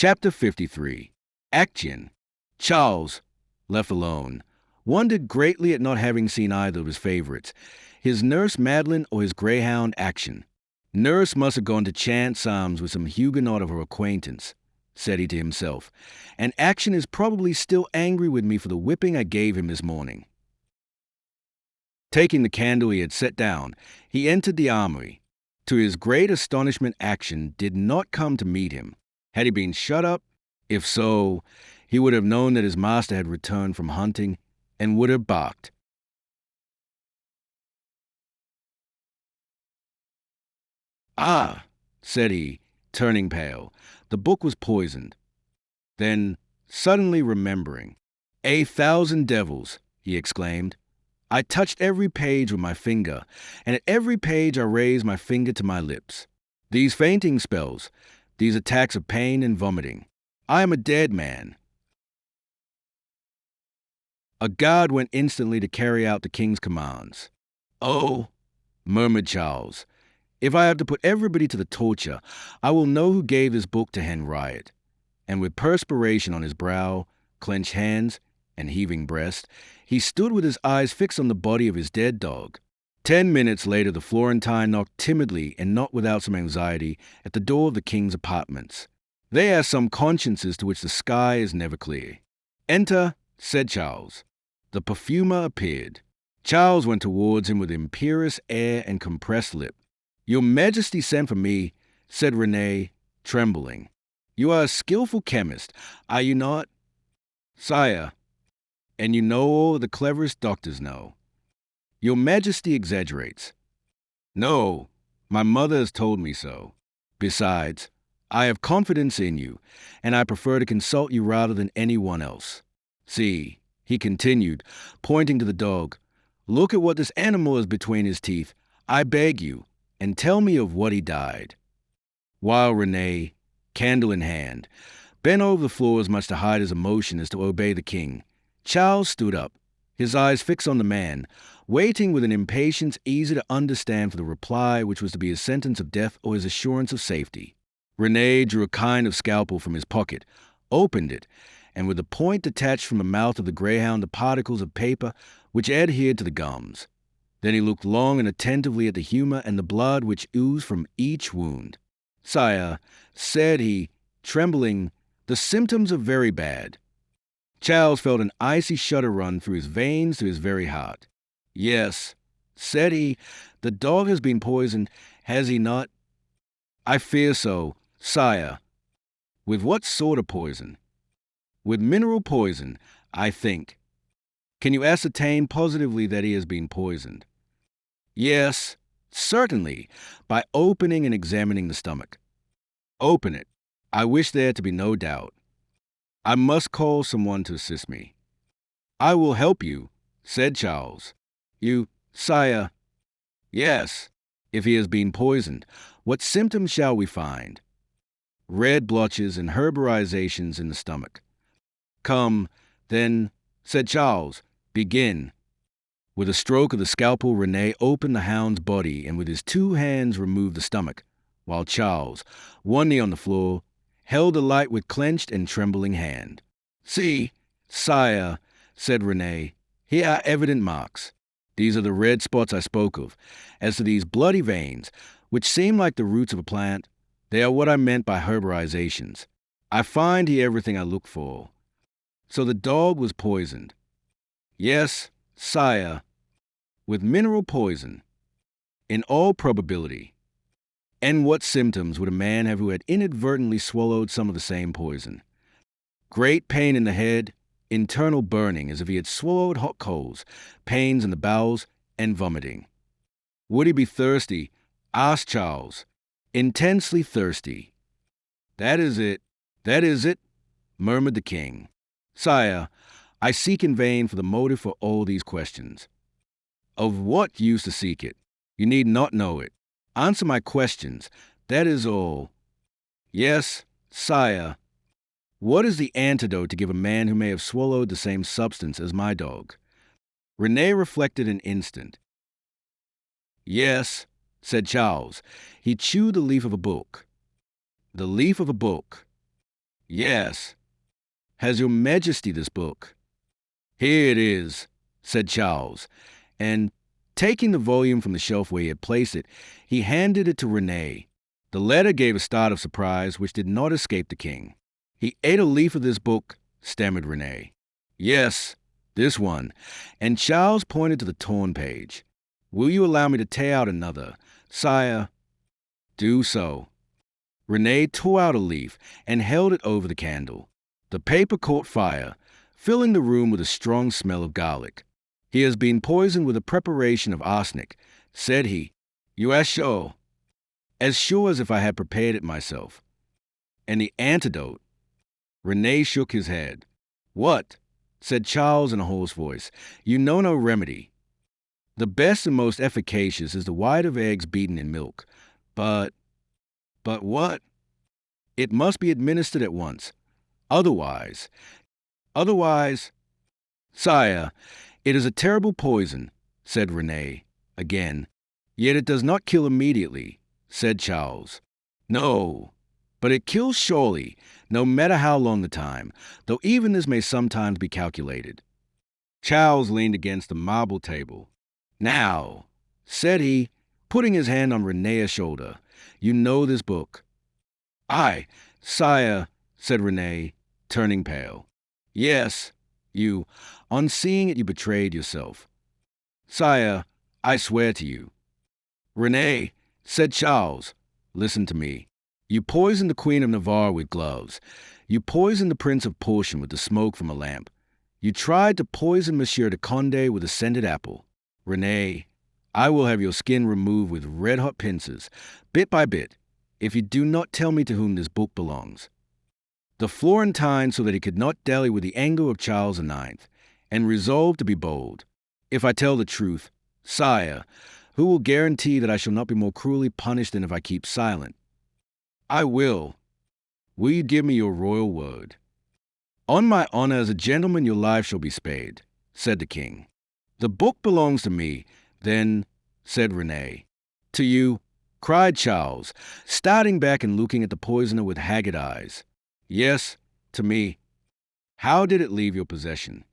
Chapter 53. Action. Charles, left alone, wondered greatly at not having seen either of his favorites, his nurse Madeline or his greyhound Action. Nurse must have gone to chant psalms with some Huguenot of her acquaintance, said he to himself, and Action is probably still angry with me for the whipping I gave him this morning. Taking the candle he had set down, he entered the armory. To his great astonishment, Action did not come to meet him. Had he been shut up? If so, he would have known that his master had returned from hunting and would have barked. "Ah," said he, turning pale. The book was poisoned. Then, suddenly remembering, "1,000 devils," he exclaimed. I touched every page with my finger, and at every page I raised my finger to my lips. These fainting spells, these attacks of pain and vomiting. I am a dead man. A guard went instantly to carry out the king's commands. "Oh," murmured Charles, "if I have to put everybody to the torture, I will know who gave this book to Henry." And with perspiration on his brow, clenched hands, and heaving breast, he stood with his eyes fixed on the body of his dead dog. 10 minutes later, the Florentine knocked timidly and not without some anxiety at the door of the king's apartments. They have some consciences to which the sky is never clear. "Enter," said Charles. The perfumer appeared. Charles went towards him with imperious air and compressed lip. "Your Majesty sent for me," said René, trembling. "You are a skillful chemist, are you not?" "Sire, and you know all the cleverest doctors know." "Your Majesty exaggerates." "No, my mother has told me so. Besides, I have confidence in you, and I prefer to consult you rather than anyone else. See," he continued, pointing to the dog, "look at what this animal has between his teeth, I beg you, and tell me of what he died." While René, candle in hand, bent over the floor as much to hide his emotion as to obey the king, Charles stood up, his eyes fixed on the man, waiting with an impatience easy to understand for the reply which was to be his sentence of death or his assurance of safety. René drew a kind of scalpel from his pocket, opened it, and with the point detached from the mouth of the greyhound the particles of paper which adhered to the gums. Then he looked long and attentively at the humor and the blood which oozed from each wound. "Sire," said he, trembling, "the symptoms are very bad." Charles felt an icy shudder run through his veins to his very heart. "Yes," said he, "the dog has been poisoned, has he not?" "I fear so, sire." "With what sort of poison?" "With mineral poison, I think." "Can you ascertain positively that he has been poisoned?" "Yes, certainly, by opening and examining the stomach." "Open it. I wish there to be no doubt." "I must call someone to assist me." "I will help you," said Charles. "You, sire." "Yes. If he has been poisoned, what symptoms shall we find?" "Red blotches and herborizations in the stomach." "Come, then," said Charles, "begin." With a stroke of the scalpel, René opened the hound's body and with his 2 hands removed the stomach, while Charles, one knee on the floor, held the light with clenched and trembling hand. "See, sire," said René, "here are evident marks. These are the red spots I spoke of. As to these bloody veins, which seem like the roots of a plant, they are what I meant by herborizations. I find here everything I look for. So the dog was poisoned." "Yes, sire, with mineral poison, in all probability." "And what symptoms would a man have who had inadvertently swallowed some of the same poison?" "Great pain in the head, internal burning as if he had swallowed hot coals, pains in the bowels, and vomiting." "Would he be thirsty?" asked Charles. "Intensely thirsty." That is it," murmured the king. "Sire, I seek in vain for the motive for all these questions." "Of what use to seek it? You need not know it. Answer my questions, that is all." "Yes, sire." "What is the antidote to give a man who may have swallowed the same substance as my dog?" René reflected an instant. "Yes," said Charles. He chewed the leaf of a book. "The leaf of a book." Yes. Has your Majesty this book? Here it is, said Charles, and taking the volume from the shelf where he had placed it, he handed it to Renee. The latter gave a start of surprise which did not escape the king. He ate a leaf of this book, stammered Renee. Yes, this one, and Charles pointed to the torn page. Will you allow me to tear out another? Sire, do so. Renee tore out a leaf and held it over the candle. The paper caught fire, filling the room with a strong smell of garlic. He has been poisoned with a preparation of arsenic, said he. You are sure? As sure as if I had prepared it myself. And the antidote? Renee shook his head. What? Said Charles in a hoarse voice. You know no remedy. The best and most efficacious is the white of eggs beaten in milk. But what? It must be administered at once. Otherwise, sire, it is a terrible poison, said Renee, again. Yet it does not kill immediately, said Charles. No, but it kills surely, no matter how long the time, though even this may sometimes be calculated. Charles leaned against the marble table. Now, said he, putting his hand on Renee's shoulder, you know this book. Aye, sire, said Renee, turning pale. Yes, you, on seeing it you betrayed yourself. Sire, I swear to you. Renee, said Charles, listen to me. You poisoned the Queen of Navarre with gloves. You poisoned the Prince of Portion with the smoke from a lamp. You tried to poison Monsieur de Condé with a scented apple. Renee, I will have your skin removed with red-hot pincers, bit by bit, if you do not tell me to whom this book belongs. The Florentine saw that he could not dally with the anger of Charles IX, and resolved to be bold. If I tell the truth, sire, who will guarantee that I shall not be more cruelly punished than if I keep silent? I will. Will you give me your royal word? On my honor as a gentleman your life shall be spared, said the king. The book belongs to me, then, said Renee. To you, cried Charles, starting back and looking at the poisoner with haggard eyes. Yes, to me. How did it leave your possession?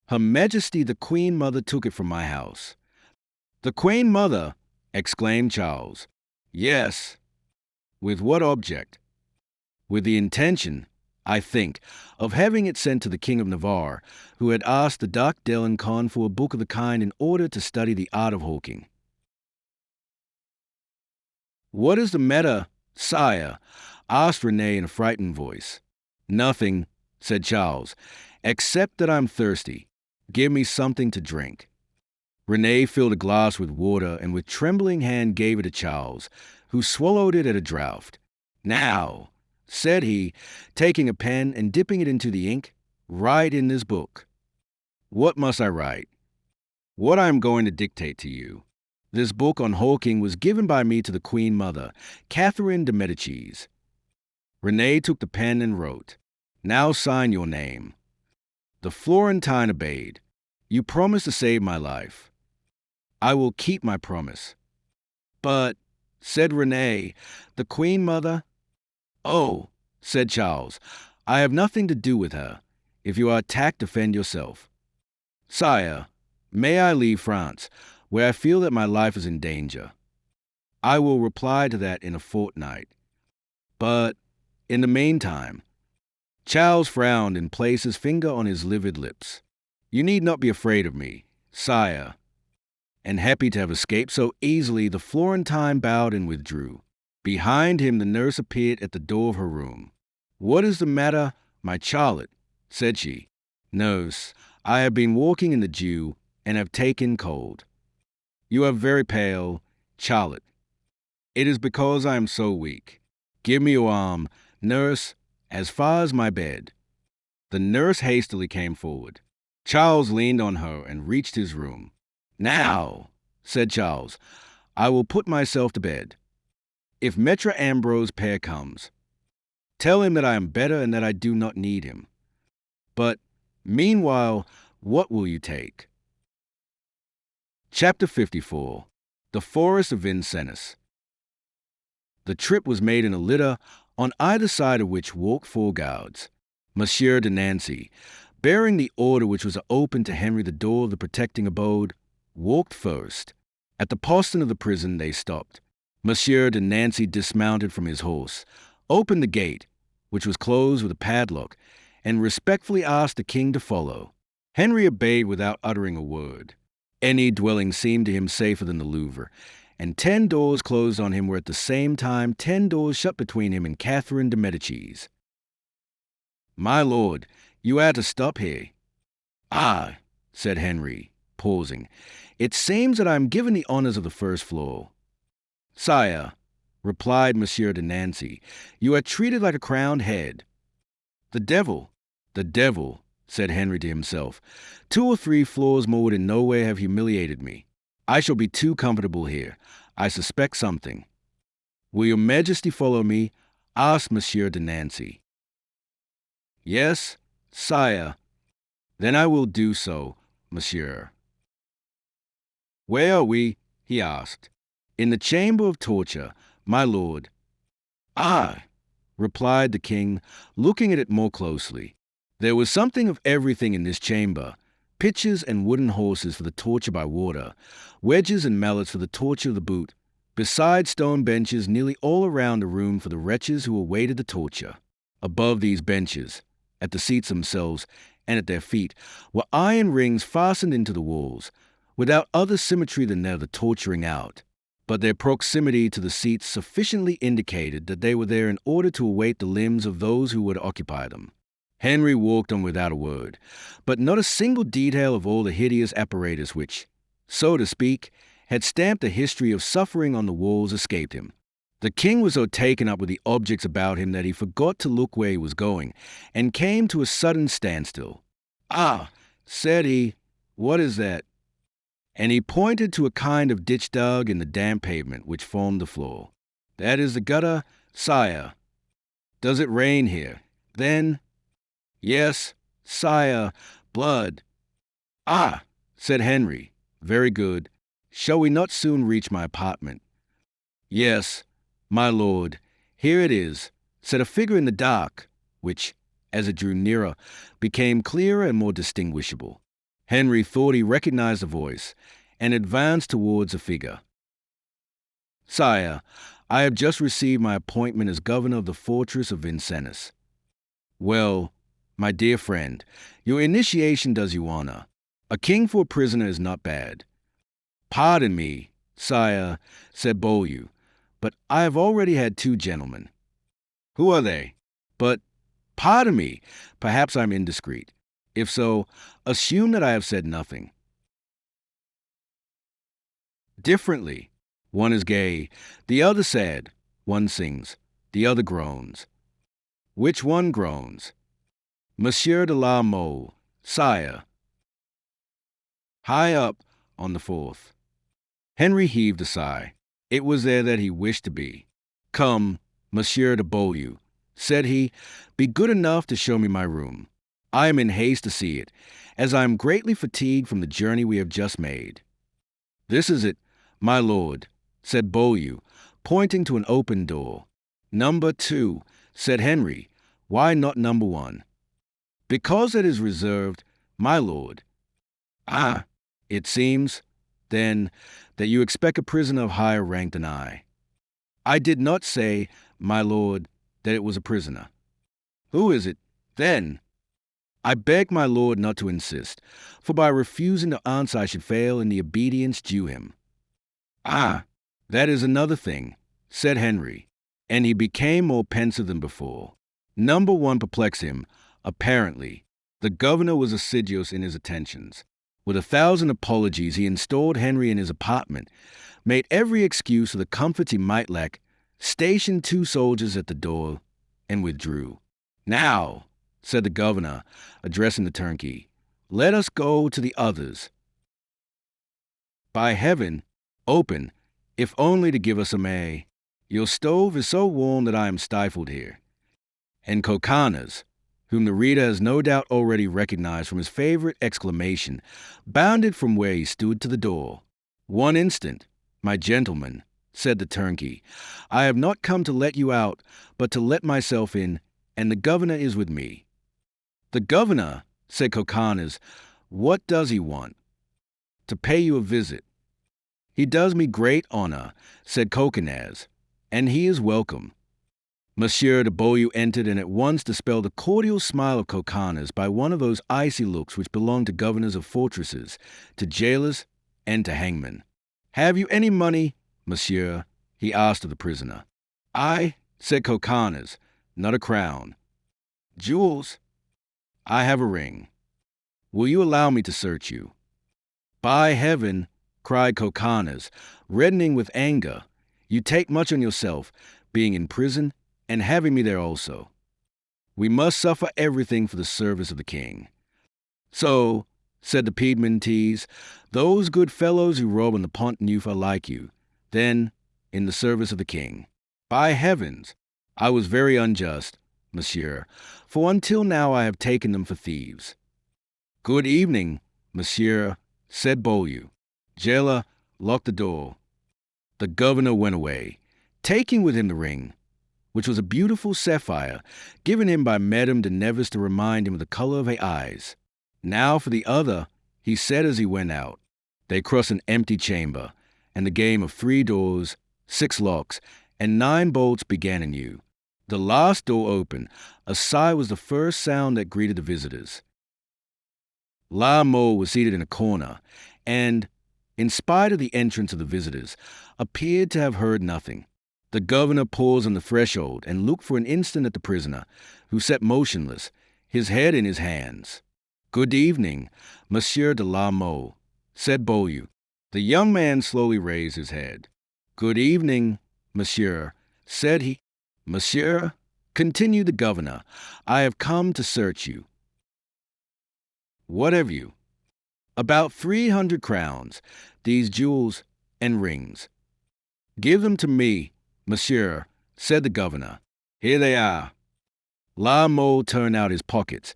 Her Majesty the Queen Mother took it from my house. The Queen Mother, exclaimed Charles. Yes. With what object? With the intention, I think, of having it sent to the King of Navarre, who had asked the Duc d'Alencon for a book of the kind in order to study the art of hawking. What is the matter, sire? Asked Renee in a frightened voice. Nothing, said Charles, except that I'm thirsty. Give me something to drink. Renee filled a glass with water and with trembling hand gave it to Charles, who swallowed it at a draught. Now, said he, taking a pen and dipping it into the ink, write in this book. What must I write? What I am going to dictate to you. This book on hawking was given by me to the Queen Mother, Catherine de Medici. Renee took the pen and wrote, Now sign your name. The Florentine obeyed. You promised to save my life. I will keep my promise. But, said Renee, the Queen Mother? Oh, said Charles, I have nothing to do with her. If you are attacked, defend yourself. Sire, may I leave France, where I feel that my life is in danger? I will reply to that in a fortnight. But, in the meantime, Charles frowned and placed his finger on his livid lips. You need not be afraid of me, sire. And happy to have escaped so easily, the Florentine bowed and withdrew. Behind him the nurse appeared at the door of her room. What is the matter, my Charlotte? Said she. Nurse, I have been walking in the dew and have taken cold. You are very pale, Charlotte. It is because I am so weak. Give me your arm, nurse, as far as my bed. The nurse hastily came forward. Charles leaned on her and reached his room. Now, said Charles, I will put myself to bed. If Maître Ambrose Père comes, tell him that I am better and that I do not need him. But, meanwhile, what will you take? Chapter 54. The Forest of Vincennes. The trip was made in a litter on either side of which walked 4 guards. Monsieur de Nancy, bearing the order which was open to Henry the door of the protecting abode, walked first. At the postern of the prison they stopped. Monsieur de Nancy dismounted from his horse, opened the gate, which was closed with a padlock, and respectfully asked the king to follow. Henry obeyed without uttering a word. Any dwelling seemed to him safer than the Louvre, and 10 doors closed on him were at the same time 10 doors shut between him and Catherine de Medicis. "My lord, you are to stop here." "Ah," said Henry, pausing, "it seems that I am given the honors of the first floor." "Sire," replied Monsieur de Nancy, "you are treated like a crowned head." The devil, said Henry to himself. 2 or 3 floors more would in no way have humiliated me. I shall be too comfortable here. I suspect something. "Will your majesty follow me?" asked Monsieur de Nancy. "Yes, sire." "Then I will do so, monsieur." "Where are we?" he asked. "In the chamber of torture, my lord." "Ah," replied the king, looking at it more closely. There was something of everything in this chamber: pitchers and wooden horses for the torture by water, wedges and mallets for the torture of the boot, besides stone benches nearly all around the room for the wretches who awaited the torture. Above these benches, at the seats themselves, and at their feet, were iron rings fastened into the walls, without other symmetry than that of the torturing out. But their proximity to the seats sufficiently indicated that they were there in order to await the limbs of those who would occupy them. Henry walked on without a word, but not a single detail of all the hideous apparatus which, so to speak, had stamped the history of suffering on the walls escaped him. The king was so taken up with the objects about him that he forgot to look where he was going, and came to a sudden standstill. "Ah," said he, "what is that?" And he pointed to a kind of ditch dug in the damp pavement which formed the floor. "That is the gutter, sire." "Does it rain here, then?" "Yes, sire, blood." "Ah," said Henry, "very good. Shall we not soon reach my apartment?" "Yes, my lord, here it is," said a figure in the dark, which, as it drew nearer, became clearer and more distinguishable. Henry thought he recognized the voice, and advanced towards the figure. "Sire, I have just received my appointment as governor of the fortress of Vincennes." "Well, my dear friend, your initiation does you honor. A king for a prisoner is not bad." "Pardon me, sire," said Beaulieu, "but I have already had 2 gentlemen." "Who are they?" "But, pardon me, perhaps I'm indiscreet. If so, assume that I have said nothing." "Differently. One is gay, the other sad. One sings, the other groans." "Which one groans?" "Monsieur de la Mole, sire." "High up on the 4th. Henry heaved a sigh. It was there that he wished to be. "Come, Monsieur de Beaulieu," said he, "be good enough to show me my room. I am in haste to see it, as I am greatly fatigued from the journey we have just made." "This is it, my lord," said Beaulieu, pointing to an open door. "Number 2, said Henry. "Why not number 1? "Because it is reserved, my lord." "Ah, it seems, then, that you expect a prisoner of higher rank than I." "I did not say, my lord, that it was a prisoner." "Who is it, then?" "I beg my lord not to insist, for by refusing to answer I should fail in the obedience due him." "Ah, that is another thing," said Henry, and he became more pensive than before. Number 1 perplexed him, apparently. The governor was assiduous in his attentions. With 1,000 apologies, he installed Henry in his apartment, made every excuse for the comforts he might lack, stationed 2 soldiers at the door, and withdrew. "Now," said the governor, addressing the turnkey, "let us go to the others. By heaven, open, if only to give us some air. Your stove is so warm that I am stifled here." And Coconnas, whom the reader has no doubt already recognized from his favorite exclamation, bounded from where he stood to the door. "One instant, my gentleman," said the turnkey. "I have not come to let you out, but to let myself in, and the governor is with me." "The governor," said Coconnas, "what does he want?" "To pay you a visit." "He does me great honor," said Coconnas, "and he is welcome." Monsieur de Beaulieu entered and at once dispelled the cordial smile of Coconnas by one of those icy looks which belong to governors of fortresses, to jailers, and to hangmen. "Have you any money, monsieur?" he asked of the prisoner. "I," said Coconnas, "not a crown." "Jewels?" "I have a ring." "Will you allow me to search you?" "By heaven," cried Coconnas, reddening with anger, "you take much on yourself, being in prison, and having me there also. We must suffer everything for the service of the king." "So," said the Piedmontese, "those good fellows who rob on the Pont Neuf are like you, then, in the service of the king." "By heavens, I was very unjust, monsieur, for until now I have taken them for thieves." "Good evening, monsieur," said Beaulieu. "Jailer, lock the door." The governor went away, taking with him the ring, which was a beautiful sapphire, given him by Madame de Nevis to remind him of the color of her eyes. "Now for the other," he said as he went out. They crossed an empty chamber, and the game of 3 doors, 6 locks, and 9 bolts began anew. The last door opened. A sigh was the first sound that greeted the visitors. La Mole was seated in a corner, and, in spite of the entrance of the visitors, appeared to have heard nothing. The governor paused on the threshold and looked for an instant at the prisoner, who sat motionless, his head in his hands. "Good evening, Monsieur de la Mole," said Beaulieu. The young man slowly raised his head. "Good evening, monsieur," said he. "Monsieur," continued the governor, "I have come to search you." "What have you?" "About 300 crowns, these jewels and rings." "Give them to me, monsieur," said the governor. "Here they are." La Mole turned out his pockets,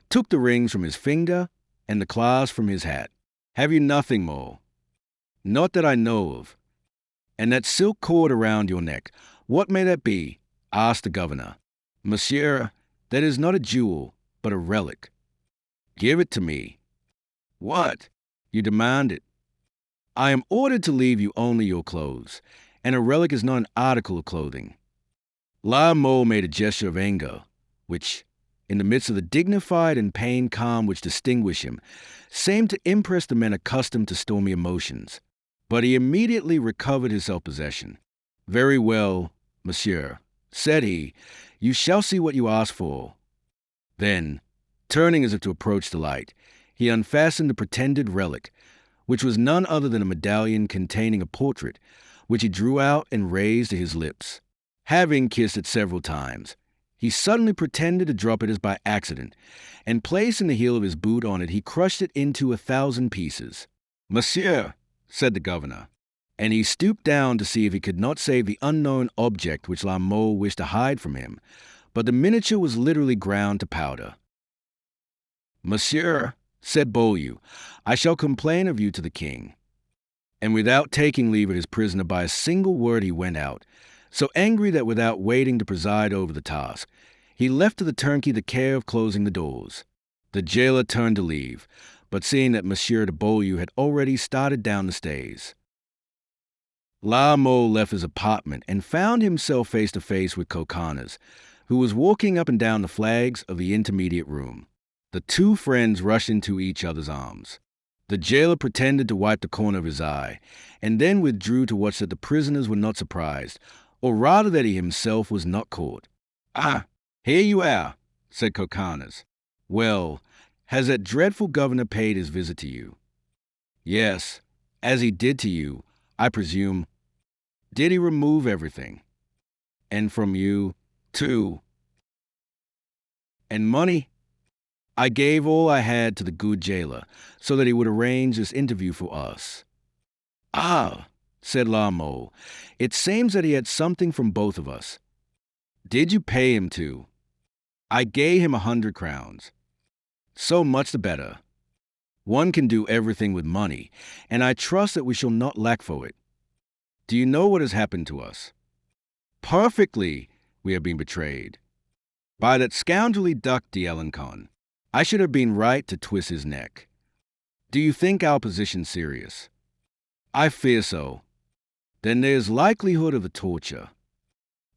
took the rings from his finger and the clasp from his hat. "Have you nothing more?" "Not that I know of." "And that silk cord around your neck, what may that be?" asked the governor. "Monsieur, that is not a jewel, but a relic." "Give it to me." "What? You demand it." "I am ordered to leave you only your clothes, and a relic is not an article of clothing." La Mole made a gesture of anger, which, in the midst of the dignified and pained calm which distinguished him, seemed to impress the men accustomed to stormy emotions. But he immediately recovered his self-possession. "Very well, monsieur," said he, "you shall see what you ask for." Then, turning as if to approach the light, he unfastened the pretended relic, which was none other than a medallion containing a portrait, which he drew out and raised to his lips. Having kissed it several times, he suddenly pretended to drop it as by accident, and placing the heel of his boot on it, he crushed it into 1,000 pieces. "Monsieur," said the governor, and he stooped down to see if he could not save the unknown object which La Mole wished to hide from him, but the miniature was literally ground to powder. "Monsieur," said Beaulieu, "I shall complain of you to the king." And without taking leave of his prisoner by a single word, he went out, so angry that without waiting to preside over the task, he left to the turnkey the care of closing the doors. The jailer turned to leave, but seeing that Monsieur de Beaulieu had already started down the stairs. La Mole left his apartment and found himself face to face with Coconnas, who was walking up and down the flags of the intermediate room. The two friends rushed into each other's arms. The jailer pretended to wipe the corner of his eye, and then withdrew to watch that the prisoners were not surprised, or rather that he himself was not caught. "Ah, here you are," said Coconnas. "Well, has that dreadful governor paid his visit to you?" "Yes, as he did to you, I presume." "Did he remove everything?" "And from you, too." "And money?" "I gave all I had to the good jailer, so that he would arrange this interview for us." "Ah," said La Mole, "it seems that he had something from both of us." "Did you pay him to?" "I gave him 100 crowns." "So much the better. One can do everything with money, and I trust that we shall not lack for it." Do you know what has happened to us? Perfectly, we have been betrayed. By that scoundrelly duck d'Alencon. I should have been right to twist his neck. Do you think our position serious? I fear so. Then there's likelihood of the torture.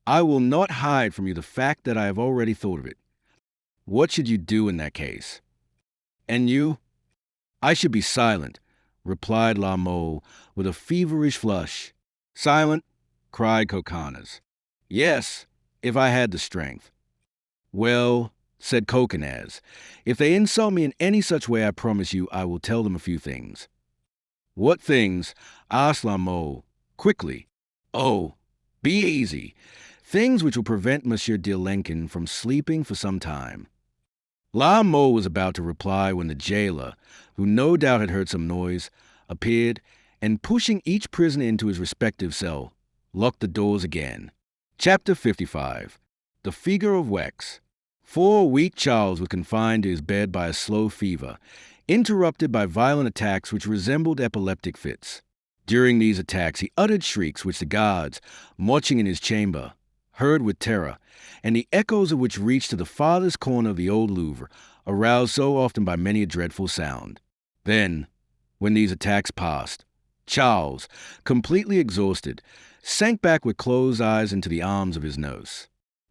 I will not hide from you the fact that I have already thought of it. What should you do in that case? And you? I should be silent, replied La Mole with a feverish flush. Silent, cried Coconnas. Yes, if I had the strength. Well, said Coconnas, if they insult me in any such way, I promise you I will tell them a few things. What things? Asked La Mole, quickly. Oh, be easy. Things which will prevent Monsieur de Lenken from sleeping for some time. La Mole was about to reply when the jailer, who no doubt had heard some noise, appeared, and pushing each prisoner into his respective cell, locked the doors again. Chapter 55. The Figure of Wax. 4-week Charles was confined to his bed by a slow fever, interrupted by violent attacks which resembled epileptic fits. During these attacks he uttered shrieks which the guards, watching in his chamber, heard with terror, and the echoes of which reached to the farthest corner of the old Louvre, aroused so often by many a dreadful sound. Then, when these attacks passed, Charles, completely exhausted, sank back with closed eyes into the arms of his nurse.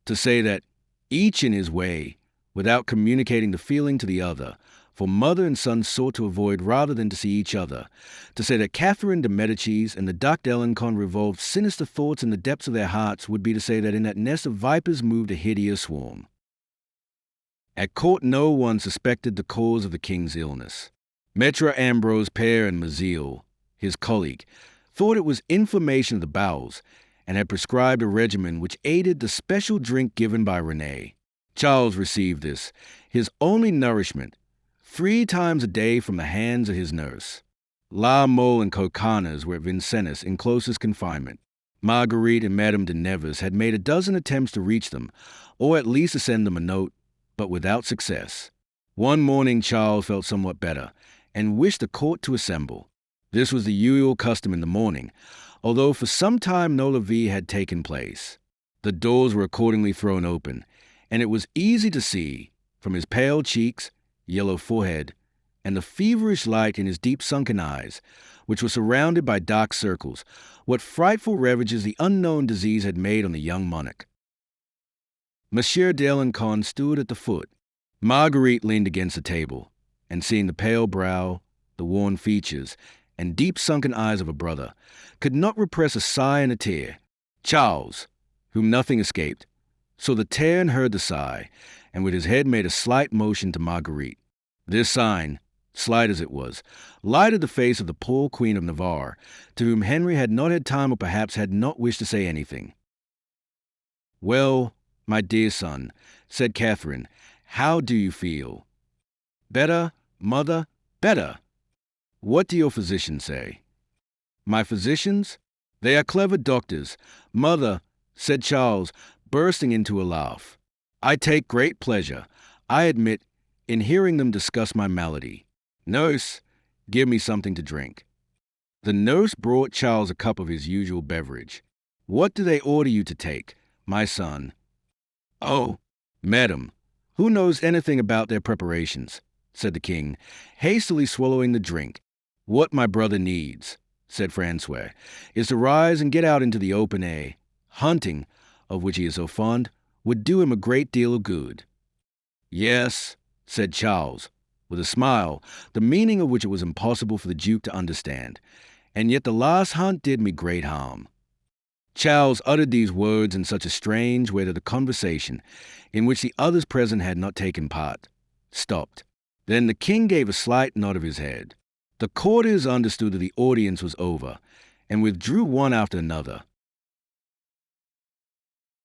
To say that, each in his way, without communicating the feeling to the other, for mother and son sought to avoid rather than to see each other, to say that Catherine de Medici and the Duc d'Alencon revolved sinister thoughts in the depths of their hearts would be to say that in that nest of vipers moved a hideous swarm. At court no one suspected the cause of the king's illness. Maître Ambrose Père and Mazille, his colleague, thought it was inflammation of the bowels, and had prescribed a regimen which aided the special drink given by René. Charles received this, his only nourishment, 3 times a day from the hands of his nurse. La Mole and Coconnas were at Vincennes in closest confinement. Marguerite and Madame de Nevers had made a dozen attempts to reach them, or at least to send them a note, but without success. One morning Charles felt somewhat better, and wished the court to assemble. This was the usual custom in the morning, although for some time no levee had taken place. The doors were accordingly thrown open, and it was easy to see, from his pale cheeks, yellow forehead, and the feverish light in his deep sunken eyes, which were surrounded by dark circles, what frightful ravages the unknown disease had made on the young monarch. Monsieur d'Alencon stood at the foot. Marguerite leaned against the table, and seeing the pale brow, the worn features, and deep sunken eyes of her brother, could not repress a sigh and a tear. Charles, whom nothing escaped, saw the tear and heard the sigh, and with his head made a slight motion to Marguerite. This sign, slight as it was, lighted the face of the poor Queen of Navarre, to whom Henry had not had time or perhaps had not wished to say anything. "Well, my dear son," said Catherine, "how do you feel?" "Better, mother, better." "What do your physicians say?" "My physicians? They are clever doctors. Mother," said Charles, bursting into a laugh, "I take great pleasure, I admit, in hearing them discuss my malady. Nurse, give me something to drink." The nurse brought Charles a cup of his usual beverage. "What do they order you to take, my son?" "Oh, madam, who knows anything about their preparations?" said the king, hastily swallowing the drink. "What my brother needs," said Francois, "is to rise and get out into the open air. Hunting, of which he is so fond, would do him a great deal of good." "Yes," said Charles, with a smile, the meaning of which it was impossible for the Duke to understand, "and yet the last hunt did me great harm." Charles uttered these words in such a strange way that the conversation, in which the others present had not taken part, stopped. Then the king gave a slight nod of his head. The courtiers understood that the audience was over, and withdrew one after another.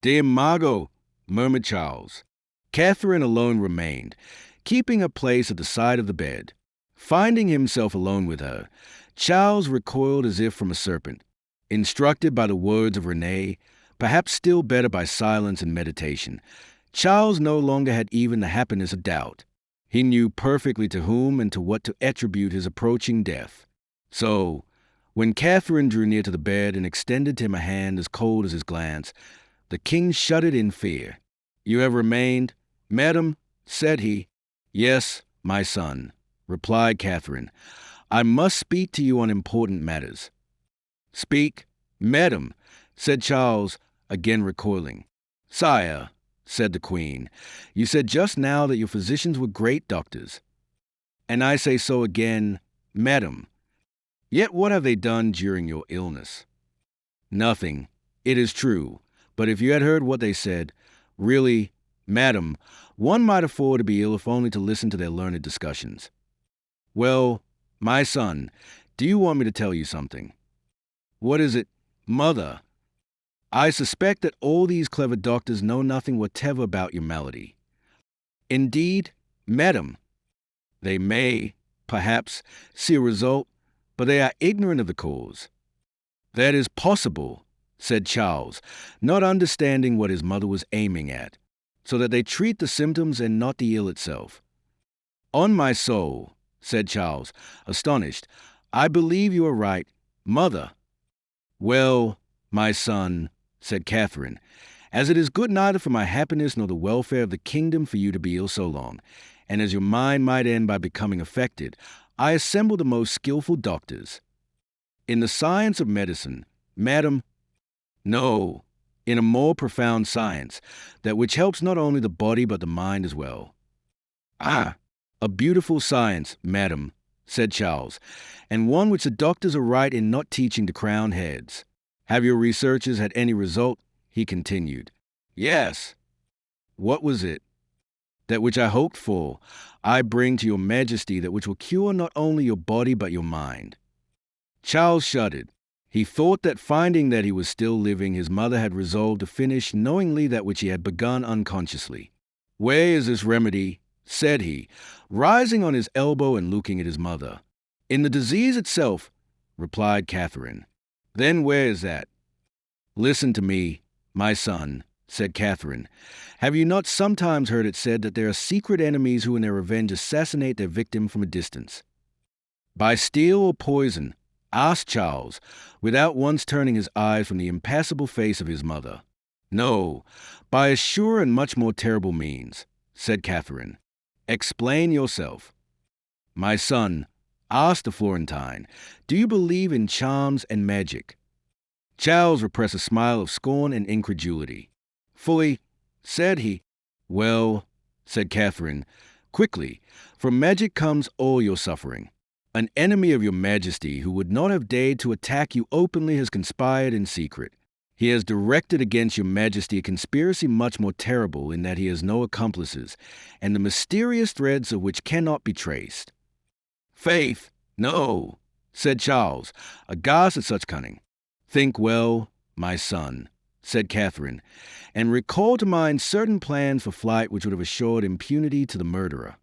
"Dear Margot," murmured Charles. Catherine alone remained, keeping her place at the side of the bed. Finding himself alone with her, Charles recoiled as if from a serpent. Instructed by the words of René, perhaps still better by silence and meditation, Charles no longer had even the happiness of doubt. He knew perfectly to whom and to what to attribute his approaching death. So, When Catherine drew near to the bed and extended to him a hand as cold as his glance, the king shuddered in fear. "You have remained?" "Madam," said he. "Yes, my son," replied Catherine. "I must speak to you on important matters." "Speak." "Madam," said Charles, again recoiling. "Sire," said the queen, "you said just now that your physicians were great doctors." "And I say so again, madam. Yet what have they done during your illness?" "Nothing. It is true. But if you had heard what they said, really, madam, one might afford to be ill if only to listen to their learned discussions." "Well, my son, do you want me to tell you something?" "What is it?" "Mother, I suspect that all these clever doctors know nothing whatever about your malady." "Indeed, madam, they may, perhaps, see a result, but they are ignorant of the cause." "That is possible," said Charles, not understanding what his mother was aiming at, "so that they treat the symptoms and not the ill itself." "On my soul," said Charles, astonished, "I believe you are right, mother." "Well, my son," said Catherine, "as it is good neither for my happiness nor the welfare of the kingdom for you to be ill so long, and as your mind might end by becoming affected, I assemble the most skillful doctors. In the science of medicine, madam, no, in a more profound science, that which helps not only the body but the mind as well." "Ah, a beautiful science, madam," said Charles, "and one which the doctors are right in not teaching to crowned heads. Have your researches had any result?" he continued. "Yes." "What was it?" "That which I hoped for. I bring to your majesty that which will cure not only your body but your mind." Charles shuddered. He thought that finding that he was still living, his mother had resolved to finish knowingly that which he had begun unconsciously. "Where is this remedy?" said he, rising on his elbow and looking at his mother. "In the disease itself," replied Catherine. "Then where is that?" "Listen to me, my son," said Catherine. "Have you not sometimes heard it said that there are secret enemies who in their revenge assassinate their victim from a distance?" "By steel or poison?" asked Charles, without once turning his eyes from the impassible face of his mother. "No, by a sure and much more terrible means," said Catherine. "Explain yourself." "My son," asked the Florentine, "do you believe in charms and magic?" Charles repressed a smile of scorn and incredulity. "Fully," said he. "Well," said Catherine, quickly, "from magic comes all your suffering. An enemy of your majesty who would not have dared to attack you openly has conspired in secret. He has directed against your majesty a conspiracy much more terrible in that he has no accomplices, and the mysterious threads of which cannot be traced." "Faith, no," said Charles, aghast at such cunning. "Think well, my son," said Catherine, "and recall to mind certain plans for flight which would have assured impunity to the murderer."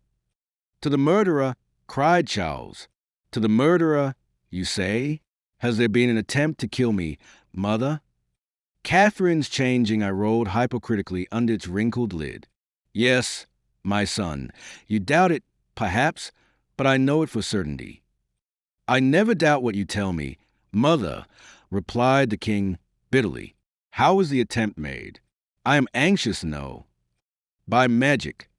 "To the murderer?" cried Charles. "To the murderer, you say? Has there been an attempt to kill me, mother?" Catherine's changing eye rolled hypocritically under its wrinkled lid. "Yes, my son. You doubt it, perhaps, but I know it for certainty." "I never doubt what you tell me, mother," replied the king bitterly. "How was the attempt made? I am anxious to know." "By magic."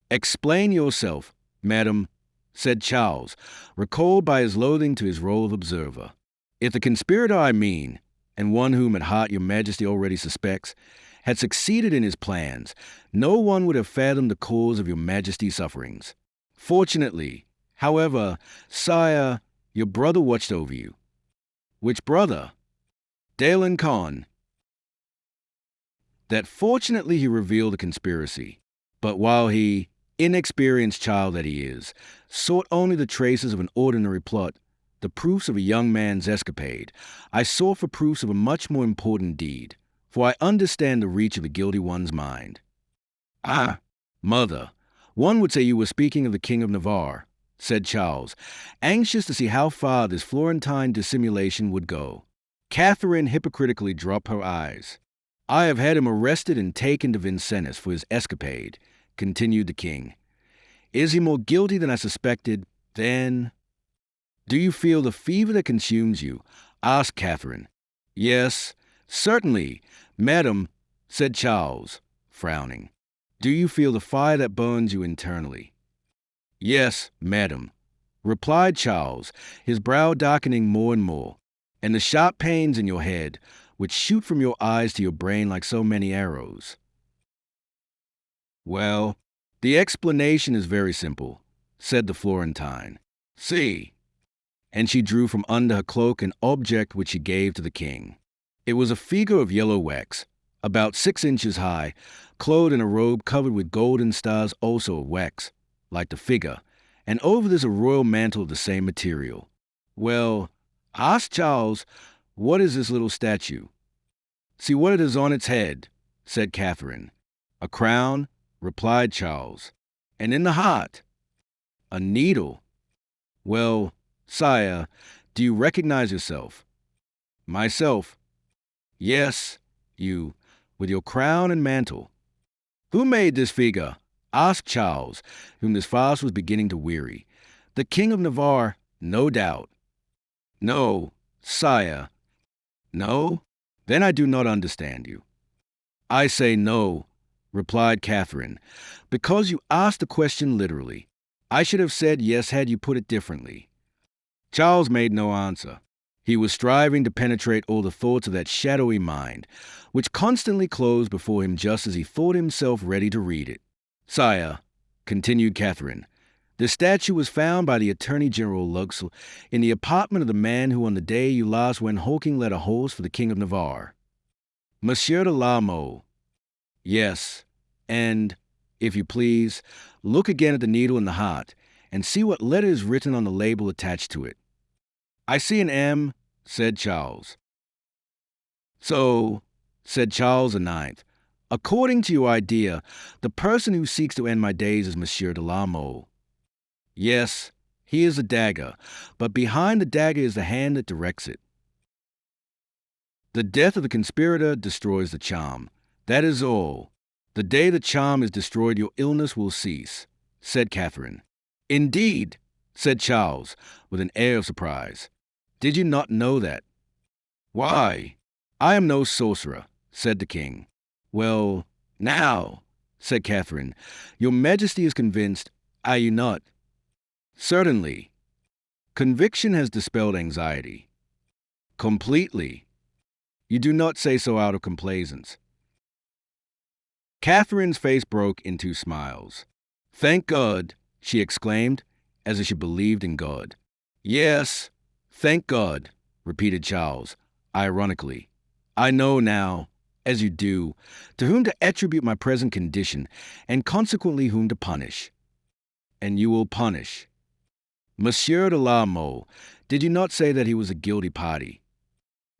"Explain yourself, madam," said Charles, recalled by his loathing to his role of observer. "If the conspirator I mean, and one whom at heart your majesty already suspects, had succeeded in his plans, no one would have fathomed the cause of your majesty's sufferings. Fortunately, however, sire, your brother watched over you." "Which brother?" "Dalen Khan." "That fortunately he revealed the conspiracy. But while he, inexperienced child that he is, sought only the traces of an ordinary plot, the proofs of a young man's escapade, I sought for proofs of a much more important deed, for I understand the reach of the guilty one's mind." "Ah, mother, one would say you were speaking of the King of Navarre," said Charles, anxious to see how far this Florentine dissimulation would go. Catherine hypocritically dropped her eyes. "I have had him arrested and taken to Vincennes for his escapade," continued the king. "Is he more guilty than I suspected? Then—" Do you feel the fever that consumes you? Asked Catherine. Yes, certainly, madam, said Charles, frowning. Do you feel the fire that burns you internally? Yes, madam, replied Charles, his brow darkening more and more, and the sharp pains in your head, which shoot from your eyes to your brain like so many arrows. Well, the explanation is very simple, said the Florentine. See. And she drew from under her cloak an object which she gave to the king. It was a figure of yellow wax, about 6 inches high, clothed in a robe covered with golden stars also of wax, like the figure, and over this a royal mantle of the same material. Well, asked Charles, what is this little statue? See what it is on its head, said Catherine. A crown, replied Charles. And in the heart? A needle. Well, sire, do you recognize yourself? Myself? Yes, you, with your crown and mantle. Who made this figure? Asked Charles, whom this farce was beginning to weary. The King of Navarre, no doubt. No, sire. No? Then I do not understand you. I say no, replied Catherine, because you asked the question literally. I should have said yes had you put it differently. Charles made no answer. He was striving to penetrate all the thoughts of that shadowy mind, which constantly closed before him just as he thought himself ready to read it. Sire, continued Catherine, the statue was found by the Attorney General Lux in the apartment of the man who on the day you last went hawking led a horse for the King of Navarre. Monsieur de la Mole. Yes, and, if you please, look again at the needle in the heart, and see what letter is written on the label attached to it. I see an M, said Charles. So, said Charles IX, according to your idea, the person who seeks to end my days is Monsieur de la Mole. Yes, he is a dagger, but behind the dagger is the hand that directs it. The death of the conspirator destroys the charm. That is all. The day the charm is destroyed, your illness will cease, said Catherine. Indeed, said Charles, with an air of surprise. Did you not know that? Why? I am no sorcerer, said the king. Well, now, said Catherine, your majesty is convinced, are you not? Certainly. Conviction has dispelled anxiety. Completely. You do not say so out of complaisance. Catherine's face broke into smiles. Thank God, she exclaimed, as if she believed in God. Yes, thank God, repeated Charles, ironically. I know now, as you do, to whom to attribute my present condition, and consequently whom to punish. And you will punish. Monsieur de la Mole, did you not say that he was a guilty party?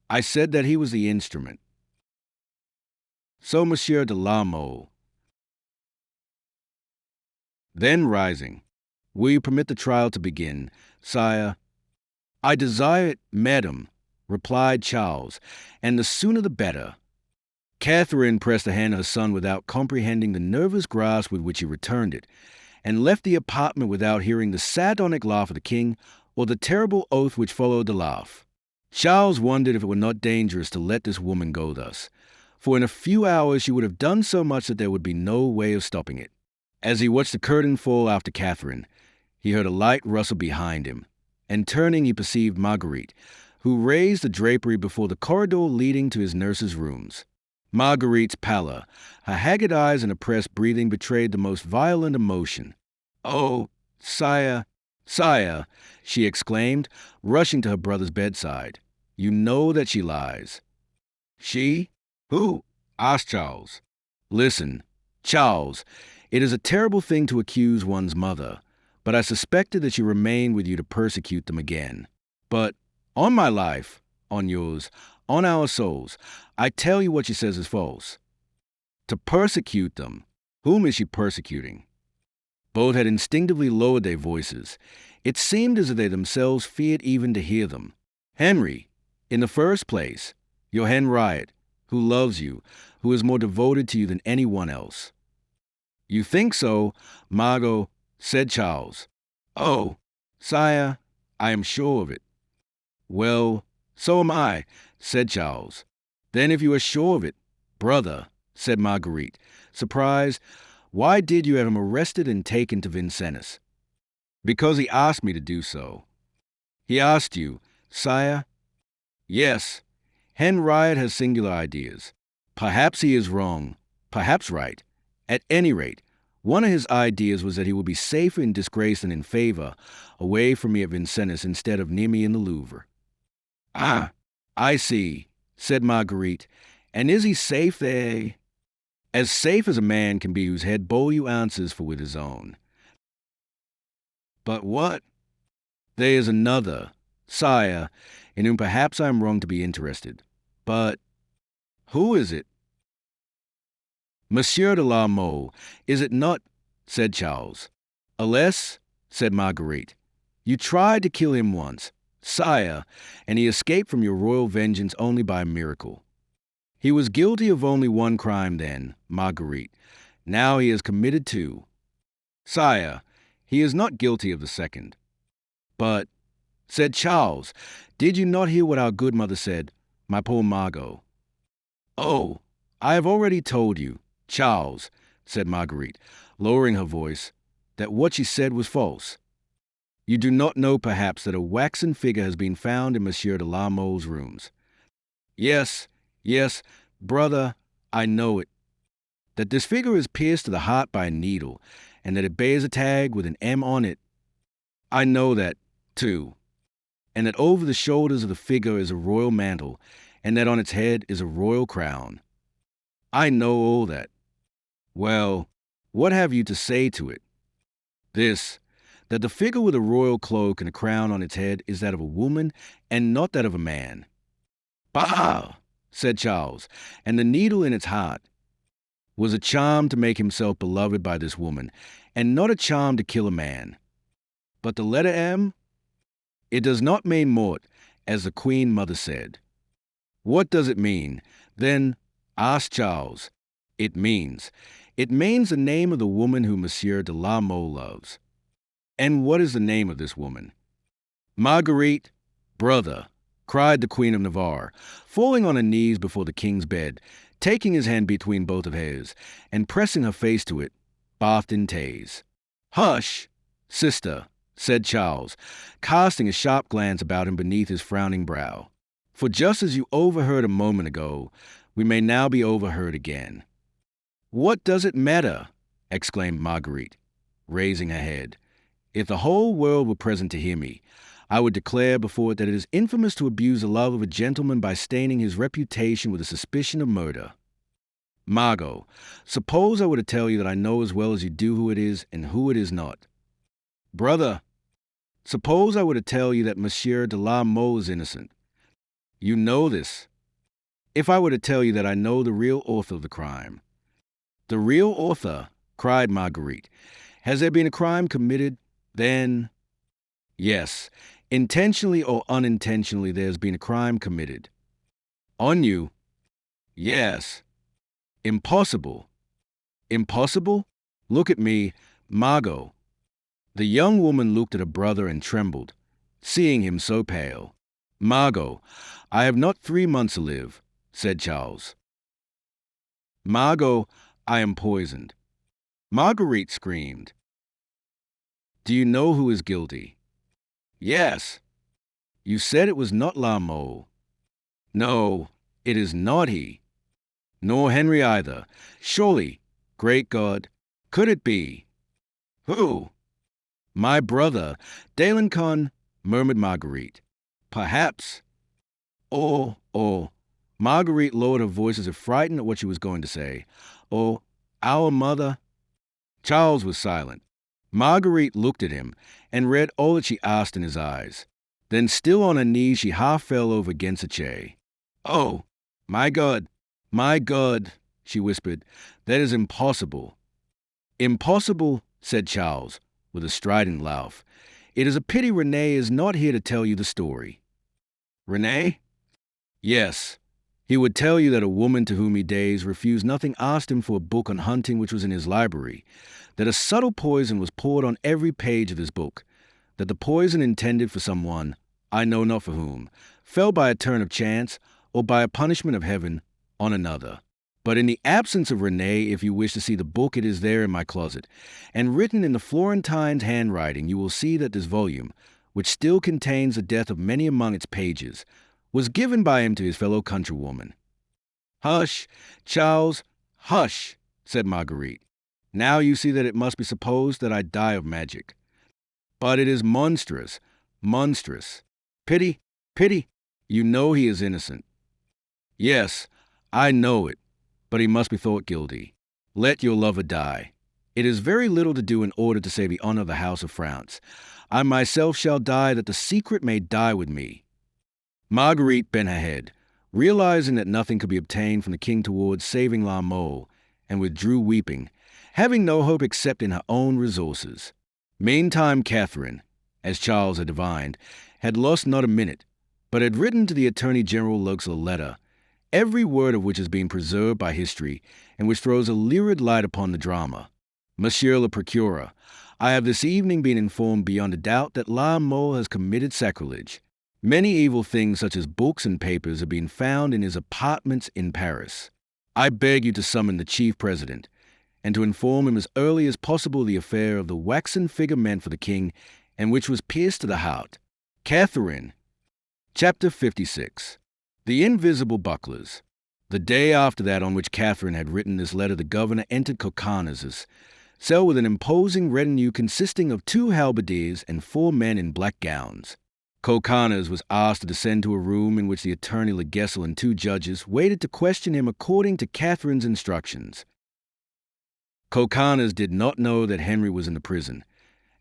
I said that he was the instrument. So, Monsieur de la Mole. Then rising, will you permit the trial to begin, sire? I desire it, madam, replied Charles, and the sooner the better. Catherine pressed the hand of her son without comprehending the nervous grasp with which he returned it, and left the apartment without hearing the sardonic laugh of the king or the terrible oath which followed the laugh. Charles wondered if it were not dangerous to let this woman go thus, for in a few hours she would have done so much that there would be no way of stopping it. As he watched the curtain fall after Catherine, he heard a light rustle behind him, and turning he perceived Marguerite, who raised the drapery before the corridor leading to his nurse's rooms. Marguerite's pallor, her haggard eyes and oppressed breathing betrayed the most violent emotion. Oh, sire, sire, she exclaimed, rushing to her brother's bedside. You know that she lies. She? Who? Asked Charles. Listen, Charles, it is a terrible thing to accuse one's mother, but I suspected that she remained with you to persecute them again. But, on my life, on yours, on our souls, I tell you what she says is false. To persecute them. Whom is she persecuting? Both had instinctively lowered their voices. It seemed as if they themselves feared even to hear them. Henry, in the first place, your Henriette, who loves you, who is more devoted to you than anyone else. You think so, Margot, said Charles. Oh, sire, I am sure of it. Well, so am I, said Charles. Then if you are sure of it, brother, said Marguerite, surprised, why did you have him arrested and taken to Vincennes? Because he asked me to do so. He asked you, sire? Yes. Henriot has singular ideas. Perhaps he is wrong, perhaps right. At any rate, one of his ideas was that he would be safer in disgrace than in favor, away from me at Vincennes instead of near me in the Louvre. Ah, I see, said Marguerite. And is he safe there? As safe as a man can be whose head Beaulieu answers for with his own. But what? There is another, sire, in whom perhaps I am wrong to be interested. But who is it? Monsieur de la Mole, is it not? Said Charles. Alas, said Marguerite, you tried to kill him once, sire, and he escaped from your royal vengeance only by a miracle. He was guilty of only one crime then, Marguerite. Now he has committed two. Sire, he is not guilty of the second. But, said Charles, did you not hear what our good mother said, my poor Margot? Oh, I have already told you, Charles, said Marguerite, lowering her voice, that what she said was false. You do not know, perhaps, that a waxen figure has been found in Monsieur de la Mole's rooms. Yes, brother, I know it. That this figure is pierced to the heart by a needle, and that it bears a tag with an M on it. I know that, too. And that over the shoulders of the figure is a royal mantle, and that on its head is a royal crown. I know all that. Well, what have you to say to it? This, that the figure with a royal cloak and a crown on its head is that of a woman, and not that of a man. Bah! Said Charles, and the needle in its heart was a charm to make himself beloved by this woman, and not a charm to kill a man. But the letter M? It does not mean mort, as the Queen Mother said. What does it mean? Then, asked Charles. It means the name of the woman whom Monsieur de la Mole loves. And what is the name of this woman? Marguerite, brother, cried the Queen of Navarre, falling on her knees before the king's bed, taking his hand between both of hers, and pressing her face to it, bathed in tears. Hush, sister, said Charles, casting a sharp glance about him beneath his frowning brow. For just as you overheard a moment ago, we may now be overheard again. What does it matter? Exclaimed Marguerite, raising her head. If the whole world were present to hear me, I would declare before it that it is infamous to abuse the love of a gentleman by staining his reputation with a suspicion of murder. Margot, suppose I were to tell you that I know as well as you do who it is and who it is not. Brother, suppose I were to tell you that Monsieur de la Mole is innocent. You know this. If I were to tell you that I know the real author of the crime. The real author, cried Marguerite. Has there been a crime committed? Then, yes, intentionally or unintentionally there has been a crime committed. On you? Yes. Impossible. Impossible? Look at me, Margot. The young woman looked at her brother and trembled, seeing him so pale. Margot, I have not 3 months to live, said Charles. Margot, I am poisoned. Marguerite screamed. Do you know who is guilty? Yes. You said it was not La Mole. No, it is not he. Nor Henry either. Surely, great God, could it be? Who? My brother, D'Alencon, murmured Marguerite. Perhaps. Or, Marguerite lowered her voice as if frightened at what she was going to say. Or, our mother. Charles was silent. Marguerite looked at him and read all that she asked in his eyes. Then, still on her knees, she half fell over against a chair. Oh, my God, she whispered, that is impossible. Impossible, said Charles, with a strident laugh. It is a pity René is not here to tell you the story. René? Yes. He would tell you that a woman to whom he days refused nothing asked him for a book on hunting which was in his library, that a subtle poison was poured on every page of his book, that the poison intended for someone, I know not for whom, fell by a turn of chance or by a punishment of heaven on another. But in the absence of Renée, if you wish to see the book, it is there in my closet, and written in the Florentine's handwriting, you will see that this volume, which still contains the death of many among its pages, was given by him to his fellow countrywoman. "Hush, Charles, hush," said Marguerite. "Now you see that it must be supposed that I die of magic. But it is monstrous, monstrous. Pity, pity. You know he is innocent." "Yes, I know it, but he must be thought guilty. Let your lover die. It is very little to do in order to save the honor of the house of France. I myself shall die that the secret may die with me." Marguerite bent her head, realizing that nothing could be obtained from the king towards saving La Mole, and withdrew weeping, having no hope except in her own resources. Meantime, Catherine, as Charles had divined, had lost not a minute, but had written to the Attorney General Lurk a letter, every word of which has been preserved by history, and which throws a lurid light upon the drama. "Monsieur le Procureur, I have this evening been informed beyond a doubt that La Mole has committed sacrilege. Many evil things, such as books and papers, have been found in his apartments in Paris. I beg you to summon the chief president, and to inform him as early as possible the affair of the waxen figure meant for the king, and which was pierced to the heart. Catherine." Chapter 56. The Invisible Bucklers. The day after that on which Catherine had written this letter, the governor entered Coconnas' cell with an imposing retinue consisting of 2 halberdiers and 4 men in black gowns. Coconnas was asked to descend to a room in which the attorney Legesel and 2 judges waited to question him according to Catherine's instructions. Coconnas did not know that Henry was in the prison,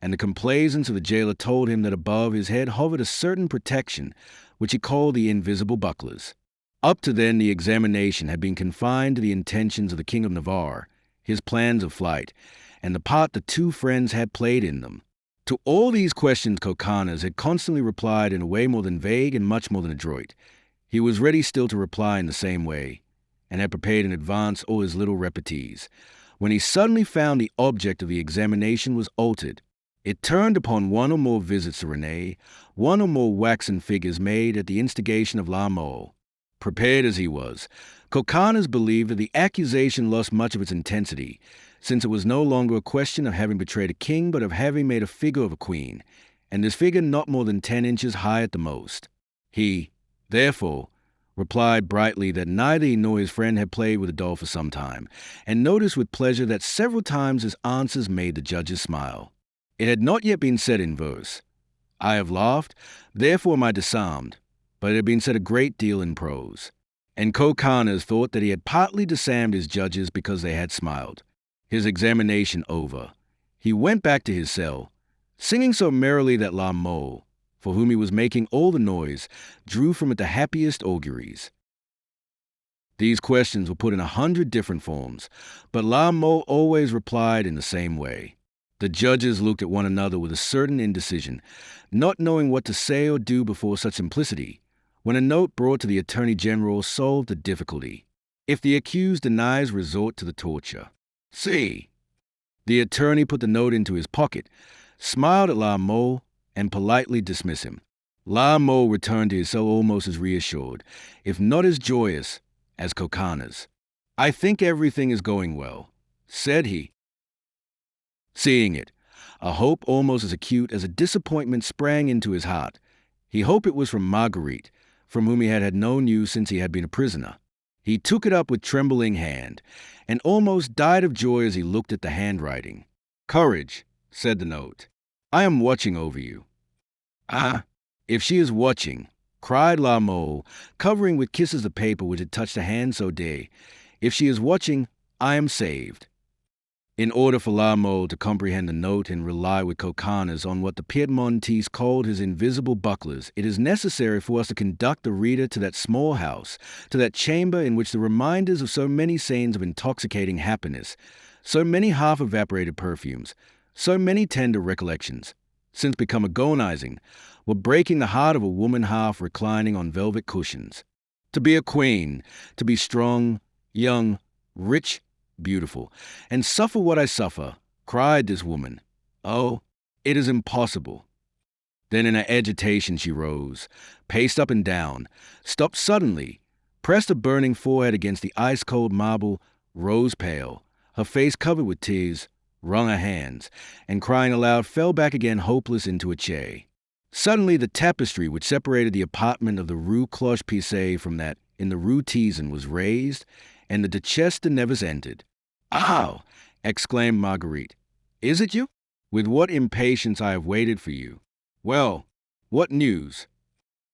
and the complaisance of the jailer told him that above his head hovered a certain protection, which he called the invisible bucklers. Up to then, the examination had been confined to the intentions of the King of Navarre, his plans of flight, and the part the 2 friends had played in them. To all these questions Coconnas had constantly replied in a way more than vague and much more than adroit. He was ready still to reply in the same way, and had prepared in advance all his little repartees, when he suddenly found the object of the examination was altered. It turned upon 1 or more visits to Renée, 1 or more waxen figures made at the instigation of La Mole. Prepared as he was, Coconnas believed that the accusation lost much of its intensity, since it was no longer a question of having betrayed a king, but of having made a figure of a queen, and this figure not more than 10 inches high at the most. He, therefore, replied brightly that neither he nor his friend had played with a doll for some time, and noticed with pleasure that several times his answers made the judges smile. It had not yet been said in verse, "I have laughed, therefore am I disarmed," but it had been said a great deal in prose. And Coconnas thought that he had partly disarmed his judges because they had smiled. His examination over, he went back to his cell, singing so merrily that La Mole, for whom he was making all the noise, drew from it the happiest auguries. These questions were put in 100 different forms, but La Mole always replied in the same way. The judges looked at one another with a certain indecision, not knowing what to say or do before such simplicity, when a note brought to the Attorney General solved the difficulty. If the accused denies, resort to the torture. See. The attorney put the note into his pocket, smiled at La Mole, and politely dismissed him. La Mole returned to his cell almost as reassured, if not as joyous, as Coconnas. "I think everything is going well," said he. Seeing it, a hope almost as acute as a disappointment sprang into his heart. He hoped it was from Marguerite, from whom he had had no news since he had been a prisoner. He took it up with trembling hand, and almost died of joy as he looked at the handwriting. "Courage," said the note. "I am watching over you." "Ah, if she is watching," cried La Mole, covering with kisses the paper which had touched a hand so dear. "If she is watching, I am saved." In order for La Mole to comprehend the note and rely with Coconnas on what the Piedmontese called his invisible bucklers, it is necessary for us to conduct the reader to that small house, to that chamber in which the reminders of so many scenes of intoxicating happiness, so many half-evaporated perfumes, so many tender recollections, since become agonizing, were breaking the heart of a woman half reclining on velvet cushions. To be a queen, to be strong, young, rich, beautiful, and suffer what I suffer, cried this woman. Oh, it is impossible. Then in her agitation she rose, paced up and down, stopped suddenly, pressed her burning forehead against the ice-cold marble, rose pale, her face covered with tears, wrung her hands, and crying aloud fell back again hopeless into a chair. Suddenly the tapestry which separated the apartment of the Rue Cloche-Percée from that in the Rue Tizon was raised, and the Duchesse de Nevers entered. "Ah!" exclaimed Marguerite. "Is it you? With what impatience I have waited for you. Well, what news?"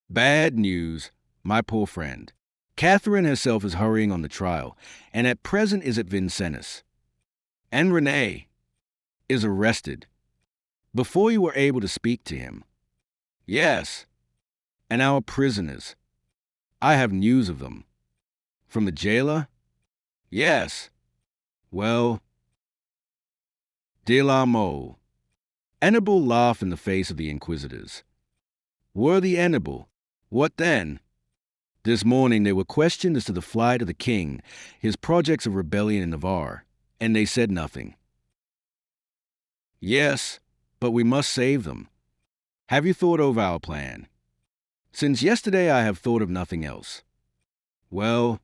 "Bad news, my poor friend. Catherine herself is hurrying on the trial, and at present is at Vincennes. And René is arrested. Before you were able to speak to him." "Yes, and our prisoners. I have news of them." "From the jailer?" "Yes." "Well, de la Mole." Annibal laughed in the face of the inquisitors. "Worthy Annibal, what then?" "This morning they were questioned as to the flight of the king, his projects of rebellion in Navarre, and they said nothing." "Yes, but we must save them. Have you thought over our plan?" "Since yesterday I have thought of nothing else." "Well,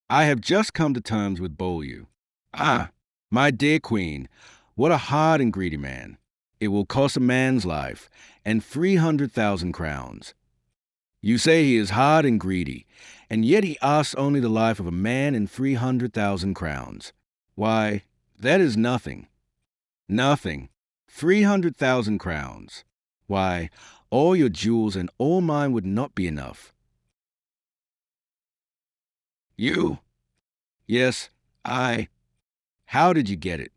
I have just come to terms with Beaulieu." "Ah, my dear queen, what a hard and greedy man. It will cost a man's life, and 300,000 crowns. You say he is hard and greedy, and yet he asks only the life of a man and 300,000 crowns. Why, that is nothing. Nothing. 300,000 crowns. Why, all your jewels and all mine would not be enough." "You?" "Yes, I. How did you get it?"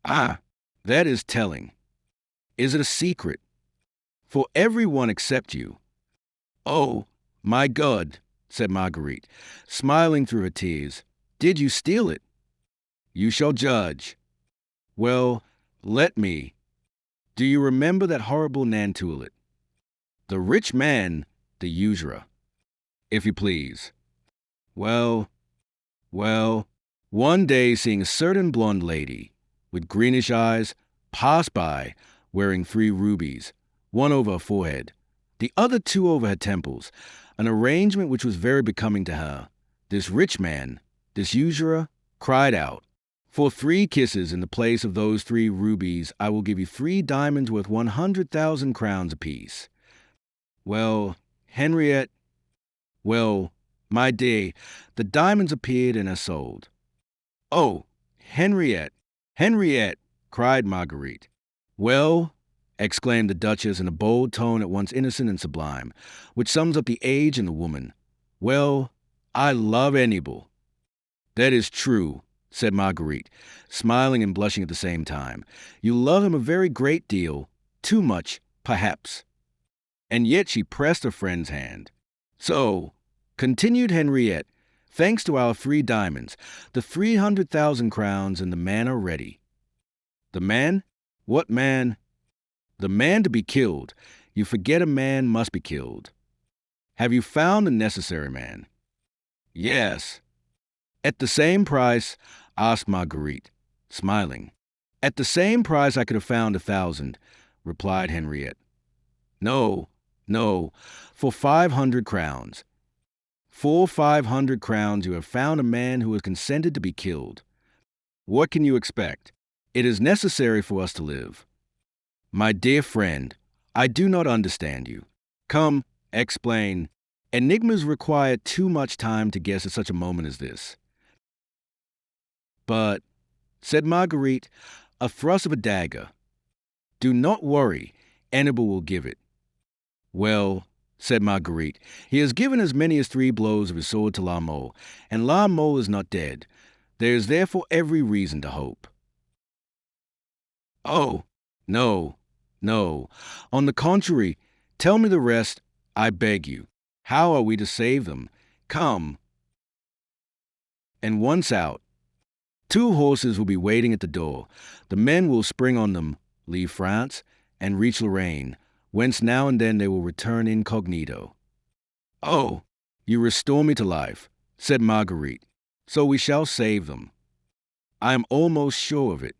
"Ah, that is telling. Is it a secret? For everyone except you." "Oh, my God," said Marguerite, smiling through her tears. "Did you steal it?" "You shall judge." "Well, let me. Do you remember that horrible Nantouillet? The rich man, the usurer, if you please. Well, one day seeing a certain blonde lady, with greenish eyes, pass by, wearing 3 rubies, one over her forehead, the other 2 over her temples, an arrangement which was very becoming to her, this rich man, this usurer, cried out, 'For 3 kisses in the place of those 3 rubies, I will give you 3 diamonds worth 100,000 crowns apiece.' Well, Henriette, well, my dear, the diamonds appeared and are sold." "Oh, Henriette, Henriette!" cried Marguerite. "Well," exclaimed the Duchess in a bold tone at once innocent and sublime, which sums up the age and the woman. "Well, I love Annibal." "That is true," said Marguerite, smiling and blushing at the same time. "You love him a very great deal, too much, perhaps." And yet she pressed her friend's hand. "So," continued Henriette, "thanks to our 3 diamonds, the 300,000 crowns and the man are ready." "The man? What man?" "The man to be killed. You forget a man must be killed." "Have you found the necessary man?" "Yes." "At the same price?" asked Marguerite, smiling. "At the same price I could have found 1,000, replied Henriette. No, for 500 crowns. For 500 crowns you have found a man who has consented to be killed. What can you expect? It is necessary for us to live." "My dear friend, I do not understand you. Come, explain. Enigmas require too much time to guess at such a moment as this." "But," said Marguerite, a thrust of a dagger. "Do not worry, Annibal will give it." "Well," said Marguerite, "he has given as many as 3 blows of his sword to La Mole, and La Mole is not dead. There is therefore every reason to hope." "Oh, no. On the contrary, tell me the rest, I beg you. How are we to save them? Come." And once out, 2 horses will be waiting at the door. The men will spring on them, leave France, and reach Lorraine, whence now and then they will return incognito. "Oh, you restore me to life," said Marguerite. "So we shall save them." "I am almost sure of it."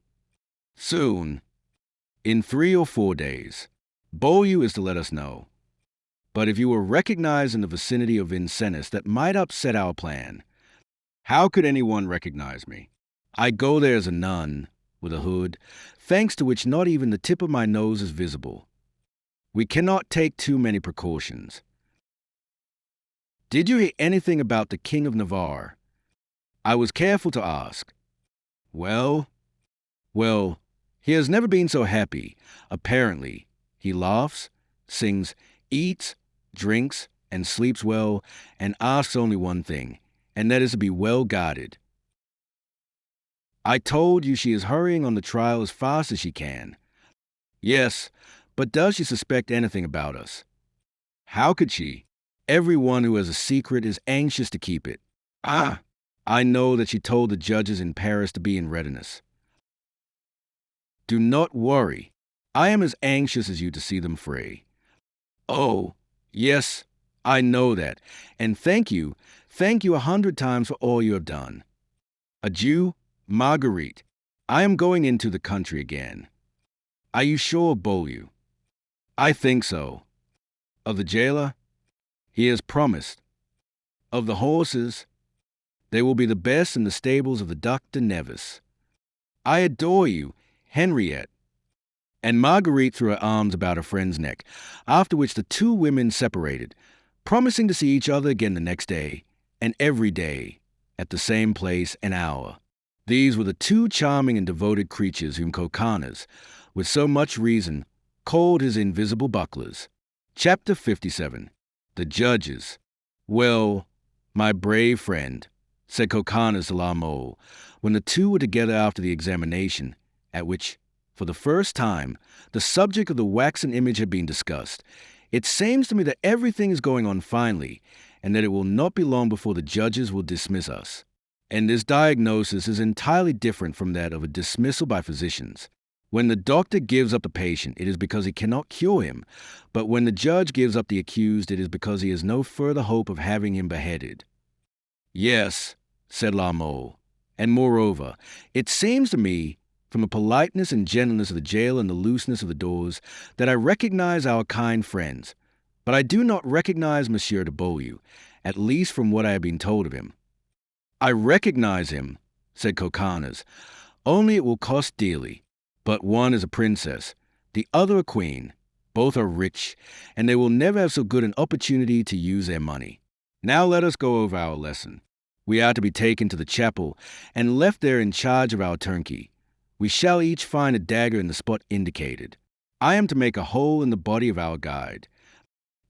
"Soon. In 3 or 4 days. Beaulieu is to let us know. But if you were recognized in the vicinity of Vincennes, that might upset our plan. How could anyone recognize me? I go there as a nun, with a hood, thanks to which not even the tip of my nose is visible. We cannot take too many precautions. Did you hear anything about the King of Navarre? I was careful to ask. Well, he has never been so happy, apparently. He laughs, sings, eats, drinks, and sleeps well, and asks only one thing, and that is to be well guarded. I told you she is hurrying on the trial as fast as she can. Yes, but does she suspect anything about us? How could she? Everyone who has a secret is anxious to keep it. I know that she told the judges in Paris to be in readiness. Do not worry. I am as anxious as you to see them free. Oh, yes, I know that, and thank you 100 times for all you have done. Adieu, Marguerite. I am going into the country again. Are you sure of Beaulieu? I think so. Of the jailer? He has promised. Of the horses? They will be the best in the stables of the Duc de Nevis. I adore you, Henriette. And Marguerite threw her arms about her friend's neck, after which the two women separated, promising to see each other again the next day, and every day, at the same place and hour. These were the two charming and devoted creatures whom Coconnas, with so much reason, called his invisible bucklers. Chapter 57. The Judges. Well, my brave friend, said Coconnas to La Mole, when the two were together after the examination, at which, for the first time, the subject of the waxen image had been discussed. It seems to me that everything is going on finely, and that it will not be long before the judges will dismiss us. And this diagnosis is entirely different from that of a dismissal by physicians. When the doctor gives up the patient, it is because he cannot cure him, but when the judge gives up the accused, it is because he has no further hope of having him beheaded. Yes, said La Mole, and moreover, it seems to me, from the politeness and gentleness of the jail and the looseness of the doors, that I recognize our kind friends, but I do not recognize Monsieur de Beaulieu, at least from what I have been told of him. I recognize him, said Coconnas, only it will cost dearly. But one is a princess, the other a queen. Both are rich, and they will never have so good an opportunity to use their money. Now let us go over our lesson. We are to be taken to the chapel and left there in charge of our turnkey. We shall each find a dagger in the spot indicated. I am to make a hole in the body of our guide.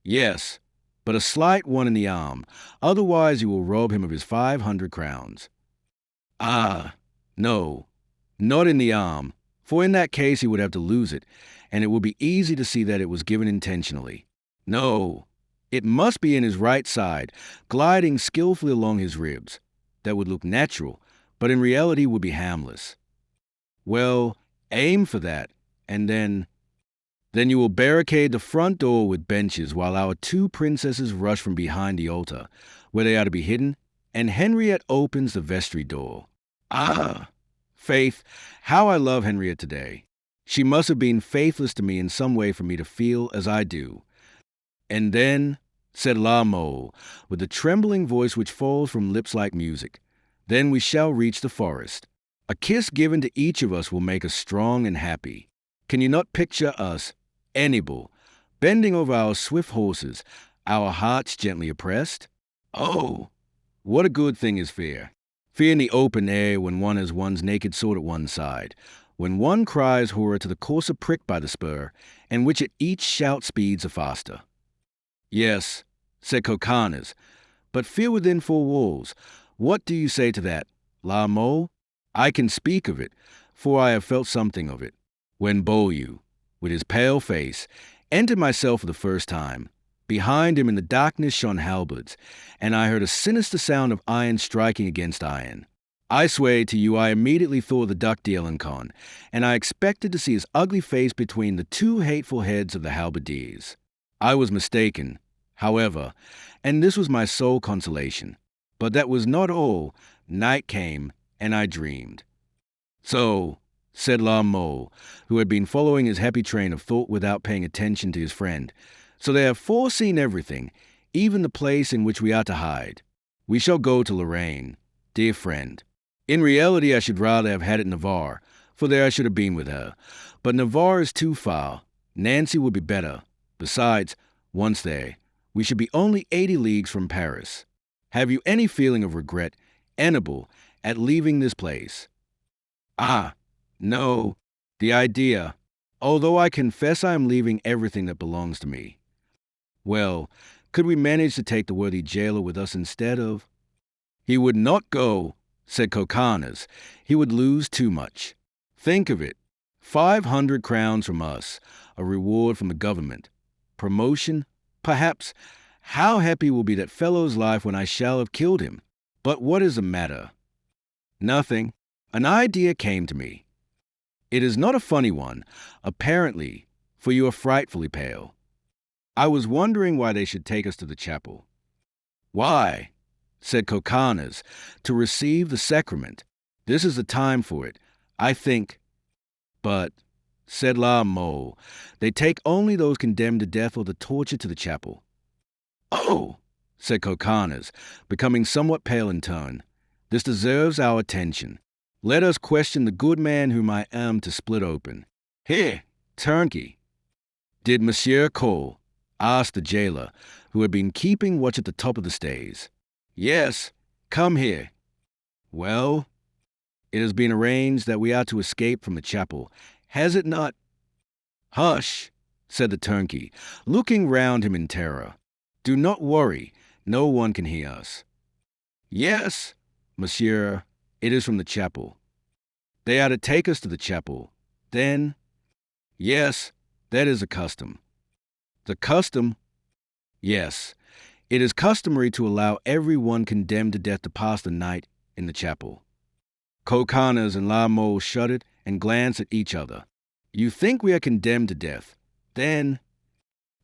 Yes, but a slight one in the arm, otherwise you will rob him of his 500 crowns. No, not in the arm, for in that case he would have to lose it, and it would be easy to see that it was given intentionally. No, it must be in his right side, gliding skillfully along his ribs. That would look natural, but in reality would be harmless. Well, aim for that, and then you will barricade the front door with benches while our two princesses rush from behind the altar, where they are to be hidden, and Henriette opens the vestry door. Faith, how I love Henriette today. She must have been faithless to me in some way for me to feel as I do. And then, said La Mole, with the trembling voice which falls from lips like music, then we shall reach the forest. A kiss given to each of us will make us strong and happy. Can you not picture us, Annibal, bending over our swift horses, our hearts gently oppressed? Oh, what a good thing is fear. Fear in the open air when one has one's naked sword at one side, when one cries horror to the courser pricked by the spur, and which at each shout speeds the faster. Yes, said Coconnas, but fear within four walls. What do you say to that, La Mole? I can speak of it, for I have felt something of it. When Beaulieu, with his pale face, entered my cell for the first time, behind him in the darkness shone halberds, and I heard a sinister sound of iron striking against iron. I swear to you I immediately thought of the Duc d'Alencon, and I expected to see his ugly face between the two hateful heads of the halberdiers. I was mistaken, however, and this was my sole consolation. But that was not all. Night came, and I dreamed. So, said La Mole, who had been following his happy train of thought without paying attention to his friend. So they have foreseen everything, even the place in which we are to hide. We shall go to Lorraine, dear friend. In reality, I should rather have had it Navarre, for there I should have been with her. But Navarre is too far. Nancy would be better. Besides, once there, we should be only 80 leagues from Paris. Have you any feeling of regret, Annabel, at leaving this place? Ah, no, the idea. Although I confess I am leaving everything that belongs to me. Well, could we manage to take the worthy jailer with us instead of? He would not go, said Coconnas. He would lose too much. Think of it. 500 crowns from us, a reward from the government. Promotion? Perhaps. How happy will be that fellow's life when I shall have killed him. But what is the matter? Nothing. An idea came to me. It is not a funny one, apparently, for you are frightfully pale. I was wondering why they should take us to the chapel. Why? Said Coconnas, to receive the sacrament. This is the time for it, I think. But, said La Mole, they take only those condemned to death or the torture to the chapel. Oh, said Coconnas, becoming somewhat pale in tone. This deserves our attention. Let us question the good man whom I am to split open. Here, turnkey. Did Monsieur call? Asked the jailer, who had been keeping watch at the top of the stairs. Yes, come here. Well, it has been arranged that we are to escape from the chapel, has it not? Hush, said the turnkey, looking round him in terror. Do not worry, no one can hear us. Yes, monsieur, it is from the chapel. They are to take us to the chapel. Then, yes, that is a custom. The custom? Yes, it is customary to allow every one condemned to death to pass the night in the chapel. Coconnas and La Mole shuddered and glanced at each other. You think we are condemned to death? Then,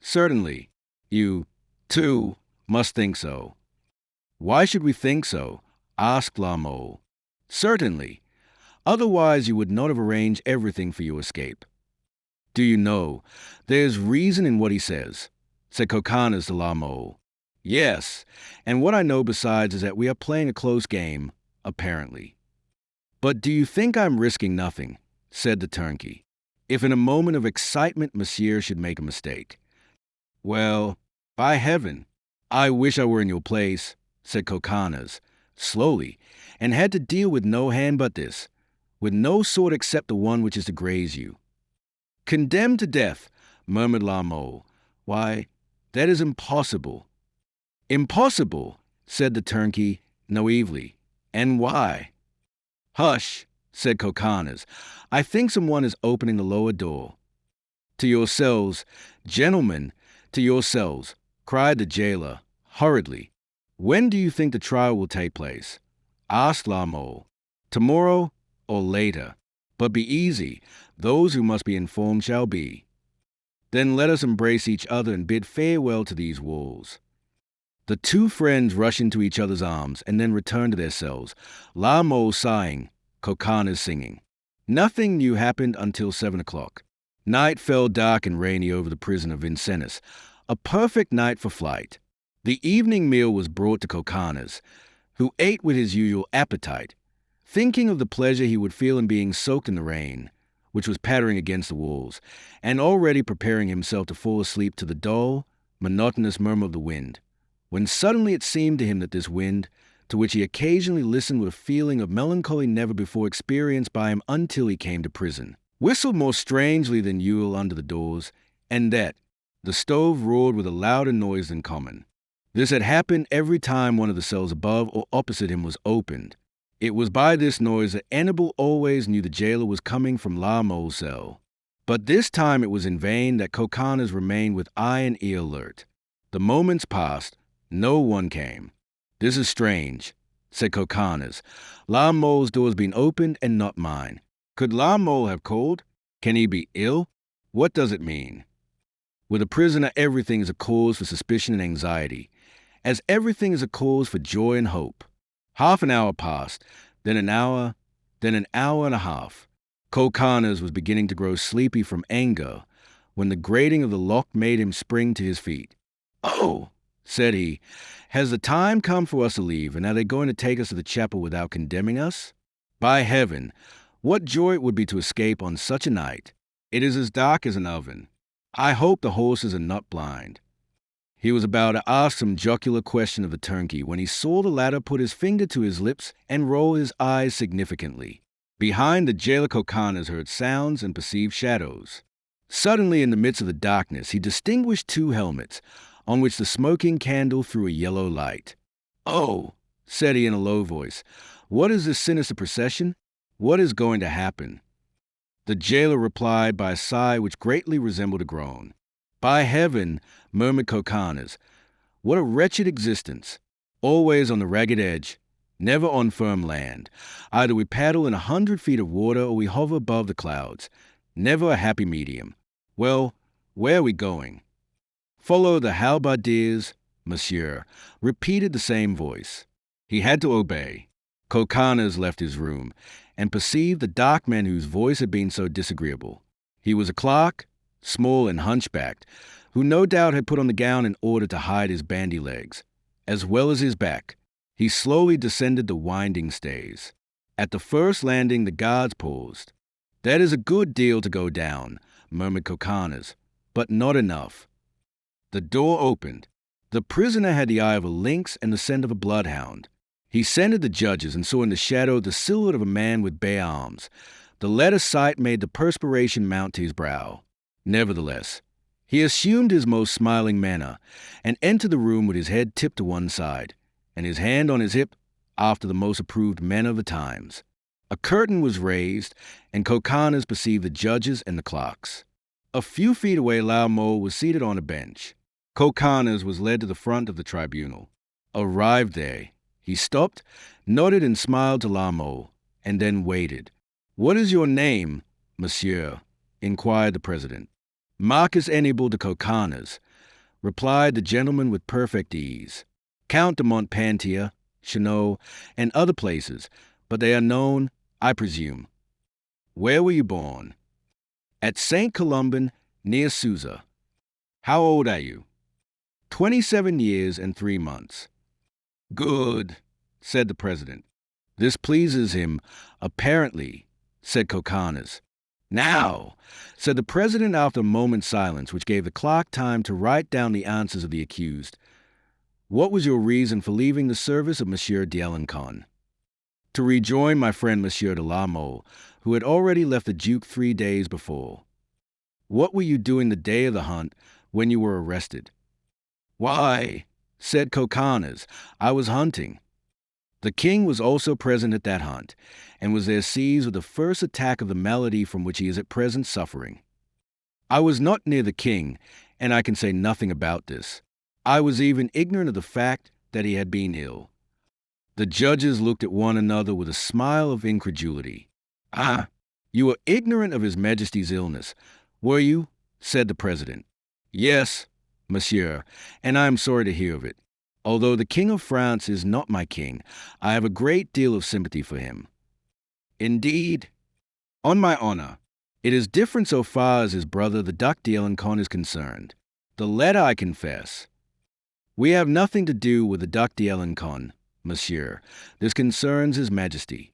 certainly, you, too, must think so. Why should we think so? Asked La Mole. Certainly. Otherwise you would not have arranged everything for your escape. Do you know, there's reason in what he says, said Coconnas to La Mole. Yes, and what I know besides is that we are playing a close game, apparently. But do you think I'm risking nothing, said the turnkey, if in a moment of excitement monsieur should make a mistake? Well, by heaven, I wish I were in your place, said Coconnas, slowly, and had to deal with no hand but this, with no sword except the one which is to graze you. Condemned to death, murmured La Mole. Why, that is impossible. Impossible, said the turnkey, naively. And why? Hush, said Coconnas. I think someone is opening the lower door. To yourselves, gentlemen, to yourselves, cried the jailer, hurriedly. When do you think the trial will take place? Asked La Mole. Tomorrow or later. But be easy, those who must be informed shall be. Then let us embrace each other and bid farewell to these walls. The two friends rushed into each other's arms and then returned to their cells, La Mole sighing, Coconnas singing. Nothing new happened until 7 o'clock. Night fell dark and rainy over the prison of Vincennes, a perfect night for flight. The evening meal was brought to Coconnas, who ate with his usual appetite, thinking of the pleasure he would feel in being soaked in the rain, which was pattering against the walls, and already preparing himself to fall asleep to the dull, monotonous murmur of the wind, when suddenly it seemed to him that this wind, to which he occasionally listened with a feeling of melancholy never before experienced by him until he came to prison, whistled more strangely than usual under the doors, and that the stove roared with a louder noise than common. This had happened every time one of the cells above or opposite him was opened. It was by this noise that Annabel always knew the jailer was coming from La Mole's cell. But this time it was in vain that Coconnas remained with eye and ear alert. The moments passed. No one came. This is strange, said Coconnas. La Mole's door has been opened and not mine. Could La Mole have called? Can he be ill? What does it mean? With a prisoner, everything is a cause for suspicion and anxiety, as everything is a cause for joy and hope. Half an hour passed, then an hour and a half. Coconnas was beginning to grow sleepy from anger when the grating of the lock made him spring to his feet. "Oh," said he, "has the time come for us to leave, and are they going to take us to the chapel without condemning us? By heaven, what joy it would be to escape on such a night! It is as dark as an oven. I hope the horses are not blind." He was about to ask some jocular question of the turnkey when he saw the latter put his finger to his lips and roll his eyes significantly. Behind the jailer Coconnas heard sounds and perceived shadows. Suddenly, in the midst of the darkness, he distinguished two helmets, on which the smoking candle threw a yellow light. "Oh," said he in a low voice, "what is this sinister procession? What is going to happen?" The jailer replied by a sigh which greatly resembled a groan. "By heaven," murmured Coconnas, "what a wretched existence! Always on the ragged edge, never on firm land. Either we paddle in 100 feet of water or we hover above the clouds. Never a happy medium. Well, where are we going?" "Follow the halberdiers, monsieur," repeated the same voice. He had to obey. Coconnas left his room and perceived the dark man whose voice had been so disagreeable. He was a clerk, small and hunchbacked, who no doubt had put on the gown in order to hide his bandy legs, as well as his back. He slowly descended the winding stays. At the first landing, the guards paused. "That is a good deal to go down," murmured Coconnas, "but not enough." The door opened. The prisoner had the eye of a lynx and the scent of a bloodhound. He scented the judges and saw in the shadow the silhouette of a man with bare arms. The latter sight made the perspiration mount to his brow. Nevertheless, he assumed his most smiling manner and entered the room with his head tipped to one side and his hand on his hip after the most approved manner of the times. A curtain was raised, and Coconnas perceived the judges and the clerks. A few feet away, Lamour was seated on a bench. Coconnas was led to the front of the tribunal. Arrived there, he stopped, nodded and smiled to Lamour, and then waited. "What is your name, monsieur?" inquired the president. "Marcus Annibal de Coconnas," replied the gentleman with perfect ease. "Count de Montpensier, Chenot, and other places, but they are known, I presume. Where were you born?" "At St. Columban, near Susa." "How old are you?" 27 years and 3 months. "Good," said the president. "This pleases him, apparently," said Coconnas. "Now," said the president after a moment's silence, which gave the clerk time to write down the answers of the accused, "what was your reason for leaving the service of Monsieur d'Alencon?" "To rejoin my friend Monsieur de la Mole, who had already left the Duke 3 days before." "What were you doing the day of the hunt when you were arrested?" "Why," said Coconnas, "I was hunting." The king was also present at that hunt, and was there seized with the first attack of the malady from which he is at present suffering. "I was not near the king, and I can say nothing about this. I was even ignorant of the fact that he had been ill." The judges looked at one another with a smile of incredulity. "Ah, you were ignorant of His Majesty's illness, were you?" said the president. "Yes, monsieur, and I am sorry to hear of it. Although the King of France is not my king, I have a great deal of sympathy for him." "Indeed?" "On my honor. It is different so far as his brother, the Duc d'Alencon, is concerned. The latter, I confess. We have nothing to do with the Duc d'Alencon, monsieur. This concerns His Majesty."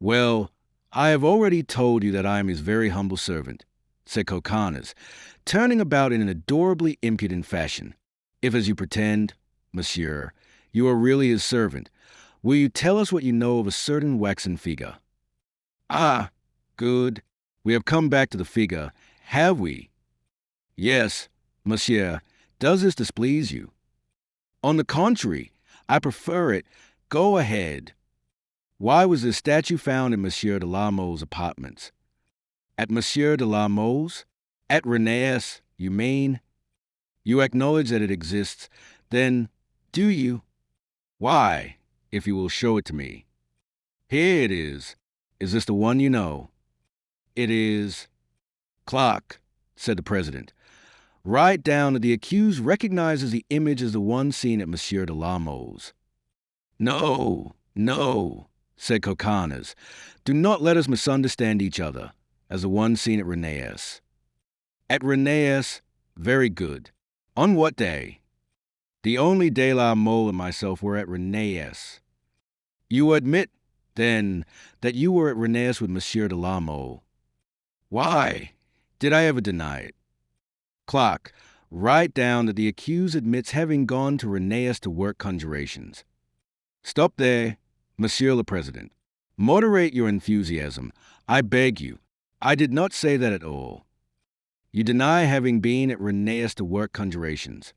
"Well, I have already told you that I am his very humble servant," said Coconnas, turning about in an adorably impudent fashion. "If, as you pretend, monsieur, you are really his servant, will you tell us what you know of a certain waxen figure?" "Ah, good. We have come back to the figure, have we?" "Yes, monsieur. Does this displease you?" "On the contrary, I prefer it. Go ahead." "Why was this statue found in Monsieur de la Mole's apartments?" "At Monsieur de la Mole's? At René's, you mean? You acknowledge that it exists, then, do you?" "Why, if you will show it to me." "Here it is. Is this the one you know?" "It is." "Clerk," said the president, "write down that the accused recognizes the image as the one seen at Monsieur de la Mole's." "No, no," said Coconnas. Do not let us misunderstand each other, as the one seen at Reneus. At Reneus, very good. On what day? The only day La Mole and myself were at Reneus. You admit, then, that you were at Reneus with Monsieur de la Mole. Why? Did I ever deny it? Clerk, write down that the accused admits having gone to Reneus to work conjurations. Stop there, Monsieur le President. Moderate your enthusiasm. I beg you. I did not say that at all. You deny having been at Reneus to work conjurations.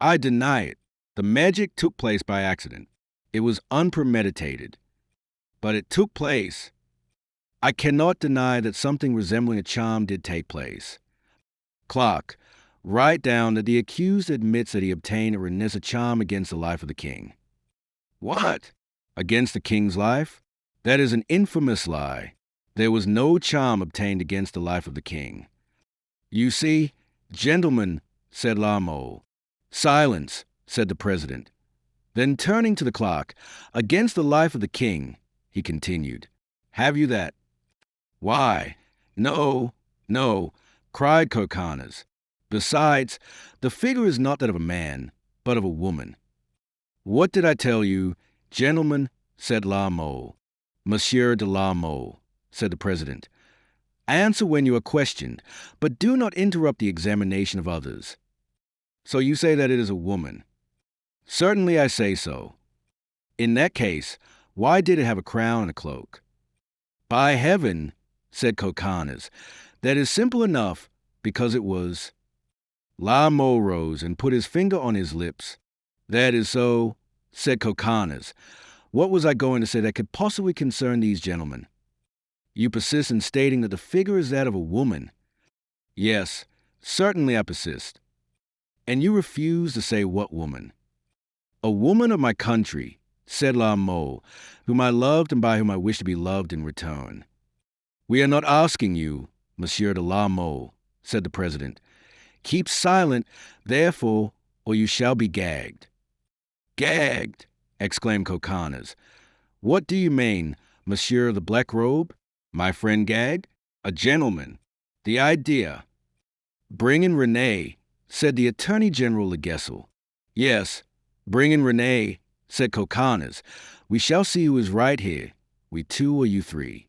I deny it. The magic took place by accident. It was unpremeditated. But it took place. I cannot deny that something resembling a charm did take place. Clerk, write down that the accused admits that he obtained at Reneus a charm against the life of the king. What? Against the king's life? That is an infamous lie. There was no charm obtained against the life of the king. You see, gentlemen, said La Mole. Silence, said the president. Then turning to the clerk, against the life of the king, he continued. Have you that? Why? No, cried Coconnas. Besides, the figure is not that of a man, but of a woman. What did I tell you? Gentlemen, said La Mole. Monsieur de la Mole, said the president. Answer when you are questioned, but do not interrupt the examination of others. So you say that it is a woman? Certainly I say so. In that case, why did it have a crown and a cloak? By heaven, said Coconnas, that is simple enough, because it was. La Mole rose and put his finger on his lips. That is so, said Coconnas. What was I going to say that could possibly concern these gentlemen? You persist in stating that the figure is that of a woman. Yes, certainly I persist. And you refuse to say what woman? A woman of my country, said La Mole, whom I loved and by whom I wish to be loved in return. We are not asking you, Monsieur de la Mole, said the president. Keep silent, therefore, or you shall be gagged. Gagged, exclaimed Coconnas. What do you mean, Monsieur of the Black Robe? My friend gagged? A gentleman. The idea. Bring in René, said the Attorney General Leguessel. Yes, bring in René, said Coconnas. We shall see who is right here, we two or you three.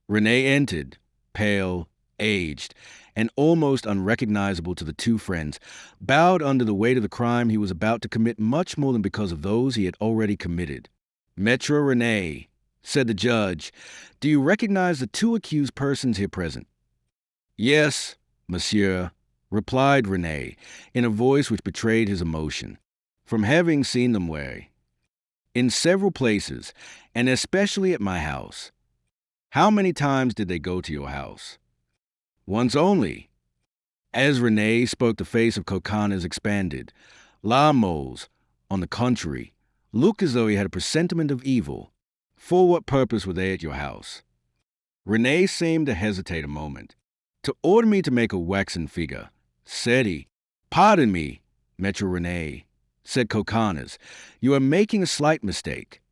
René entered, pale, aged, and almost unrecognizable to the two friends, bowed under the weight of the crime he was about to commit much more than because of those he had already committed. Maître René, said the judge, do you recognize the two accused persons here present? Yes, monsieur, replied René, in a voice which betrayed his emotion, from having seen them where? In several places, and especially at my house. How many times did they go to your house? Once only. As René spoke, the face of Coconnas expanded. La Mole's, on the contrary, looked as though he had a presentiment of evil. For what purpose were they at your house? René seemed to hesitate a moment. To order me to make a waxen figure, said he. Pardon me, Maître René, said Coconnas. You are making a slight mistake.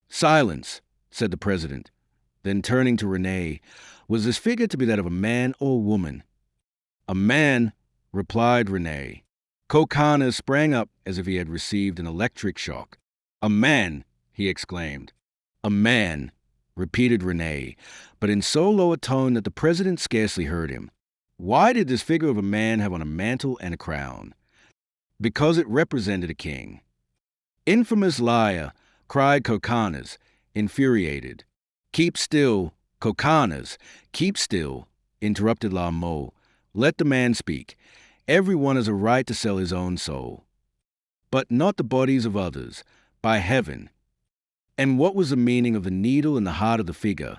Silence, said the president. Then turning to René, was this figure to be that of a man or a woman? A man, replied René. Coconnas sprang up as if he had received an electric shock. A man, he exclaimed. A man, repeated René, but in so low a tone that the president scarcely heard him. Why did this figure of a man have on a mantle and a crown? Because it represented a king. Infamous liar, cried Coconnas, infuriated. Keep still, Coconnas, keep still, interrupted La Mole. Let the man speak. Everyone has a right to sell his own soul. But not the bodies of others, by heaven. And what was the meaning of the needle in the heart of the figure,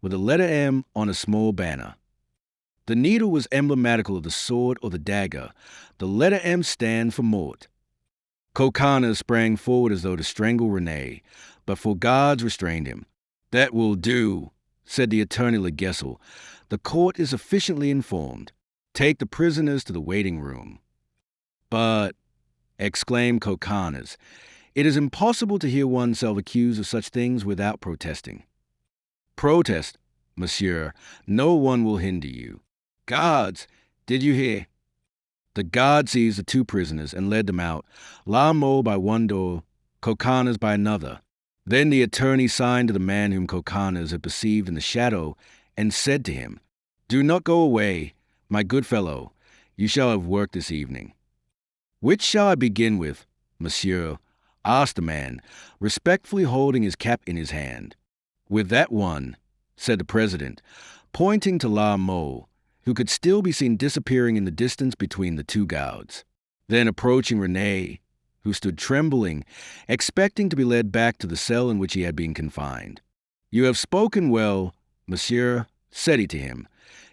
with a letter M on a small banner? The needle was emblematical of the sword or the dagger. The letter M stand for mort. Coconnas sprang forward as though to strangle René, but four guards restrained him. That will do, said the attorney Leguessel. The court is sufficiently informed. Take the prisoners to the waiting room. But, exclaimed Coconnas, It is impossible to hear oneself accused of such things without protesting. Protest, monsieur. No one will hinder you. Guards, did you hear? The guard seized the two prisoners and led them out, La Mole by one door, Coconnas by another. Then the attorney signed to the man whom Coconnas had perceived in the shadow and said to him, "Do not go away, my good fellow. You shall have work this evening." "Which shall I begin with, monsieur?" asked the man, respectfully holding his cap in his hand. "With that one," said the president, pointing to La Mole, who could still be seen disappearing in the distance between the two guards. Then approaching René, who stood trembling, expecting to be led back to the cell in which he had been confined. "You have spoken well, monsieur," said he to him.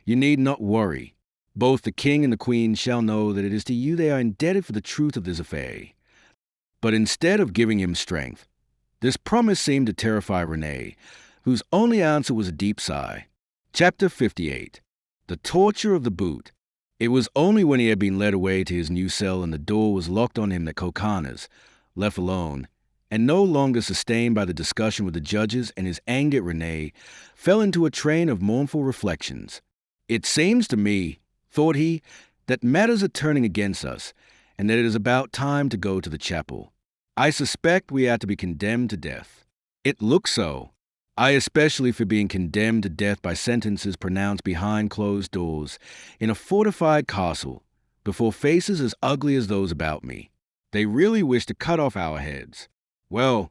"You need not worry. Both the king and the queen shall know that it is to you they are indebted for the truth of this affair." But instead of giving him strength, this promise seemed to terrify René, whose only answer was a deep sigh. Chapter 58. The torture of the boot. It was only when he had been led away to his new cell and the door was locked on him that Coconnas, left alone, and no longer sustained by the discussion with the judges and his anger at René, fell into a train of mournful reflections. "It seems to me," thought he, "that matters are turning against us, and that it is about time to go to the chapel. I suspect we are to be condemned to death. It looks so. I especially for being condemned to death by sentences pronounced behind closed doors, in a fortified castle, before faces as ugly as those about me. They really wish to cut off our heads. Well,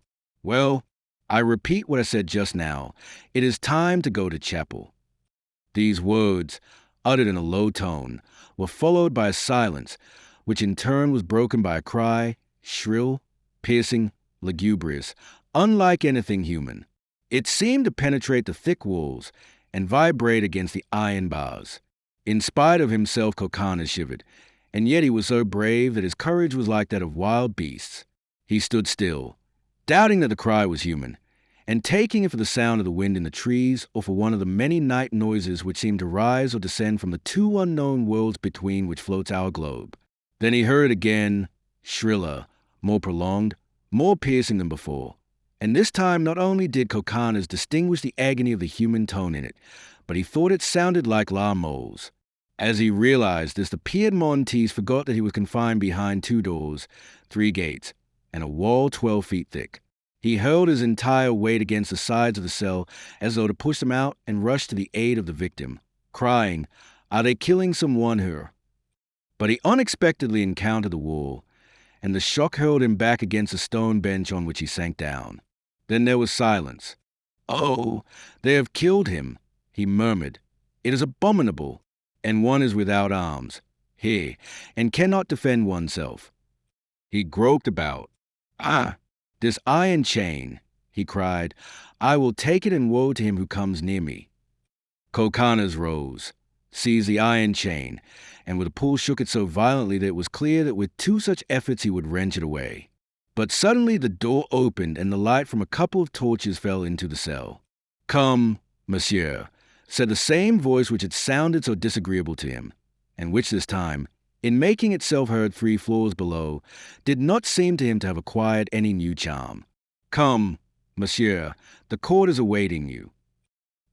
I repeat what I said just now. It is time to go to chapel." These words, uttered in a low tone, were followed by a silence, which in turn was broken by a cry, shrill, piercing, lugubrious, unlike anything human. It seemed to penetrate the thick walls and vibrate against the iron bars. In spite of himself, Coconnas shivered, and yet he was so brave that his courage was like that of wild beasts. He stood still, doubting that the cry was human, and taking it for the sound of the wind in the trees or for one of the many night noises which seem to rise or descend from the two unknown worlds between which floats our globe. Then he heard again, shriller, more prolonged, more piercing than before. And this time not only did Coconnas distinguish the agony of the human tone in it, but he thought it sounded like La Mole's. As he realized this, the Piedmontese forgot that he was confined behind two doors, 3 gates, and a wall 12 feet thick. He hurled his entire weight against the sides of the cell as though to push them out and rush to the aid of the victim, crying, "Are they killing someone here?" But he unexpectedly encountered the wall, and the shock hurled him back against a stone bench on which he sank down. Then there was silence. "Oh, they have killed him," he murmured. "It is abominable, and one is without arms, here, and cannot defend oneself." He groped about. "Ah, this iron chain," he cried. "I will take it, and woe to him who comes near me." Coconnas rose, seized the iron chain, and with a pull shook it so violently that it was clear that with 2 such efforts he would wrench it away. But suddenly the door opened and the light from a couple of torches fell into the cell. "Come, monsieur," said the same voice which had sounded so disagreeable to him, and which this time, in making itself heard 3 floors below, did not seem to him to have acquired any new charm. "Come, monsieur, the court is awaiting you."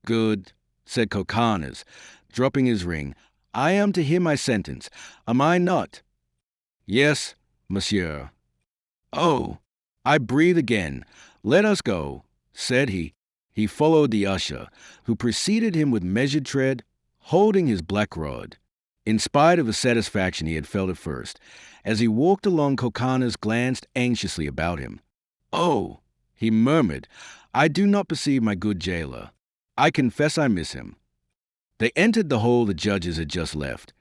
"Good," said Coconnas, dropping his ring. "I am to hear my sentence, am I not?" "Yes, monsieur." "Oh, I breathe again. Let us go," said he. He followed the usher, who preceded him with measured tread, holding his black rod. In spite of the satisfaction he had felt at first, as he walked along, Coconnas glanced anxiously about him. "Oh," he murmured, "I do not perceive my good jailer. I confess I miss him." They entered the hall the judges had just left,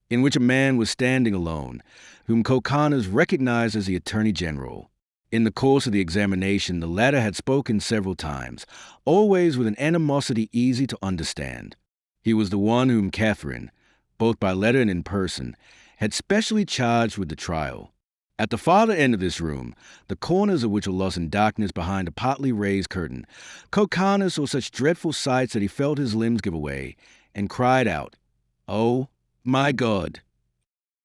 in which a man was standing alone, whom Coconnas recognized as the Attorney General. In the course of the examination, the latter had spoken several times, always with an animosity easy to understand. He was the one whom Catherine, both by letter and in person, had specially charged with the trial. At the farther end of this room, the corners of which were lost in darkness behind a partly raised curtain, Coconnas saw such dreadful sights that he felt his limbs give way, and cried out, "Oh, my God!"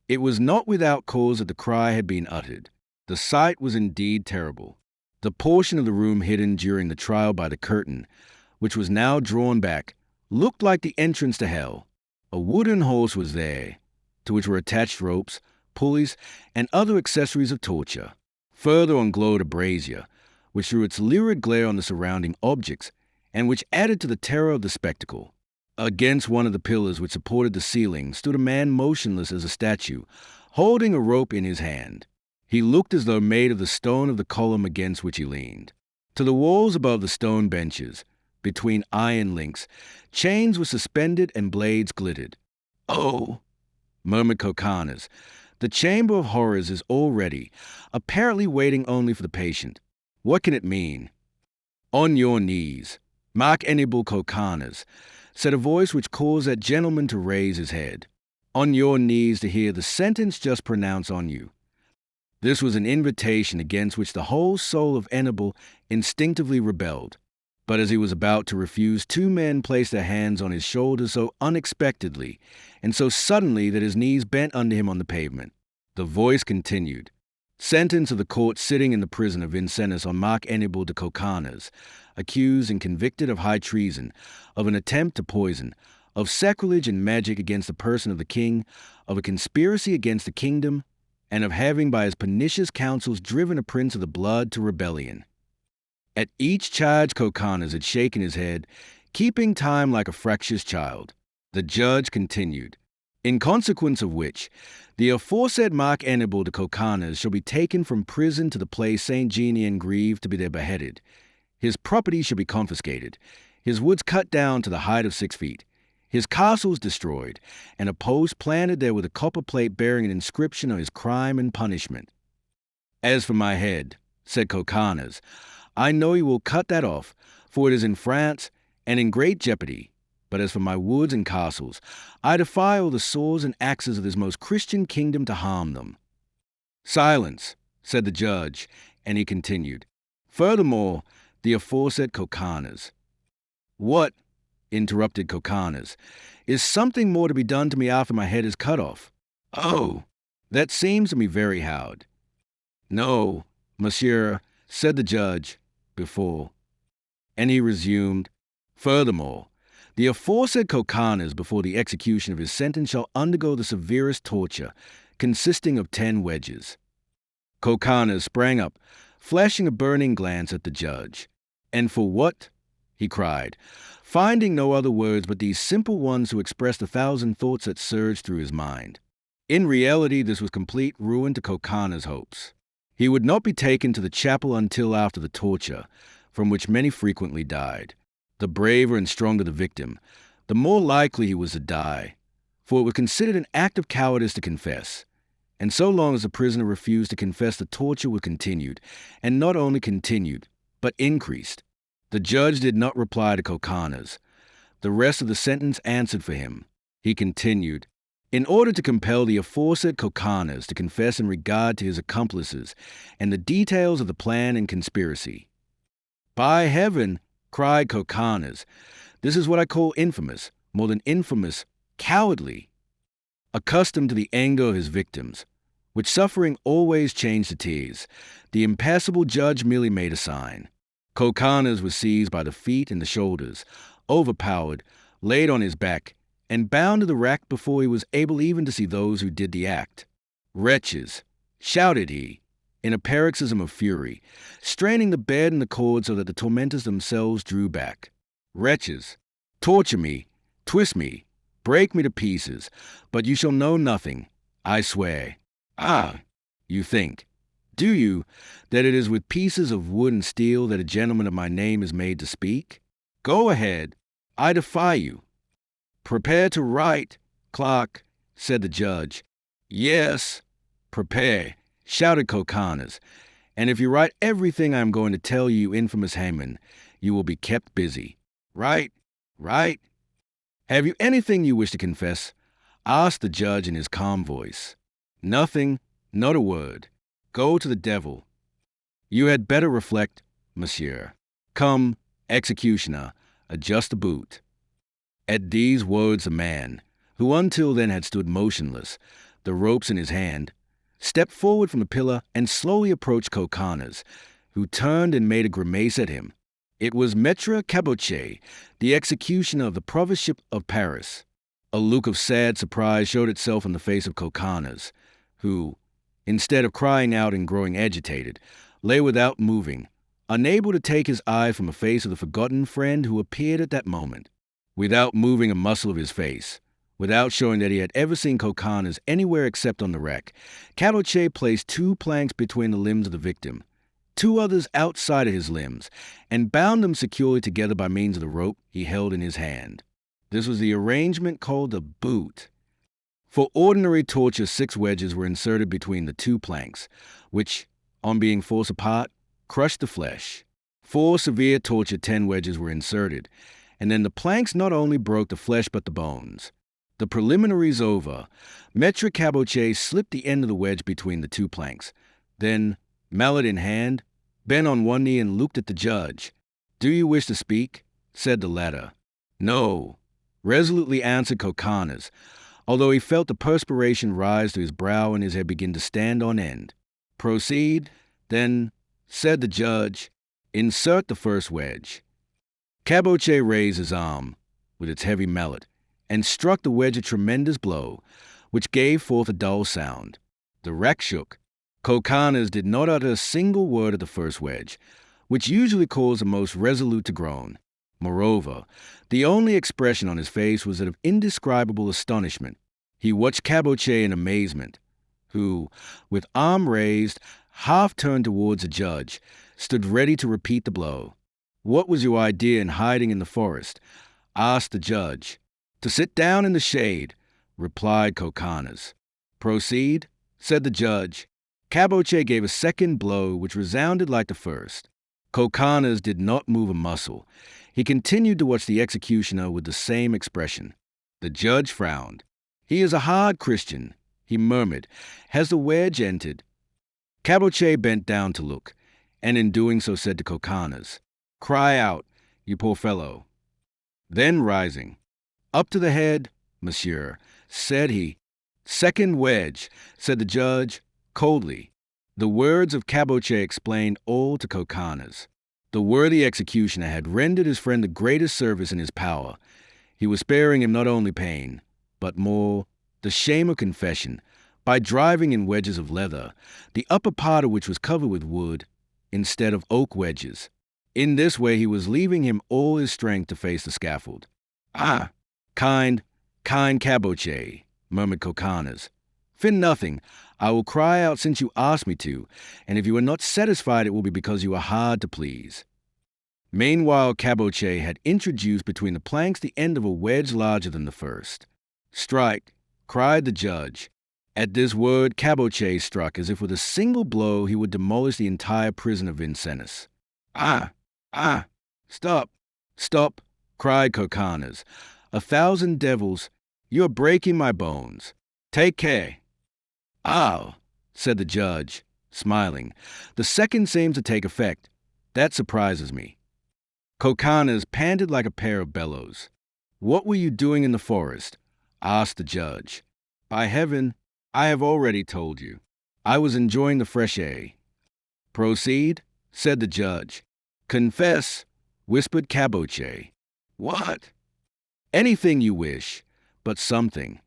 It was not without cause that the cry had been uttered. The sight was indeed terrible. The portion of the room hidden during the trial by the curtain, which was now drawn back, looked like the entrance to hell. A wooden horse was there, to which were attached ropes, pulleys, and other accessories of torture. Further on glowed a brazier, which threw its lurid glare on the surrounding objects, and which added to the terror of the spectacle. Against one of the pillars which supported the ceiling stood a man motionless as a statue, holding a rope in his hand. He looked as though made of the stone of the column against which he leaned. To the walls above the stone benches, between iron links, chains were suspended and blades glittered. "Oh," murmured Coconnas, "the chamber of horrors is all ready, apparently waiting only for the patient. What can it mean?" "On your knees, Marguerite Coconnas," said a voice which caused that gentleman to raise his head. "On your knees to hear the sentence just pronounced on you." This was an invitation against which the whole soul of Hannibal instinctively rebelled. But as he was about to refuse, two men placed their hands on his shoulders so unexpectedly and so suddenly that his knees bent under him on the pavement. The voice continued. "Sentence of the court sitting in the prison of Vincennes on Marc Hannibal de Coconnas, accused and convicted of high treason, of an attempt to poison, of sacrilege and magic against the person of the king, of a conspiracy against the kingdom, and of having by his pernicious counsels driven a prince of the blood to rebellion." At each charge Coconnas had shaken his head, keeping time like a fractious child. The judge continued, "In consequence of which, the aforesaid Marc Hannibal de Coconnas shall be taken from prison to the place Saint-Jean-en-Grève to be there beheaded. His property shall be confiscated, his woods cut down to the height of 6 feet, his castles destroyed, and a post planted there with a copper plate bearing an inscription of his crime and punishment." "As for my head," said Coconnas, "I know you will cut that off, for it is in France and in great jeopardy. But as for my woods and castles, I defy all the swords and axes of this most Christian kingdom to harm them." "Silence," said the judge, and he continued, "Furthermore, the aforesaid Coconnas." "What," interrupted Coconnas, "is something more to be done to me after my head is cut off?" "Oh, that seems to me very hard." "No, monsieur," said the judge, "before." And he resumed, "Furthermore, the aforesaid Coconnas before the execution of his sentence shall undergo the severest torture, consisting of 10 wedges." Coconnas sprang up, flashing a burning glance at the judge. "And for what?" he cried, finding no other words but these simple ones to express the 1,000 thoughts that surged through his mind. In reality, this was complete ruin to Coconnas' hopes. He would not be taken to the chapel until after the torture, from which many frequently died. The braver and stronger the victim, the more likely he was to die, for it was considered an act of cowardice to confess. And so long as the prisoner refused to confess, the torture was continued, and not only continued, but increased. The judge did not reply to Coconnas. The rest of the sentence answered for him. He continued, "In order to compel the aforesaid Coconnas to confess in regard to his accomplices and the details of the plan and conspiracy." "By heaven," cried Coconnas, "this is what I call infamous, more than infamous, cowardly." Accustomed to the anger of his victims, which suffering always changed to tears, the impassible judge merely made a sign. Coconnas was seized by the feet and the shoulders, overpowered, laid on his back, and bound to the rack before he was able even to see those who did the act. "Wretches," shouted he, in a paroxysm of fury, straining the bed and the cord so that the tormentors themselves drew back. "Wretches, torture me, twist me, break me to pieces, but you shall know nothing, I swear. Ah, you think, do you, that it is with pieces of wood and steel that a gentleman of my name is made to speak? Go ahead, I defy you." "Prepare to write, clerk," said the judge. "Yes, prepare," shouted Coconnas, "and if you write everything I am going to tell you, infamous hangman, you will be kept busy. Write, write." "Have you anything you wish to confess?" asked the judge in his calm voice. "Nothing, not a word. Go to the devil." "You had better reflect, monsieur. Come, executioner, adjust the boot." At these words the man, who until then had stood motionless, the ropes in his hand, stepped forward from the pillar and slowly approached Coconnas, who turned and made a grimace at him. It was Maître Caboche, the executioner of the provostship of Paris. A look of sad surprise showed itself on the face of Coconnas, who, instead of crying out and growing agitated, lay without moving, unable to take his eye from the face of the forgotten friend who appeared at that moment. Without moving a muscle of his face, without showing that he had ever seen Coconnas anywhere except on the wreck, Caboche placed 2 planks between the limbs of the victim, 2 others outside of his limbs, and bound them securely together by means of the rope he held in his hand. This was the arrangement called a boot. For ordinary torture, 6 wedges were inserted between the 2 planks, which, on being forced apart, crushed the flesh. For severe torture, 10 wedges were inserted, and then the planks not only broke the flesh but the bones. The preliminaries over, Maître Caboche slipped the end of the wedge between the 2 planks, then, mallet in hand, bent on one knee and looked at the judge. "Do you wish to speak?" said the latter. "No," resolutely answered Coconnas, although he felt the perspiration rise to his brow and his head begin to stand on end. "Proceed, then," said the judge. "Insert the first wedge." Caboche raised his arm, with its heavy mallet, and struck the wedge a tremendous blow, which gave forth a dull sound. The rack shook. Coconnas did not utter a single word at the first wedge, which usually caused the most resolute to groan. Moreover, the only expression on his face was that of indescribable astonishment. He watched Caboche in amazement, who, with arm raised, half turned towards the judge, stood ready to repeat the blow. "What was your idea in hiding in the forest?" asked the judge. "To sit down in the shade," replied Coconnas. "Proceed," said the judge. Caboche gave a second blow which resounded like the first. Coconnas did not move a muscle. He continued to watch the executioner with the same expression. The judge frowned. "He is a hard Christian," he murmured. "Has the wedge entered?" Caboche bent down to look, and in doing so said to Coconnas, "Cry out, you poor fellow." Then rising, "Up to the head, monsieur," said he. "Second wedge," said the judge, coldly. The words of Caboche explained all to Coconnas. The worthy executioner had rendered his friend the greatest service in his power. He was sparing him not only pain, but more, the shame of confession, by driving in wedges of leather, the upper part of which was covered with wood, instead of oak wedges. In this way he was leaving him all his strength to face the scaffold. "Ah, kind Caboche," murmured Coconnas. "Fear nothing. I will cry out since you asked me to, and if you are not satisfied it will be because you are hard to please." Meanwhile, Caboche had introduced between the planks the end of a wedge larger than the first. "Strike," cried the judge. At this word, Caboche struck as if with a single blow he would demolish the entire prison of Vincennes. Ah! Stop! Stop!" cried Coconnas. "1,000 devils! You are breaking my bones. Take care." "Ah!" said the judge, smiling. "The second seems to take effect. That surprises me." Coconnas panted like a pair of bellows. "What were you doing in the forest?" asked the judge. "By heaven, I have already told you. I was enjoying the fresh air." "Proceed," said the judge. "Confess," whispered Caboche. "What?" "Anything you wish, but something."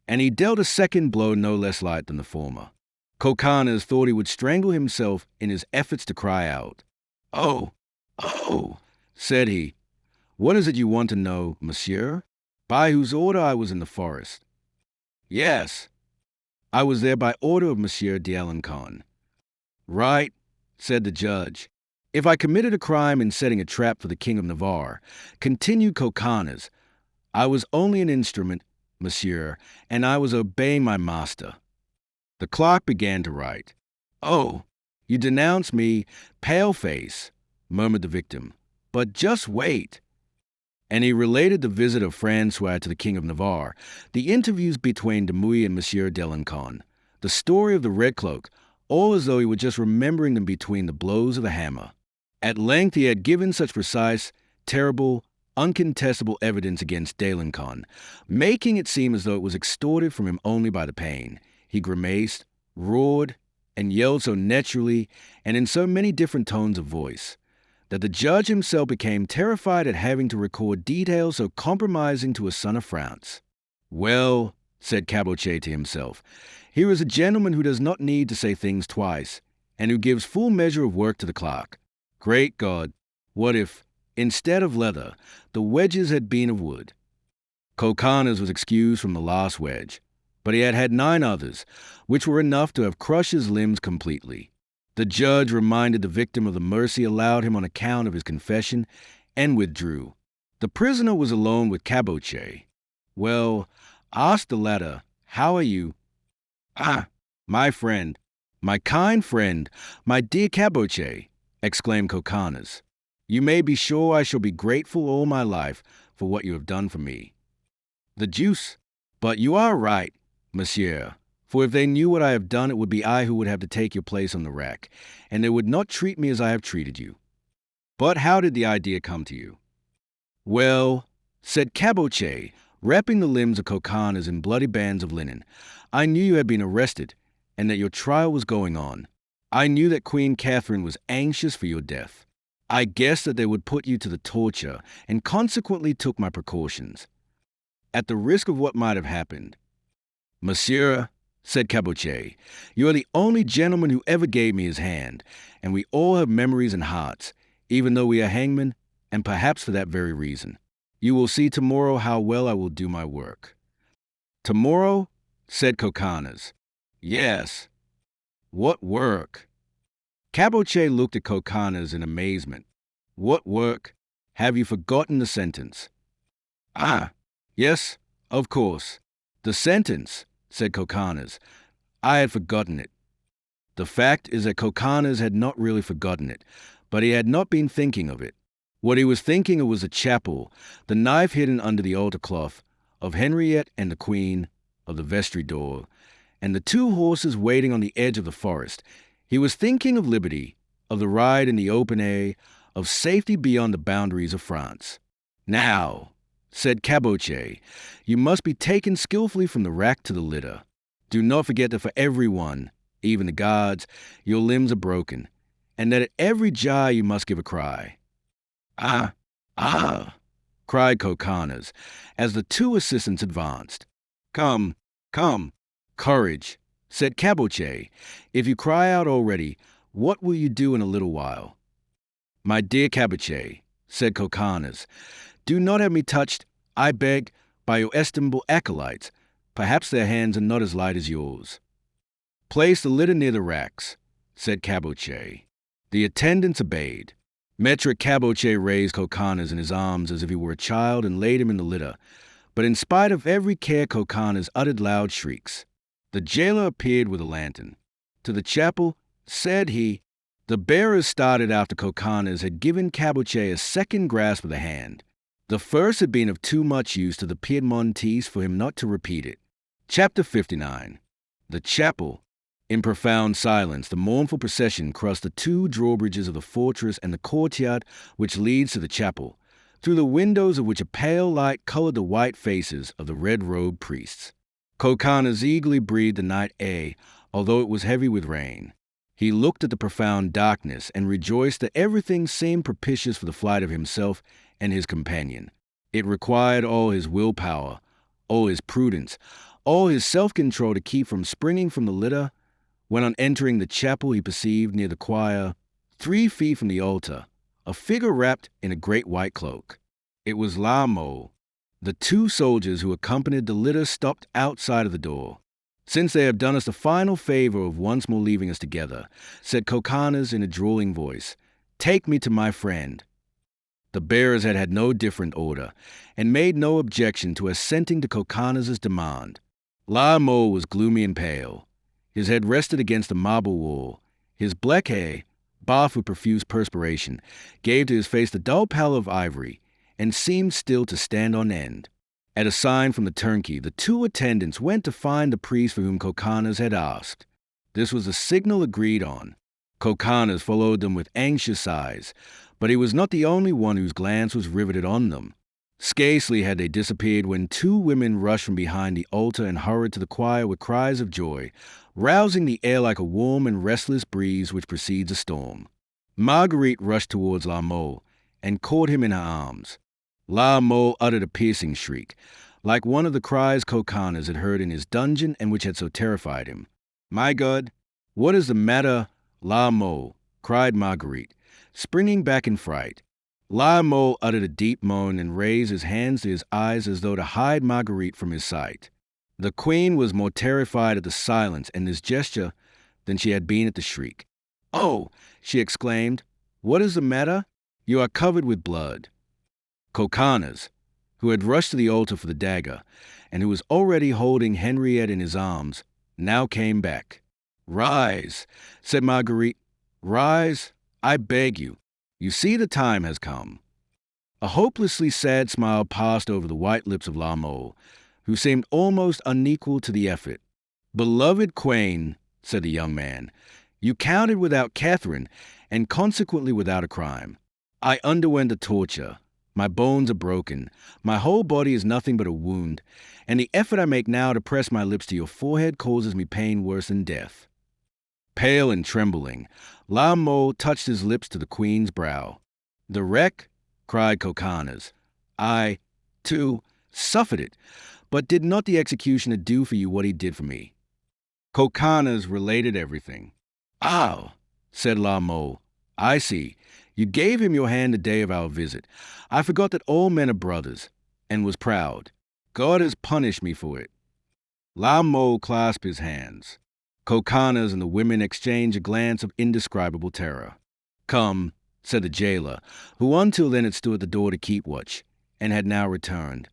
And he dealt a second blow no less light than the former. Coconnas thought he would strangle himself in his efforts to cry out. Oh, said he. "What is it you want to know, monsieur?" "By whose order I was in the forest?" "Yes." "I was there by order of Monsieur d'Alencon." "Right," said the judge. "If I committed a crime in setting a trap for the King of Navarre," continued Coconnas, "I was only an instrument, monsieur, and I was obeying my master." The clerk began to write. "Oh, you denounce me, pale-face," murmured the victim. "But just wait." And he related the visit of Francois to the King of Navarre, the interviews between Dumas and Monsieur d'Alencon, the story of the red cloak, all as though he were just remembering them between the blows of the hammer. At length he had given such precise, terrible, uncontestable evidence against d'Alencon, making it seem as though it was extorted from him only by the pain. He grimaced, roared, and yelled so naturally and in so many different tones of voice that the judge himself became terrified at having to record details so compromising to a son of France. "Well," said Caboche to himself, "here is a gentleman who does not need to say things twice, and who gives full measure of work to the clerk. Great God, what if, instead of leather, the wedges had been of wood?" Coconnas was excused from the last wedge, but he had had 9 others, which were enough to have crushed his limbs completely. The judge reminded the victim of the mercy allowed him on account of his confession and withdrew. The prisoner was alone with Caboche. "Well," asked the latter, "how are you?" "Ah, my friend, my kind friend, my dear Caboche," exclaimed Coconnas. "You may be sure I shall be grateful all my life for what you have done for me." "The deuce! But you are right, monsieur, for if they knew what I have done, it would be I who would have to take your place on the rack, and they would not treat me as I have treated you. But how did the idea come to you?" "Well," said Caboche, wrapping the limbs of Coconnas in bloody bands of linen, "I knew you had been arrested, and that your trial was going on. I knew that Queen Catherine was anxious for your death. I guessed that they would put you to the torture, and consequently took my precautions, at the risk of what might have happened." "Monsieur," said Caboche, "you are the only gentleman who ever gave me his hand, and we all have memories and hearts, even though we are hangmen, and perhaps for that very reason. You will see tomorrow how well I will do my work." "Tomorrow?" said Coconnas. "Yes." "What work?" Caboche looked at Coconnas in amazement. "What work? Have you forgotten the sentence?" "Ah, yes, of course. The sentence," said Coconnas. "I had forgotten it." The fact is that Coconnas had not really forgotten it, but he had not been thinking of it. What he was thinking of was the chapel, the knife hidden under the altar cloth, of Henriette and the Queen, of the vestry door, and the 2 horses waiting on the edge of the forest. He was thinking of liberty, of the ride in the open air, of safety beyond the boundaries of France. "Now," said Caboche, "you must be taken skillfully from the rack to the litter. Do not forget that for everyone, even the guards, your limbs are broken, and that at every jar you must give a cry." "Ah, ah," cried Coconnas, as the 2 assistants advanced. "Come, come, courage," said Caboche. "If you cry out already, what will you do in a little while?" "My dear Caboche," said Coconnas, "do not have me touched, I beg, by your estimable acolytes. Perhaps their hands are not as light as yours." "Place the litter near the racks," said Caboche. The attendants obeyed. Maître Caboche raised Coconnas in his arms as if he were a child and laid him in the litter, but in spite of every care Coconnas uttered loud shrieks. The jailer appeared with a lantern. "To the chapel," said he. The bearers started after Coconnas had given Caboche a second grasp of the hand. The first had been of too much use to the Piedmontese for him not to repeat it. Chapter 59. The chapel. In profound silence, the mournful procession crossed the 2 drawbridges of the fortress and the courtyard which leads to the chapel, through the windows of which a pale light colored the white faces of the red-robed priests. Coconnas eagerly breathed the night air, although it was heavy with rain. He looked at the profound darkness and rejoiced that everything seemed propitious for the flight of himself and his companion. It required all his willpower, all his prudence, all his self-control to keep from springing from the litter, when on entering the chapel he perceived near the choir, 3 feet from the altar, a figure wrapped in a great white cloak. It was Lamo. The 2 soldiers who accompanied the litter stopped outside of the door. "Since they have done us the final favor of once more leaving us together," said Coconnas in a drooling voice, "take me to my friend." The bearers had had no different order, and made no objection to assenting to Coconnas' demand. Lamo was gloomy and pale. His head rested against the marble wall. His black hair, bathed with profuse perspiration, gave to his face the dull pallor of ivory, and seemed still to stand on end. At a sign from the turnkey, the 2 attendants went to find the priest for whom Coconnas had asked. This was the signal agreed on. Coconnas followed them with anxious eyes, but he was not the only one whose glance was riveted on them. Scarcely had they disappeared when two women rushed from behind the altar and hurried to the choir with cries of joy, rousing the air like a warm and restless breeze which precedes a storm. Marguerite rushed towards La Mole and caught him in her arms. La Mole uttered a piercing shriek, like one of the cries Coconnas had heard in his dungeon and which had so terrified him. "My God, what is the matter, La Mole?" cried Marguerite, springing back in fright. La Mole uttered a deep moan and raised his hands to his eyes as though to hide Marguerite from his sight. The queen was more terrified at the silence and this gesture than she had been at the shriek. "Oh!" she exclaimed. "What is the matter? You are covered with blood." Coconnas, who had rushed to the altar for the dagger, and who was already holding Henriette in his arms, now came back. "Rise," said Marguerite. "Rise, I beg you. You see the time has come." A hopelessly sad smile passed over the white lips of La Mole, who seemed almost unequal to the effort. "Beloved Queen," said the young man, "you counted without Catherine, and consequently without a crime. I underwent a torture. My bones are broken. My whole body is nothing but a wound, and the effort I make now to press my lips to your forehead causes me pain worse than death." Pale and trembling, La Mole touched his lips to the queen's brow. "The wreck?" cried Coconnas. "I, too, suffered it, but did not the executioner do for you what he did for me?" Coconnas related everything. "Ah," said La Mole, "I see. You gave him your hand the day of our visit. I forgot that all men are brothers, and was proud. God has punished me for it." La Mole clasped his hands. Coconnas and the women exchanged a glance of indescribable terror. "Come," said the jailer, who until then had stood at the door to keep watch, and had now returned.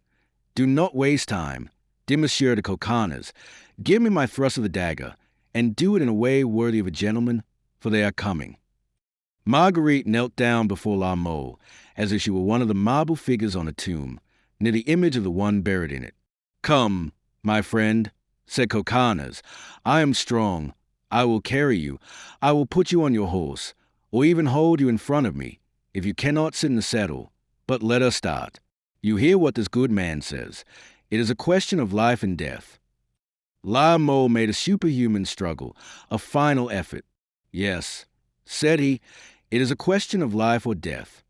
"Do not waste time. Dear Monsieur de Coconnas, give me my thrust of the dagger, and do it in a way worthy of a gentleman, for they are coming." Marguerite knelt down before La Mole, as if she were one of the marble figures on a tomb, near the image of the one buried in it. "Come, my friend," said Coconnas. "I am strong. I will carry you. I will put you on your horse, or even hold you in front of me, if you cannot sit in the saddle. But let us start. You hear what this good man says. It is a question of life and death." La Mole made a superhuman struggle, a final effort. "Yes," said he, "it is a question of life or death."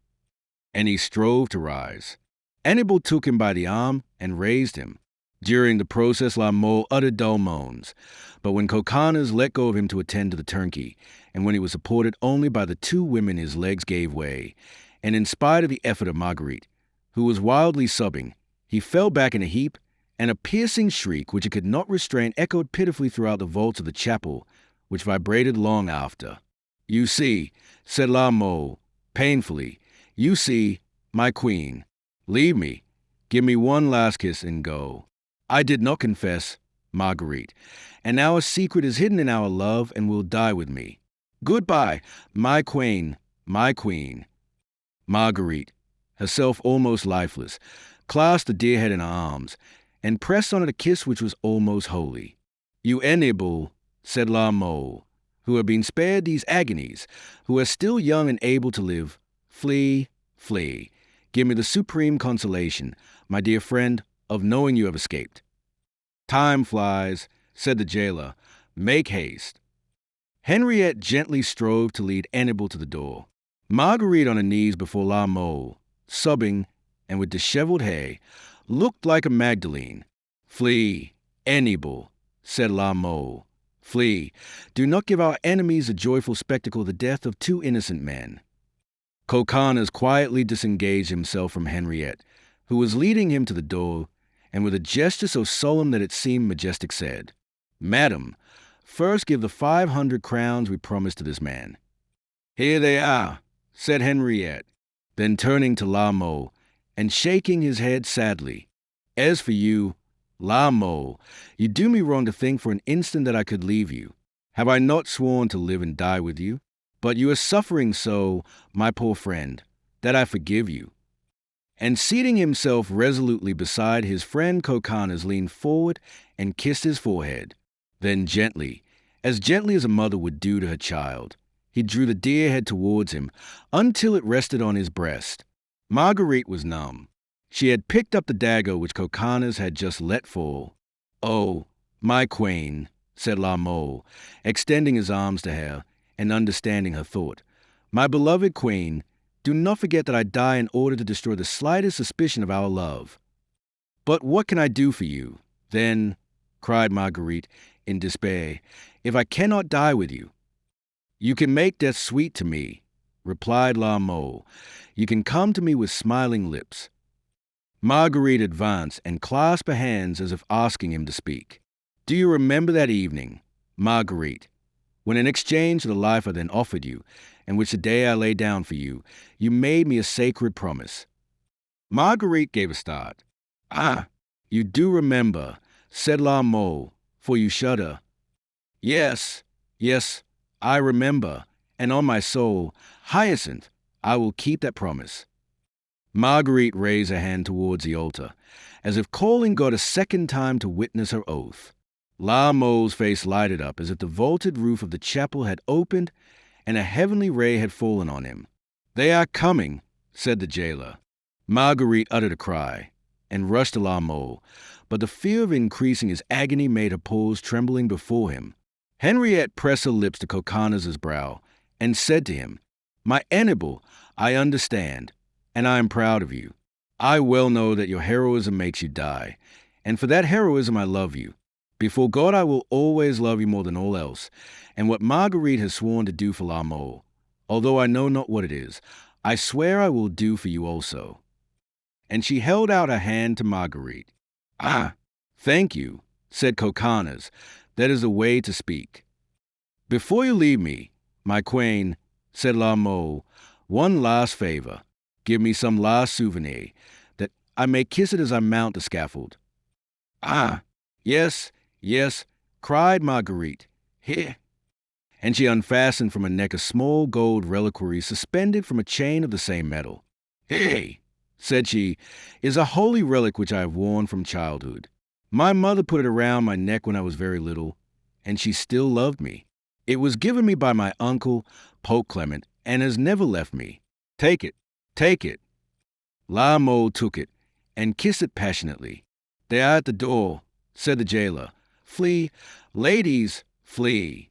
And he strove to rise. Annibal took him by the arm and raised him. During the process, La Mole uttered dull moans, but when Coconnas let go of him to attend to the turnkey, and when he was supported only by the two women, his legs gave way, and in spite of the effort of Marguerite, who was wildly sobbing, he fell back in a heap, and a piercing shriek which he could not restrain echoed pitifully throughout the vaults of the chapel, which vibrated long after. "You see," said La Mole, painfully, "you see, my queen. Leave me. Give me one last kiss and go. I did not confess, Marguerite, and our secret is hidden in our love and will die with me. Goodbye, my queen, my queen." Marguerite, herself almost lifeless, clasped the dear head in her arms, and pressed on it a kiss which was almost holy. "You Annibal," said La Mole, "who have been spared these agonies, who are still young and able to live, flee, flee. Give me the supreme consolation, my dear friend, of knowing you have escaped." "Time flies," said the jailer. "Make haste." Henriette gently strove to lead Annibal to the door. Marguerite, on her knees before La Mole, sobbing and with disheveled hair, looked like a Magdalene. "Flee, Annibal," said La Mole. "Flee. Do not give our enemies a joyful spectacle of the death of two innocent men." Coconnas quietly disengaged himself from Henriette, who was leading him to the door, and with a gesture so solemn that it seemed majestic said, "Madam, first give the 500 crowns we promised to this man." "Here they are," said Henriette, then turning to La Mole, and shaking his head sadly. "As for you, La Mole, you do me wrong to think for an instant that I could leave you. Have I not sworn to live and die with you? But you are suffering so, my poor friend, that I forgive you." And seating himself resolutely beside his friend, Coconnas leaned forward and kissed his forehead. Then gently as a mother would do to her child, he drew the dear head towards him until it rested on his breast. Marguerite was numb. She had picked up the dagger which Coconnas had just let fall. "Oh, my queen," said La Mole, extending his arms to her and understanding her thought. "My beloved queen, do not forget that I die in order to destroy the slightest suspicion of our love." "But what can I do for you, then," cried Marguerite in despair, "if I cannot die with you?" "You can make death sweet to me," replied La Mole. "You can come to me with smiling lips." Marguerite advanced and clasped her hands as if asking him to speak. "Do you remember that evening, Marguerite, when in exchange for the life I then offered you, and which the day I lay down for you, you made me a sacred promise?" Marguerite gave a start. "Ah, you do remember," said La Mole, "for you shudder." Yes, I remember, and on my soul, Hyacinth, I will keep that promise." Marguerite raised her hand towards the altar, as if calling God a second time to witness her oath. La Mole's face lighted up as if the vaulted roof of the chapel had opened and a heavenly ray had fallen on him. "They are coming," said the jailer. Marguerite uttered a cry and rushed to La Mole, but the fear of increasing his agony made her pause trembling before him. Henriette pressed her lips to Coconnas' brow and said to him, "My Annibal, I understand, and I am proud of you. I well know that your heroism makes you die, and for that heroism I love you. Before God I will always love you more than all else, and what Marguerite has sworn to do for La Mole, although I know not what it is, I swear I will do for you also." And she held out her hand to Marguerite. "Ah, thank you," said Coconnas. "That is the way to speak." "Before you leave me, my queen," said La Mole, "one last favor. Give me some last souvenir, that I may kiss it as I mount the scaffold." "Ah, yes, cried Marguerite. "Here." And she unfastened from her neck a small gold reliquary suspended from a chain of the same metal. "Here," said she, "is a holy relic which I have worn from childhood. My mother put it around my neck when I was very little, and she still loved me. It was given me by my uncle, Pope Clement, and has never left me. Take it. Take it." La Mole took it and kissed it passionately. "They are at the door," said the jailer. "Flee, ladies, flee."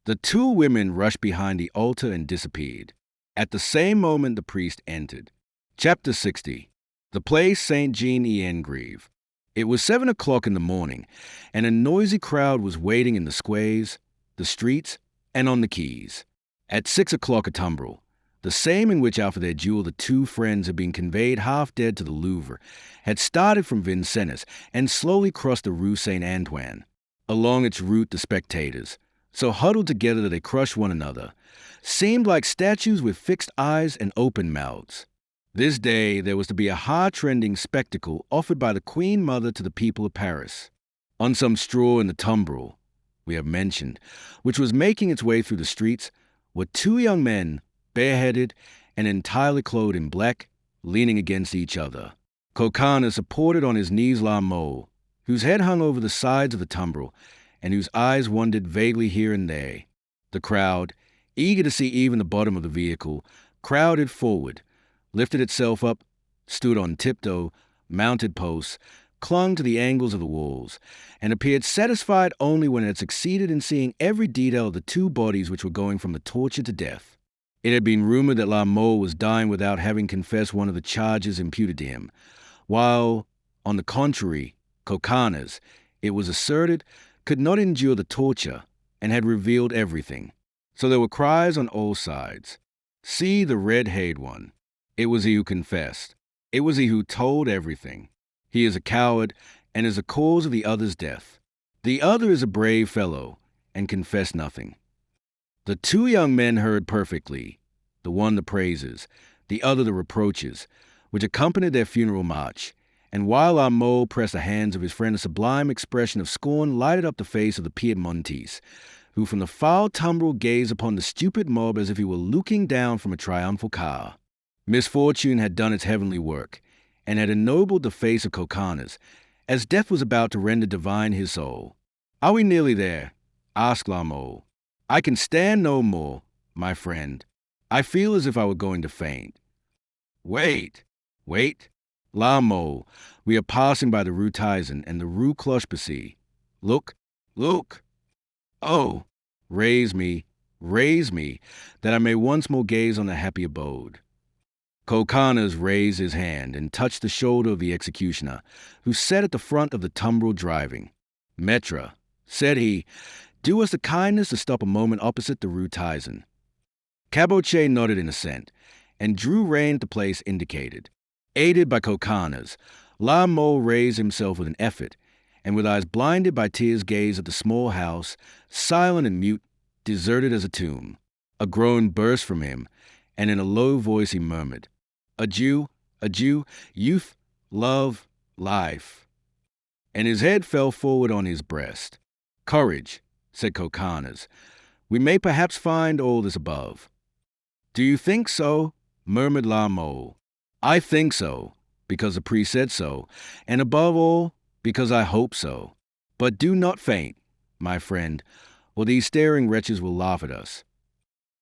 The two women rushed behind the altar and disappeared. At the same moment the priest entered. Chapter 60. The place Saint Jean-Yves. It was 7 o'clock in the morning, and a noisy crowd was waiting in the squares, the streets, and on the quays. At 6 o'clock a tumbrel, the same in which after their duel the two friends had been conveyed half dead to the Louvre, had started from Vincennes and slowly crossed the Rue Saint-Antoine. Along its route the spectators, so huddled together that they crushed one another, seemed like statues with fixed eyes and open mouths. This day there was to be a heart-rending spectacle offered by the Queen Mother to the people of Paris. On some straw in the tumbrel, we have mentioned, which was making its way through the streets, were two young men, bareheaded and entirely clothed in black, leaning against each other. Coconnas supported on his knees La Mole, whose head hung over the sides of the tumbrel, and whose eyes wandered vaguely here and there. The crowd, eager to see even the bottom of the vehicle, crowded forward, lifted itself up, stood on tiptoe, mounted posts, clung to the angles of the walls, and appeared satisfied only when it had succeeded in seeing every detail of the two bodies which were going from the torture to death. It had been rumored that La Mole was dying without having confessed one of the charges imputed to him, while, on the contrary, Coconnas, it was asserted, could not endure the torture and had revealed everything. So there were cries on all sides. "See the red-haired one. It was he who confessed. It was he who told everything. He is a coward and is the cause of the other's death. The other is a brave fellow and confessed nothing." The two young men heard perfectly, the one the praises, the other the reproaches, which accompanied their funeral march, and while La Mole pressed the hands of his friend, a sublime expression of scorn lighted up the face of the Piedmontese, who from the foul tumbrel gazed upon the stupid mob as if he were looking down from a triumphal car. Misfortune had done its heavenly work, and had ennobled the face of Coconnas, as death was about to render divine his soul. "Are we nearly there?" asked La Mole. "I can stand no more, my friend. I feel as if I were going to faint." Wait. La Mole, we are passing by the Rue Tizen and the Rue Cloche-Percy. Look, look! Oh, raise me, that I may once more gaze on the happy abode. Coconnas raised his hand and touched the shoulder of the executioner, who sat at the front of the tumbril driving. Maître, said he, do us the kindness to stop a moment opposite the Rue Tizen. Caboche nodded in assent, and drew rein at the place indicated. Aided by Coconnas, La Mole raised himself with an effort, and with eyes blinded by tears gazed at the small house, silent and mute, deserted as a tomb. A groan burst from him, and in a low voice he murmured, Adieu, adieu, youth, love, life. And his head fell forward on his breast. Courage, said Coconnas. We may perhaps find all this above. Do you think so? Murmured La Mole. I think so, because the priest said so, and above all, because I hope so. But do not faint, my friend, or these staring wretches will laugh at us.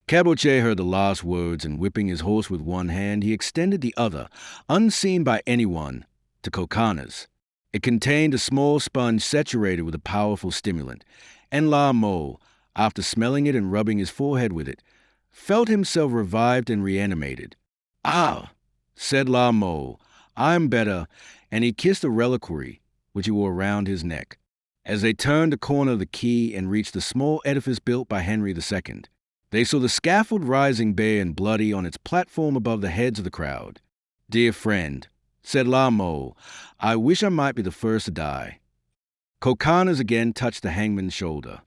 Caboche heard the last words, and whipping his horse with one hand, he extended the other, unseen by anyone, to Coconnas. It contained a small sponge saturated with a powerful stimulant, and La Mole, after smelling it and rubbing his forehead with it, felt himself revived and reanimated. Ah, said La Mole, I am better, and he kissed a reliquary which he wore round his neck. As they turned the corner of the quay and reached the small edifice built by Henry II, they saw the scaffold rising bare and bloody on its platform above the heads of the crowd. Dear friend, said La Mole, I wish I might be the first to die. Coconnas again touched the hangman's shoulder.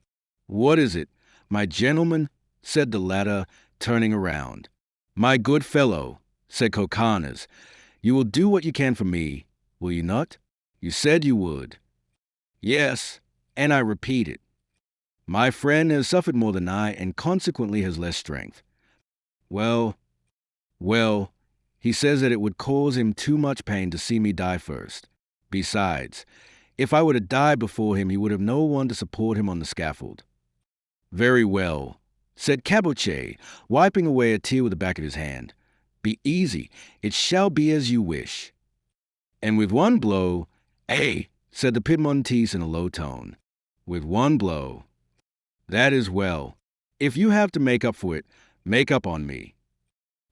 What is it, my gentleman? Said the latter, turning around. My good fellow, said Coconnas, you will do what you can for me, will you not? You said you would. Yes, and I repeat it. My friend has suffered more than I, and consequently has less strength. Well, he says that it would cause him too much pain to see me die first. Besides, if I were to die before him, he would have no one to support him on the scaffold. Very well, said Caboche, wiping away a tear with the back of his hand. Be easy, it shall be as you wish. And with one blow, said the Piedmontese in a low tone. With one blow. That is well. If you have to make up for it, make up on me.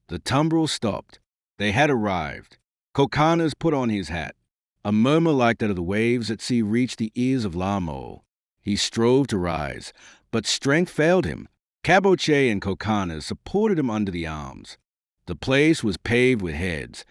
The tumbril stopped. They had arrived. Coconnas put on his hat. A murmur like that of the waves at sea reached the ears of La Mole. He strove to rise, but strength failed him. Caboche and Coconnas supported him under the arms. The place was paved with heads.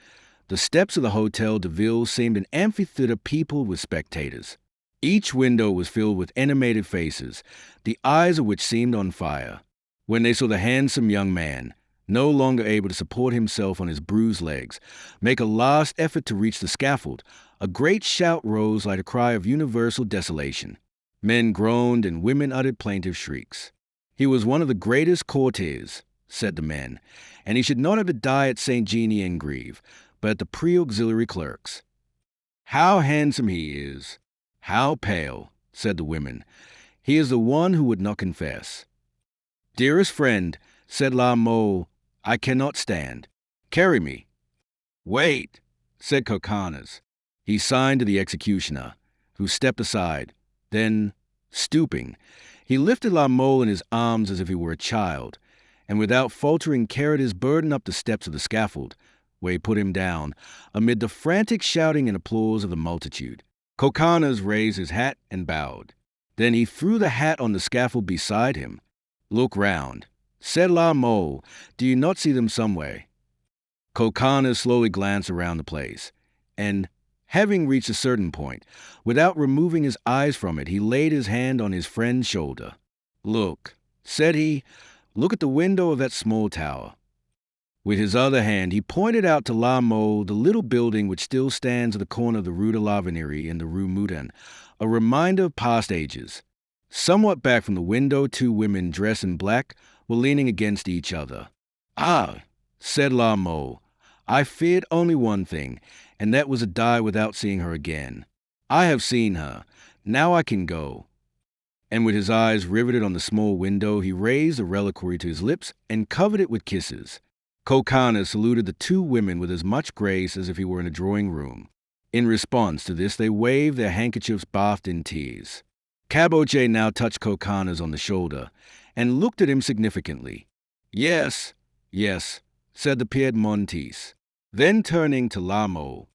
The steps of the Hotel de Ville seemed an amphitheater peopled with spectators. Each window was filled with animated faces, the eyes of which seemed on fire. When they saw the handsome young man, no longer able to support himself on his bruised legs, make a last effort to reach the scaffold, a great shout rose like a cry of universal desolation. Men groaned and women uttered plaintive shrieks. He was one of the greatest courtiers, said the men, and he should not have to die at St. Jean-Ingrive, but at the pre-auxiliary clerks. How handsome he is! How pale, said the women. He is the one who would not confess. Dearest friend, said La Mole, I cannot stand. Carry me. Wait, said Coconnas. He signed to the executioner, who stepped aside. Then, stooping, he lifted La Mole in his arms as if he were a child, and without faltering carried his burden up the steps of the scaffold, where he put him down, amid the frantic shouting and applause of the multitude. Coconnas raised his hat and bowed. Then he threw the hat on the scaffold beside him. Look round, said La Mole. Do you not see them somewhere? Coconnas slowly glanced around the place, and, having reached a certain point, without removing his eyes from it, he laid his hand on his friend's shoulder. Look, said he, look at the window of that small tower. With his other hand, he pointed out to La Mole the little building which still stands at the corner of the Rue de l'Avenir and the Rue Moudon, a reminder of past ages. Somewhat back from the window, two women dressed in black were leaning against each other. Ah, said La Mole, I feared only one thing, and that was to die without seeing her again. I have seen her. Now I can go. And with his eyes riveted on the small window, he raised the reliquary to his lips and covered it with kisses. Coconnas saluted the two women with as much grace as if he were in a drawing room. In response to this, they waved their handkerchiefs bathed in tears. Caboche now touched Coconnas on the shoulder and looked at him significantly. "Yes, yes," said the Piedmontese. Then turning to Lamo,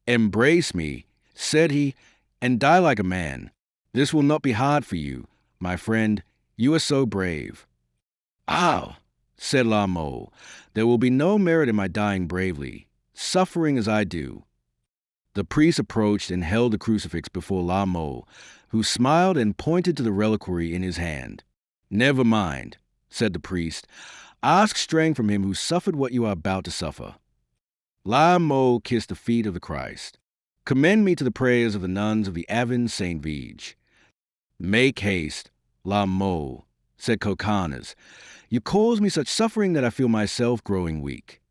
"Embrace me," said he, "and die like a man. This will not be hard for you, my friend. You are so brave." "Ah," said Lamo, "there will be no merit in my dying bravely, suffering as I do." The priest approached and held the crucifix before Lamo, who smiled and pointed to the reliquary in his hand. "Never mind," said the priest. "Ask strength from him who suffered what you are about to suffer." Lamo kissed the feet of the Christ. "Commend me to the prayers of the nuns of the Aven Saint Vige." "Make haste, Lamo," said Coconnas. "You cause me such suffering that I feel myself growing weak."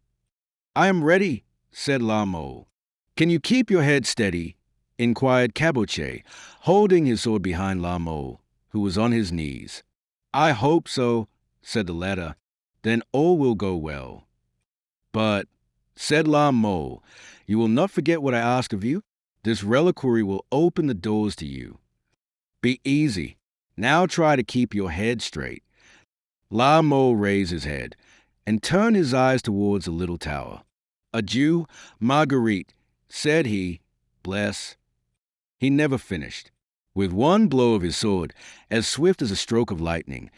"I am ready," said Lamo. "Can you keep your head steady?" inquired Caboche, holding his sword behind Lamo, who was on his knees. "I hope so," said the latter. "Then all will go well." "But," said Lamo, "you will not forget what I ask of you? This reliquary will open the doors to you. Be easy. Now try to keep your head straight." Lamo raised his head and turned his eyes towards the little tower. "Adieu, Marguerite," said he. "Bless." He never finished. With one blow of his sword, as swift as a stroke of lightning,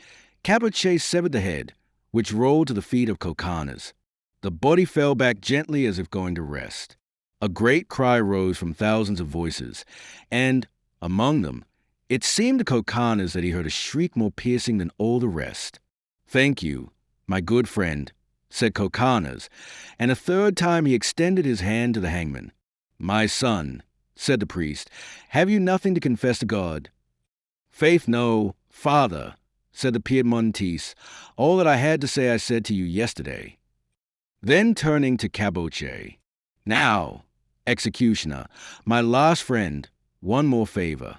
Caboche severed the head, which rolled to the feet of Coconnas. The body fell back gently as if going to rest. A great cry rose from thousands of voices, and, among them, it seemed to Coconnas that he heard a shriek more piercing than all the rest. "Thank you, my good friend," said Coconnas, and a third time he extended his hand to the hangman. "My son," said the priest, "have you nothing to confess to God?" "Faith, no, father," said the Piedmontese. "All that I had to say I said to you yesterday." Then turning to Caboche, "Now, executioner, my last friend, one more favor."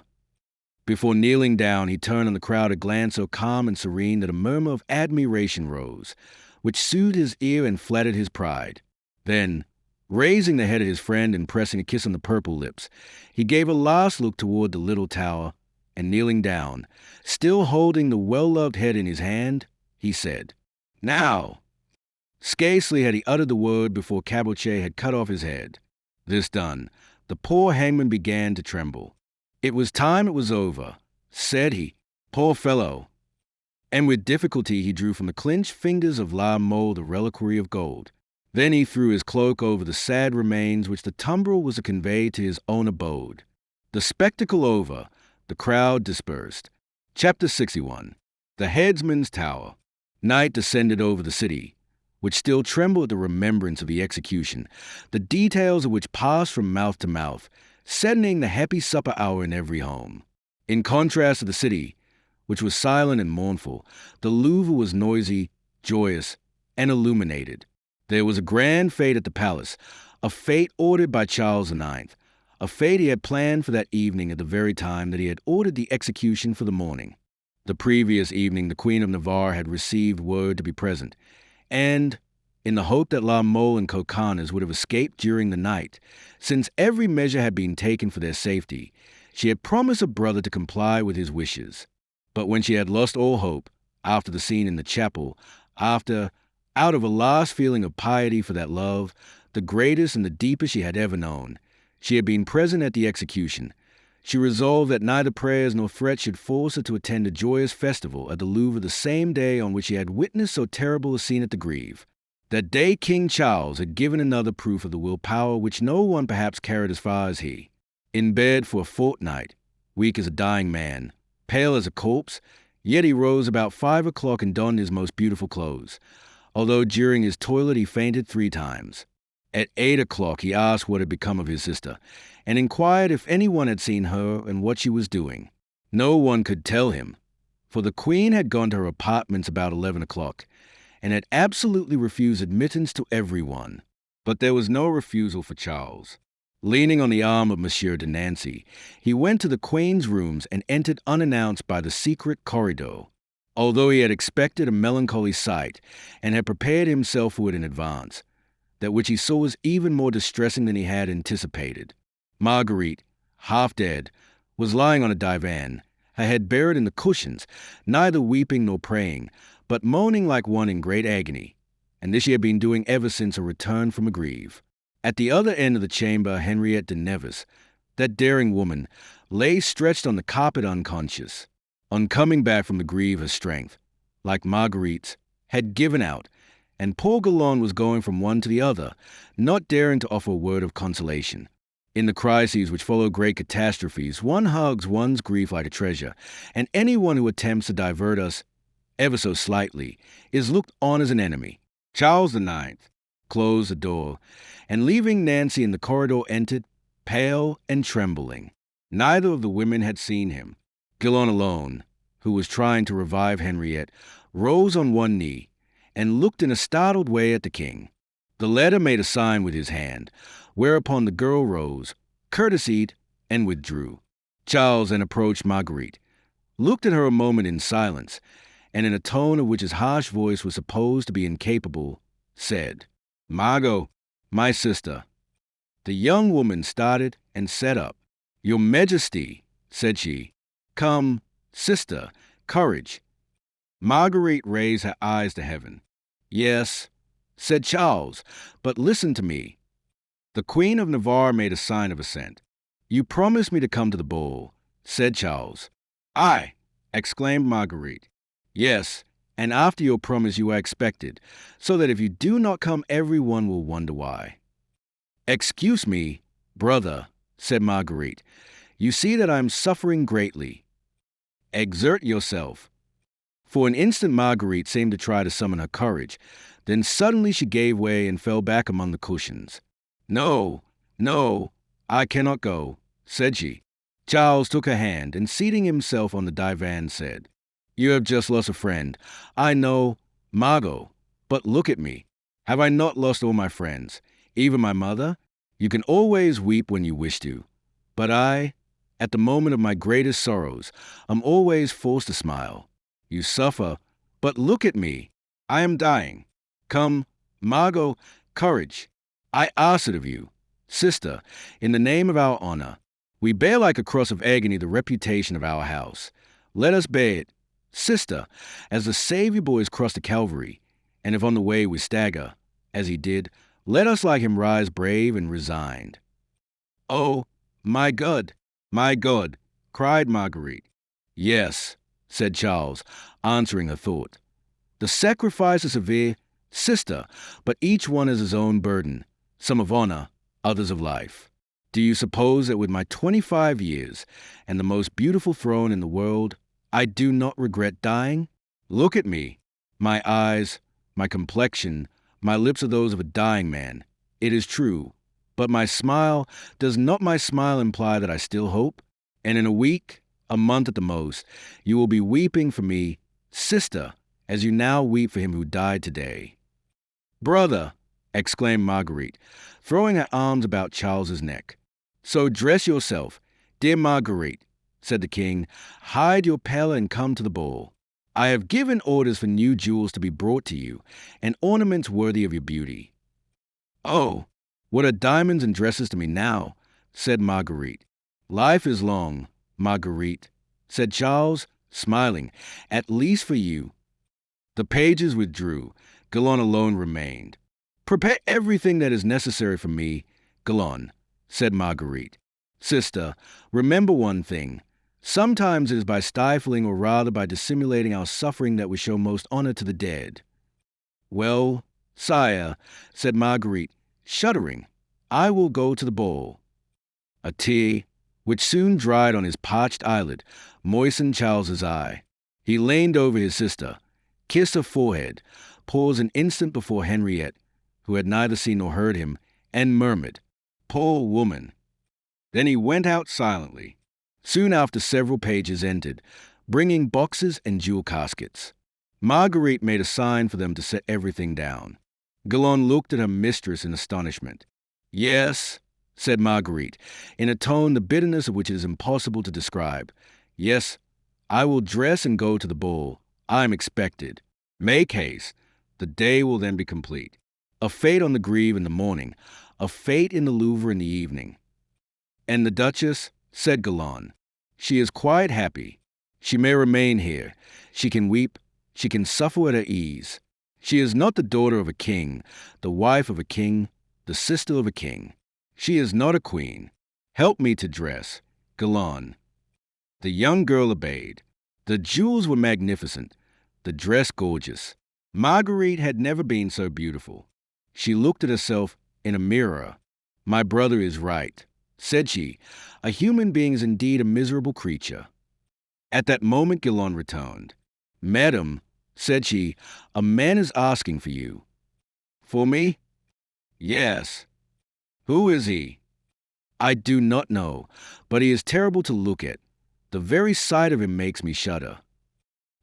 Before kneeling down, he turned on the crowd a glance so calm and serene that a murmur of admiration rose, which soothed his ear and flattered his pride. Then, raising the head of his friend and pressing a kiss on the purple lips, he gave a last look toward the little tower, and kneeling down, still holding the well-loved head in his hand, he said, "Now!" Scarcely had he uttered the word before Caboche had cut off his head. This done, the poor hangman began to tremble. "It was time it was over," said he. "Poor fellow!" And with difficulty he drew from the clenched fingers of Lamo the reliquary of gold. Then he threw his cloak over the sad remains which the tumbril was to convey to his own abode. The spectacle over, the crowd dispersed. Chapter 61. The Headsman's Tower. Night descended over the city, which still trembled at the remembrance of the execution, the details of which passed from mouth to mouth, setting the happy supper hour in every home. In contrast to the city, which was silent and mournful, the Louvre was noisy, joyous, and illuminated. There was a grand fete at the palace, a fete ordered by Charles IX, a fete he had planned for that evening at the very time that he had ordered the execution for the morning. The previous evening the Queen of Navarre had received word to be present, and, in the hope that Lamo and Coconnas would have escaped during the night, since every measure had been taken for their safety, she had promised her brother to comply with his wishes. But when she had lost all hope, after the scene in the chapel, out of a last feeling of piety for that love, the greatest and the deepest she had ever known, she had been present at the execution. She resolved that neither prayers nor threats should force her to attend a joyous festival at the Louvre the same day on which she had witnessed so terrible a scene at the Grève. That day King Charles had given another proof of the willpower which no one perhaps carried as far as he. In bed for a fortnight, weak as a dying man, pale as a corpse, yet he rose about 5 o'clock and donned his most beautiful clothes, although during his toilet he fainted 3 times. At 8 o'clock he asked what had become of his sister, and inquired if anyone had seen her and what she was doing. No one could tell him, for the Queen had gone to her apartments about 11 o'clock, and had absolutely refused admittance to everyone. But there was no refusal for Charles. Leaning on the arm of Monsieur de Nancy, he went to the Queen's rooms and entered unannounced by the secret corridor. although he had expected a melancholy sight and had prepared himself for it in advance. That which he saw was even more distressing than he had anticipated. Marguerite, half dead, was lying on a divan, her head buried in the cushions, neither weeping nor praying, but moaning like one in great agony, and this she had been doing ever since her return from a grieve. At the other end of the chamber, Henriette de Navarre, that daring woman, lay stretched on the carpet unconscious. On coming back from the grieve, her strength, like Marguerite's, had given out, and poor Galland was going from one to the other, not daring to offer a word of consolation. In the crises which follow great catastrophes, one hugs one's grief like a treasure, and anyone who attempts to divert us, ever so slightly, is looked on as an enemy. Charles IX closed the door, and leaving Nancy in the corridor entered, pale and trembling. Neither of the women had seen him. Galland alone, who was trying to revive Henriette, rose on one knee, and looked in a startled way at the king. The latter made a sign with his hand, whereupon the girl rose, courtesied, and withdrew. Charles then approached Marguerite, looked at her a moment in silence, and in a tone of which his harsh voice was supposed to be incapable, said, "Margot, my sister." The young woman started and sat up. "Your Majesty," said she. "Come, sister, courage." Marguerite raised her eyes to heaven. "Yes," said Charles, "but listen to me." The Queen of Navarre made a sign of assent. "You promised me to come to the ball," said Charles. "Aye," exclaimed Marguerite. "Yes, and after your promise you are expected, so that if you do not come everyone will wonder why." "Excuse me, brother," said Marguerite. "You see that I am suffering greatly. Exert yourself." For an instant Marguerite seemed to try to summon her courage. Then suddenly she gave way and fell back among the cushions. "No, no, I cannot go," said she. Charles took her hand and, seating himself on the divan, said, "You have just lost a friend. I know, Margot, but look at me. Have I not lost all my friends, even my mother? You can always weep when you wish to. But I, at the moment of my greatest sorrows, am always forced to smile. You suffer, but look at me. I am dying. Come, Margot, courage. I ask it of you. Sister, in the name of our honor, we bear like a cross of agony the reputation of our house. Let us bear it. Sister, as the Savior boys crossed the Calvary, and if on the way we stagger, as he did, let us like him rise brave and resigned." "Oh, my God, cried Marguerite. "Yes," said Charles, answering her thought. "The sacrifice is severe, sister, but each one has his own burden, some of honor, others of life. Do you suppose that with my 25 years and the most beautiful throne in the world, I do not regret dying? Look at me. My eyes, my complexion, my lips are those of a dying man. It is true. But my smile, does not my smile imply that I still hope? And in a week, a month at the most, you will be weeping for me, sister, as you now weep for him who died today." "Brother," exclaimed Marguerite, throwing her arms about Charles's neck. "So dress yourself, dear Marguerite," said the king. "Hide your pallor and come to the ball. I have given orders for new jewels to be brought to you, and ornaments worthy of your beauty." "Oh, what are diamonds and dresses to me now?" said Marguerite. "Life is long, Marguerite," said Charles, smiling, "at least for you." The pages withdrew. Galland alone remained. "Prepare everything that is necessary for me, Galland," said Marguerite. "Sister, remember one thing. Sometimes it is by stifling or rather by dissimulating our suffering that we show most honor to the dead." "Well, sire," said Marguerite, shuddering, "I will go to the ball." A tear, which soon dried on his parched eyelid, moistened Charles's eye. He leaned over his sister, kissed her forehead, paused an instant before Henriette, who had neither seen nor heard him, and murmured, "Poor woman." Then he went out silently. Soon after several pages entered, bringing boxes and jewel caskets. Marguerite made a sign for them to set everything down. Galland looked at her mistress in astonishment. "Yes," said Marguerite, in a tone the bitterness of which it is impossible to describe. "Yes, I will dress and go to the ball. I am expected. Make haste. The day will then be complete. A fete on the Greve in the morning, a fete in the Louvre in the evening. And the Duchess, said Galland, she is quite happy. She may remain here. She can weep. She can suffer at her ease. She is not the daughter of a king, the wife of a king, the sister of a king. She is not a queen. Help me to dress. Galland. The young girl obeyed. The jewels were magnificent, the dress gorgeous. Marguerite had never been so beautiful. She looked at herself in a mirror. My brother is right, said she. A human being is indeed a miserable creature. At that moment Galland returned. Madam, said she, a man is asking for you. For me? Yes. Who is he? I do not know, but he is terrible to look at. The very sight of him makes me shudder.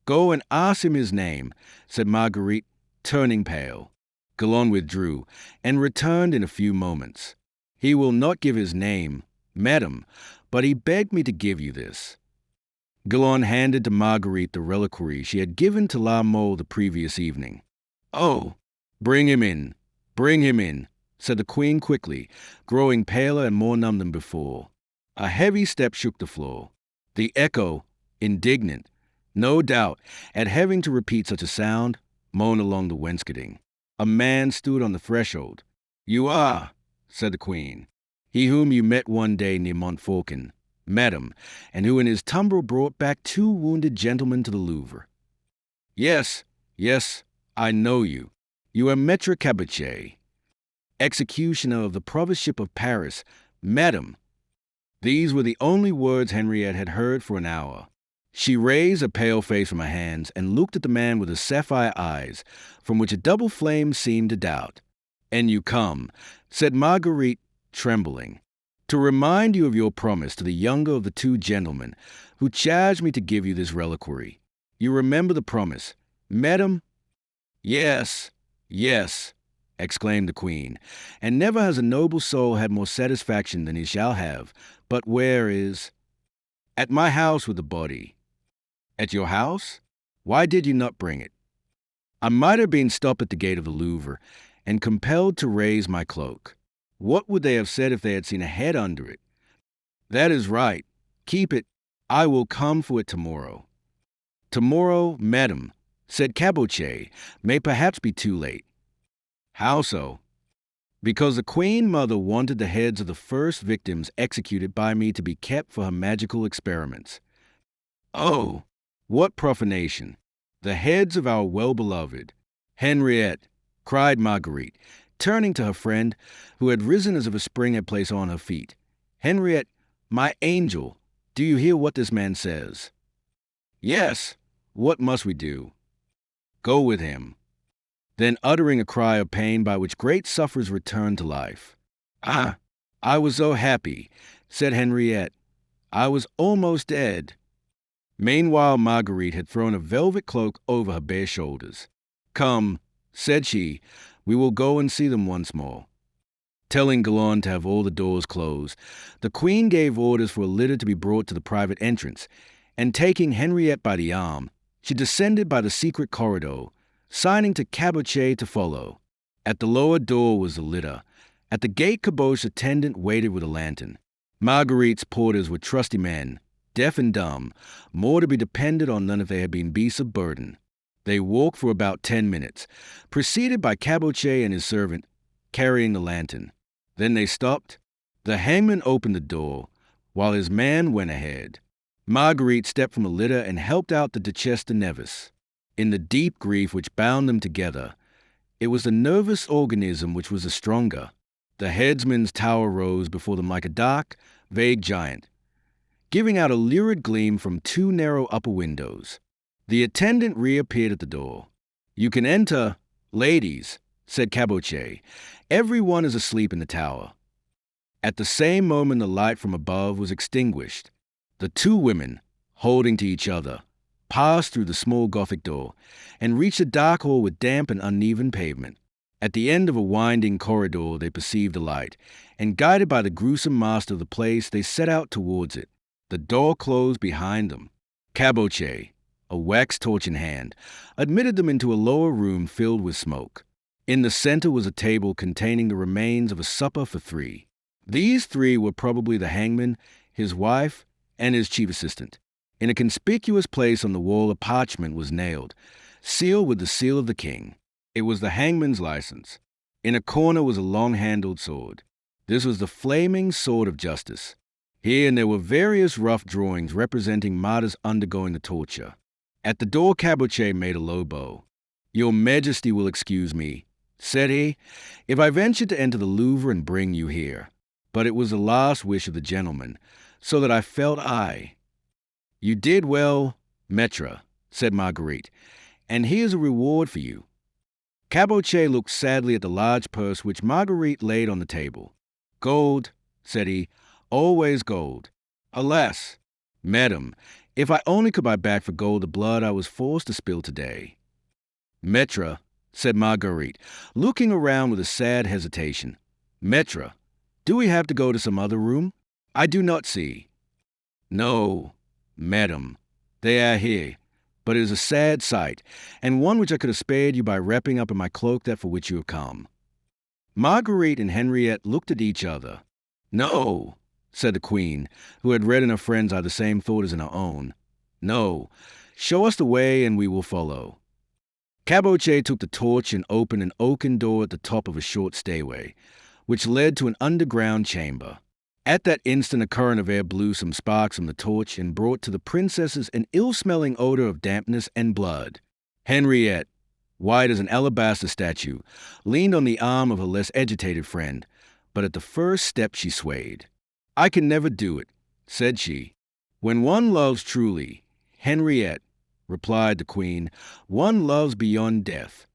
Go and ask him his name, said Marguerite, turning pale. Galland withdrew, and returned in a few moments. He will not give his name, madam, but he begged me to give you this. Galland handed to Marguerite the reliquary she had given to La Mole the previous evening. Oh, bring him in, said the queen quickly, growing paler and more numb than before. A heavy step shook the floor. The echo, indignant, no doubt, at having to repeat such a sound, moaned along the wainscoting. A man stood on the threshold. You are, said the queen, he whom you met one day near Montfaucon, madam, and who in his tumbrel brought back 2 wounded gentlemen to the Louvre. Yes, I know you. You are Maître Caboche, executioner of the provostship of Paris, madam. These were the only words Henriette had heard for an hour. She raised a pale face from her hands and looked at the man with the sapphire eyes, from which a double flame seemed to doubt. And you come, said Marguerite, trembling, to remind you of your promise to the younger of the 2 gentlemen who charged me to give you this reliquary. You remember the promise, madam? Yes, exclaimed the queen, and never has a noble soul had more satisfaction than he shall have. But where is? At my house with the body. At your house? Why did you not bring it? I might have been stopped at the gate of the Louvre and compelled to raise my cloak. What would they have said if they had seen a head under it? That is right. Keep it. I will come for it tomorrow. Tomorrow, madam, said Caboche, may perhaps be too late. How so? Because the Queen Mother wanted the heads of the first victims executed by me to be kept for her magical experiments. Oh, what profanation! The heads of our well-beloved. Henriette, cried Marguerite, turning to her friend, who had risen as if a spring had placed on her feet. Henriette, my angel, do you hear what this man says? Yes. What must we do? Go with him. Then uttering a cry of pain by which great sufferers return to life. Ah, I was so happy, said Henriette. I was almost dead. Meanwhile, Marguerite had thrown a velvet cloak over her bare shoulders. Come, said she, we will go and see them once more. Telling Galland to have all the doors closed, the queen gave orders for a litter to be brought to the private entrance, and taking Henriette by the arm, she descended by the secret corridor, signing to Caboche to follow. At the lower door was the litter. At the gate Caboche's attendant waited with a lantern. Marguerite's porters were trusty men, deaf and dumb, more to be depended on than if they had been beasts of burden. They walked for about 10 minutes, preceded by Caboche and his servant, carrying the lantern. Then they stopped. The hangman opened the door, while his man went ahead. Marguerite stepped from the litter and helped out the Duchesse de Nevers. In the deep grief which bound them together, it was the nervous organism which was the stronger. The headsman's tower rose before them like a dark, vague giant, giving out a lurid gleam from 2 narrow upper windows. The attendant reappeared at the door. You can enter, ladies, said Caboche. Everyone is asleep in the tower. At the same moment the light from above was extinguished. The 2 women, holding to each other, passed through the small Gothic door, and reached a dark hall with damp and uneven pavement. At the end of a winding corridor they perceived a light, and guided by the gruesome master of the place, they set out towards it. The door closed behind them. Caboche, a wax torch in hand, admitted them into a lower room filled with smoke. In the center was a table containing the remains of a supper for 3. These 3 were probably the hangman, his wife, and his chief assistant. In a conspicuous place on the wall, a parchment was nailed, sealed with the seal of the king. It was the hangman's license. In a corner was a long-handled sword. This was the flaming sword of justice. Here and there were various rough drawings representing martyrs undergoing the torture. At the door, Caboche made a low bow. "Your Majesty will excuse me," said he, "if I venture to enter the Louvre and bring you here." But it was the last wish of the gentleman, so that I felt "You did well, Maître," said Marguerite, "and here's a reward for you." Caboche looked sadly at the large purse which Marguerite laid on the table. "Gold," said he, "always gold. Alas, madam, if I only could buy back for gold the blood I was forced to spill today." "Maître," said Marguerite, looking around with a sad hesitation. "Maître, do we have to go to some other room? I do not see." "No, madam, they are here, but it is a sad sight, and one which I could have spared you by wrapping up in my cloak that for which you have come." Marguerite and Henriette looked at each other. "No," said the queen, who had read in her friend's eye the same thought as in her own. "No, show us the way and we will follow." Caboche took the torch and opened an oaken door at the top of a short stairway, which led to an underground chamber. At that instant, a current of air blew some sparks from the torch and brought to the princesses an ill-smelling odor of dampness and blood. Henriette, white as an alabaster statue, leaned on the arm of her less agitated friend, but at the first step she swayed. "I can never do it," said she. "When one loves truly, Henriette," replied the queen, "one loves beyond death."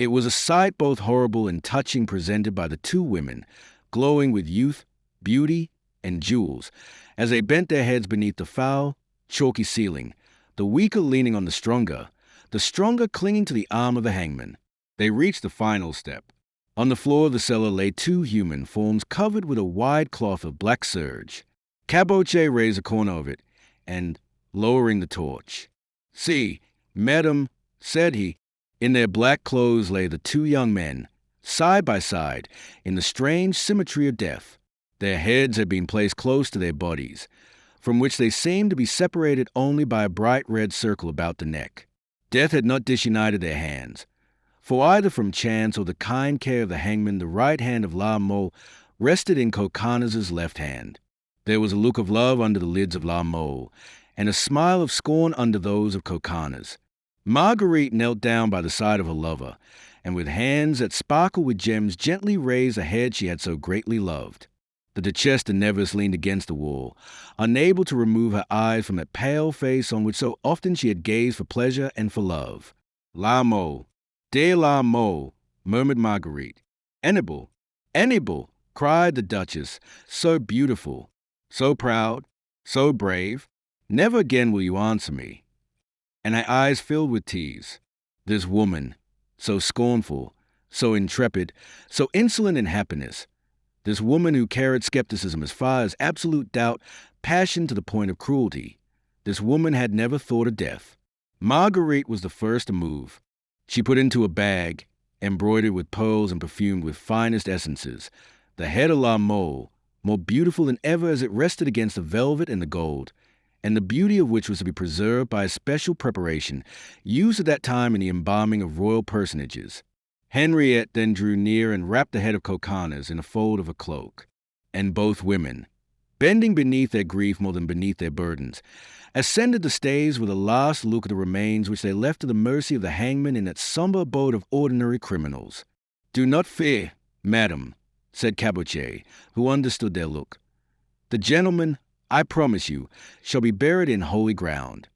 It was a sight both horrible and touching presented by the 2 women, glowing with youth, beauty, and jewels, as they bent their heads beneath the foul, chalky ceiling, the weaker leaning on the stronger clinging to the arm of the hangman. They reached the final step. On the floor of the cellar lay 2 human forms covered with a wide cloth of black serge. Caboche raised a corner of it, and, lowering the torch, "See, madam," said he, in their black clothes lay the 2 young men, side by side, in the strange symmetry of death. Their heads had been placed close to their bodies, from which they seemed to be separated only by a bright red circle about the neck. Death had not disunited their hands, for either from chance or the kind care of the hangman the right hand of La Mole rested in Coconnas' left hand. There was a look of love under the lids of La Mole, and a smile of scorn under those of Coconnas. Marguerite knelt down by the side of her lover, and with hands that sparkled with gems gently raised the head she had so greatly loved. The Duchesse de Nevers leaned against the wall, unable to remove her eyes from that pale face on which so often she had gazed for pleasure and for love. "La Mole, dear La Mole," murmured Marguerite. "Annibal, Annibal," cried the Duchess, "so beautiful, so proud, so brave. Never again will you answer me." And her eyes filled with tears. This woman, so scornful, so intrepid, so insolent in happiness. This woman who carried skepticism as far as absolute doubt, passion to the point of cruelty. This woman had never thought of death. Marguerite was the first to move. She put into a bag, embroidered with pearls and perfumed with finest essences, the head of La Mole, more beautiful than ever as it rested against the velvet and the gold, and the beauty of which was to be preserved by a special preparation used at that time in the embalming of royal personages. Henriette then drew near and wrapped the head of Coconnas in a fold of a cloak. And both women, bending beneath their grief more than beneath their burdens, ascended the stairs with a last look at the remains which they left to the mercy of the hangman in that somber abode of ordinary criminals. "Do not fear, madam," said Caboche, who understood their look. "The gentlemen, I promise you, shall be buried in holy ground.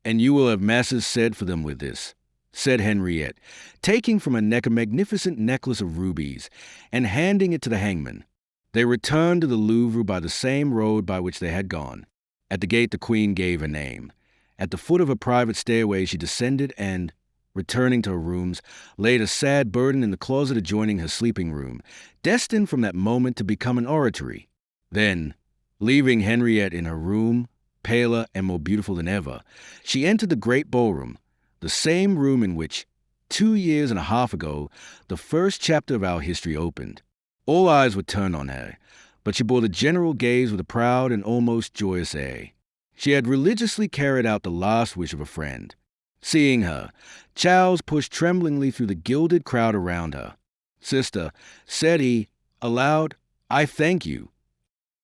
And you will have masses said for them with this," said Henriette, taking from her neck a magnificent necklace of rubies and handing it to the hangman. They returned to the Louvre by the same road by which they had gone. At the gate the queen gave her name. At the foot of a private stairway she descended and, returning to her rooms, laid a sad burden in the closet adjoining her sleeping room, destined from that moment to become an oratory. Then, leaving Henriette in her room, paler and more beautiful than ever, she entered the great ballroom, the same room in which, 2 years and a half ago, the first chapter of our history opened. All eyes were turned on her, but she bore the general gaze with a proud and almost joyous air. She had religiously carried out the last wish of a friend. Seeing her, Charles pushed tremblingly through the gilded crowd around her. "Sister," said he, aloud, "I thank you."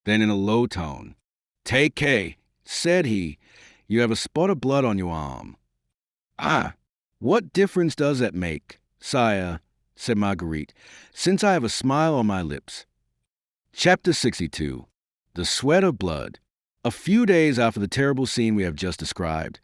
Then in a low tone, "Take care," said he, "you have a spot of blood on your arm." "Ah, what difference does that make, sire?" said Marguerite, "since I have a smile on my lips." Chapter 62. The Sweat of Blood. A few days after the terrible scene we have just described,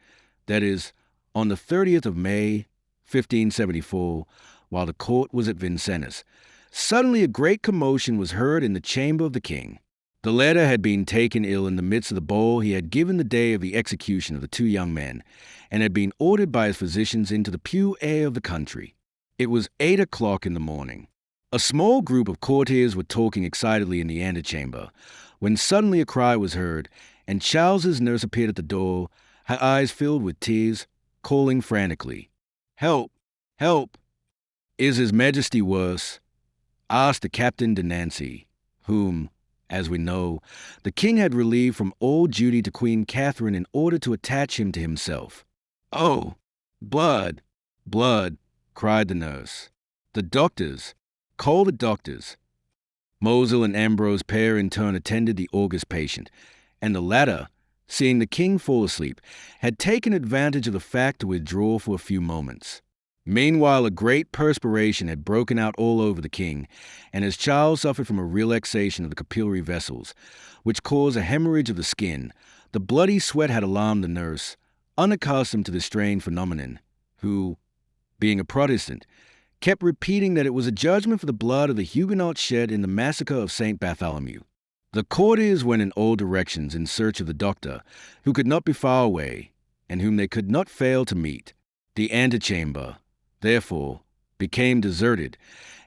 that is, on the 30th of May, 1574, while the court was at Vincennes, suddenly a great commotion was heard in the chamber of the king. The latter had been taken ill in the midst of the ball he had given the day of the execution of the two young men, and had been ordered by his physicians into the pure air of the country. It was 8 o'clock in the morning. A small group of courtiers were talking excitedly in the antechamber, when suddenly a cry was heard, and Charles's nurse appeared at the door, her eyes filled with tears, calling frantically, "Help! Help! Is His Majesty worse?" asked the Captain de Nancy, whom, as we know, the king had relieved from all duty to Queen Catherine in order to attach him to himself. "Oh, blood! Blood!" cried the nurse. "The doctors! Call the doctors!" Mosel and Ambrose Père in turn attended the august patient, and the latter, seeing the king fall asleep, had taken advantage of the fact to withdraw for a few moments. Meanwhile, a great perspiration had broken out all over the king, and as Charles suffered from a relaxation of the capillary vessels, which caused a hemorrhage of the skin, the bloody sweat had alarmed the nurse, unaccustomed to this strange phenomenon, who, being a Protestant, kept repeating that it was a judgment for the blood of the Huguenots shed in the massacre of St. Bartholomew. The courtiers went in all directions in search of the doctor, who could not be far away, and whom they could not fail to meet. The antechamber, therefore, became deserted,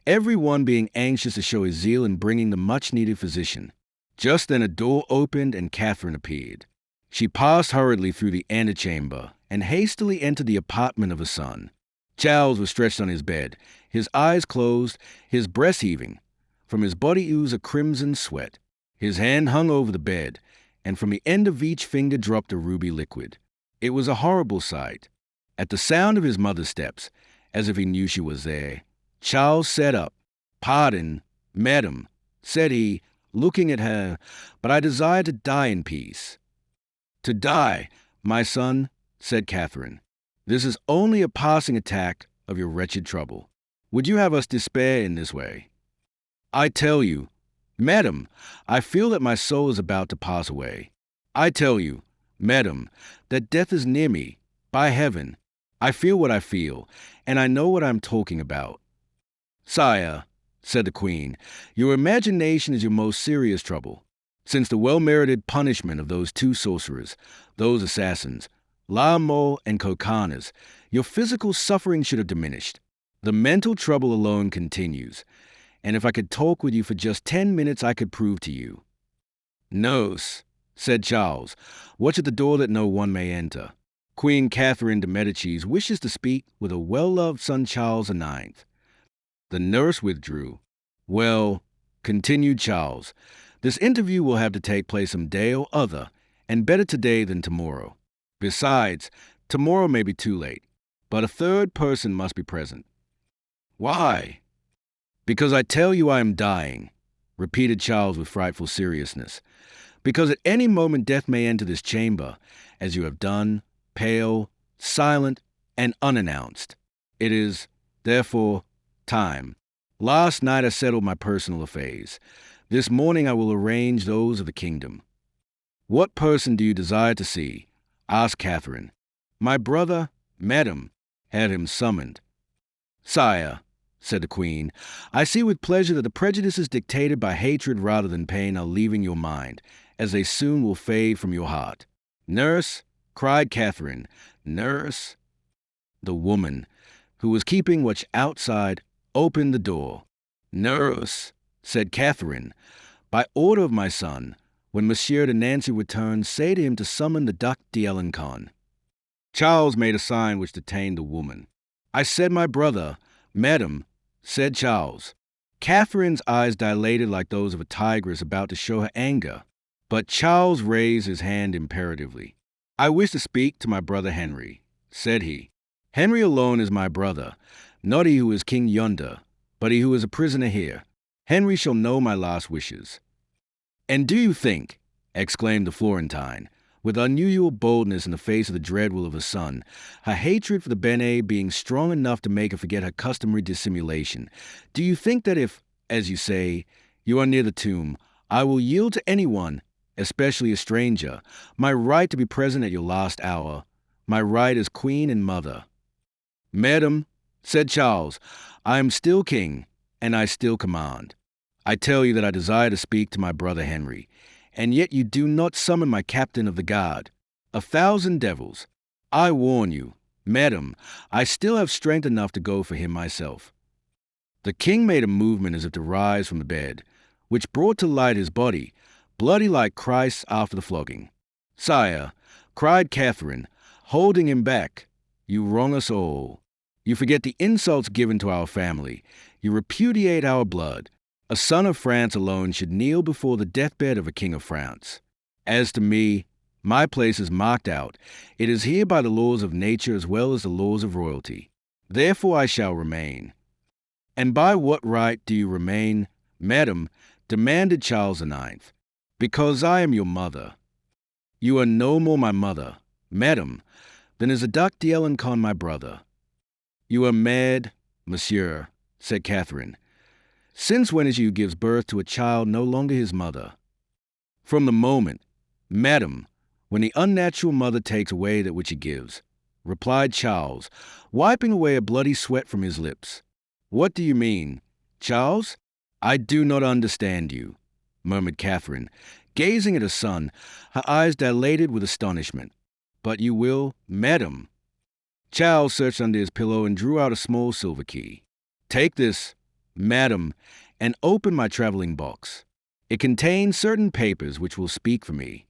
every one being anxious to show his zeal in bringing the much-needed physician. Just then a door opened and Catherine appeared. She passed hurriedly through the antechamber and hastily entered the apartment of her son. Charles was stretched on his bed, his eyes closed, his breast heaving. From his body oozed a crimson sweat. His hand hung over the bed, and from the end of each finger dropped a ruby liquid. It was a horrible sight. At the sound of his mother's steps, as if he knew she was there, Charles sat up. "Pardon, madam," said he, looking at her, "but I desire to die in peace." "To die, my son," said Catherine. "This is only a passing attack of your wretched trouble. Would you have us despair in this way? I tell you, madam, I feel that my soul is about to pass away. I tell you, madam, that death is near me. By heaven, I feel what I feel, and I know what I am talking about." "Sire," said the queen, "your imagination is your most serious trouble. Since the well-merited punishment of those two sorcerers, those assassins, La Mole and Coconnas, your physical suffering should have diminished. The mental trouble alone continues, and if I could talk with you for just 10 minutes, I could prove to you." "Nurse," said Charles, "watch at the door that no one may enter. Queen Catherine de Medici wishes to speak with her well-loved son Charles IX." The nurse withdrew. "Well," continued Charles, "this interview will have to take place some day or other, and better today than tomorrow. Besides, tomorrow may be too late, but a third person must be present." "Why?" "Because I tell you I am dying," repeated Charles with frightful seriousness. "Because at any moment death may enter this chamber, as you have done, pale, silent, and unannounced. It is, therefore, time. Last night I settled my personal affairs. This morning I will arrange those of the kingdom." "What person do you desire to see?" asked Catherine. "My brother, madam, had him summoned." "Sire," said the queen, "I see with pleasure that the prejudices dictated by hatred rather than pain are leaving your mind, as they soon will fade from your heart." "Nurse," cried Catherine, "nurse." The woman, who was keeping watch outside, opened the door. "Nurse," said Catherine, "by order of my son, When Monsieur de Nancy returns, say to him to summon the Duc d'Alencon." Charles made a sign which detained the woman. "I said my brother, madam," said Charles. Catherine's eyes dilated like those of a tigress about to show her anger. But Charles raised his hand imperatively. "I wish to speak to my brother Henry," said he. "Henry alone is my brother, not he who is king yonder, but he who is a prisoner here. Henry shall know my last wishes." "And do you think," exclaimed the Florentine, with unusual boldness in the face of the dread will of her son, her hatred for the Bene being strong enough to make her forget her customary dissimulation, "do you think that if, as you say, you are near the tomb, I will yield to anyone, especially a stranger, my right to be present at your last hour, my right as queen and mother?" "Madam," said Charles, "I am still king, and I still command. I tell you that I desire to speak to my brother Henry, and yet you do not summon my captain of the guard. 1,000 devils! I warn you, madam, I still have strength enough to go for him myself." The king made a movement as if to rise from the bed, which brought to light his body, bloody like Christ after the flogging. "Sire," cried Catherine, holding him back, "you wrong us all. You forget the insults given to our family. You repudiate our blood. A son of France alone should kneel before the deathbed of a king of France. As to me, my place is marked out. It is here by the laws of nature as well as the laws of royalty. Therefore I shall remain." "And by what right do you remain, madam?" demanded Charles IX. "Because I am your mother." "You are no more my mother, madam, than is the Duc d'Alencon my brother." "You are mad, monsieur," said Catherine. "Since when is he who gives birth to a child no longer his mother?" "From the moment, madam, when the unnatural mother takes away that which he gives," replied Charles, wiping away a bloody sweat from his lips. "What do you mean, Charles?" "I do not understand you," murmured Catherine, gazing at her son, her eyes dilated with astonishment. "But you will, madam." Charles searched under his pillow and drew out a small silver key. "Take this, madam, and open my traveling box. It contains certain papers which will speak for me."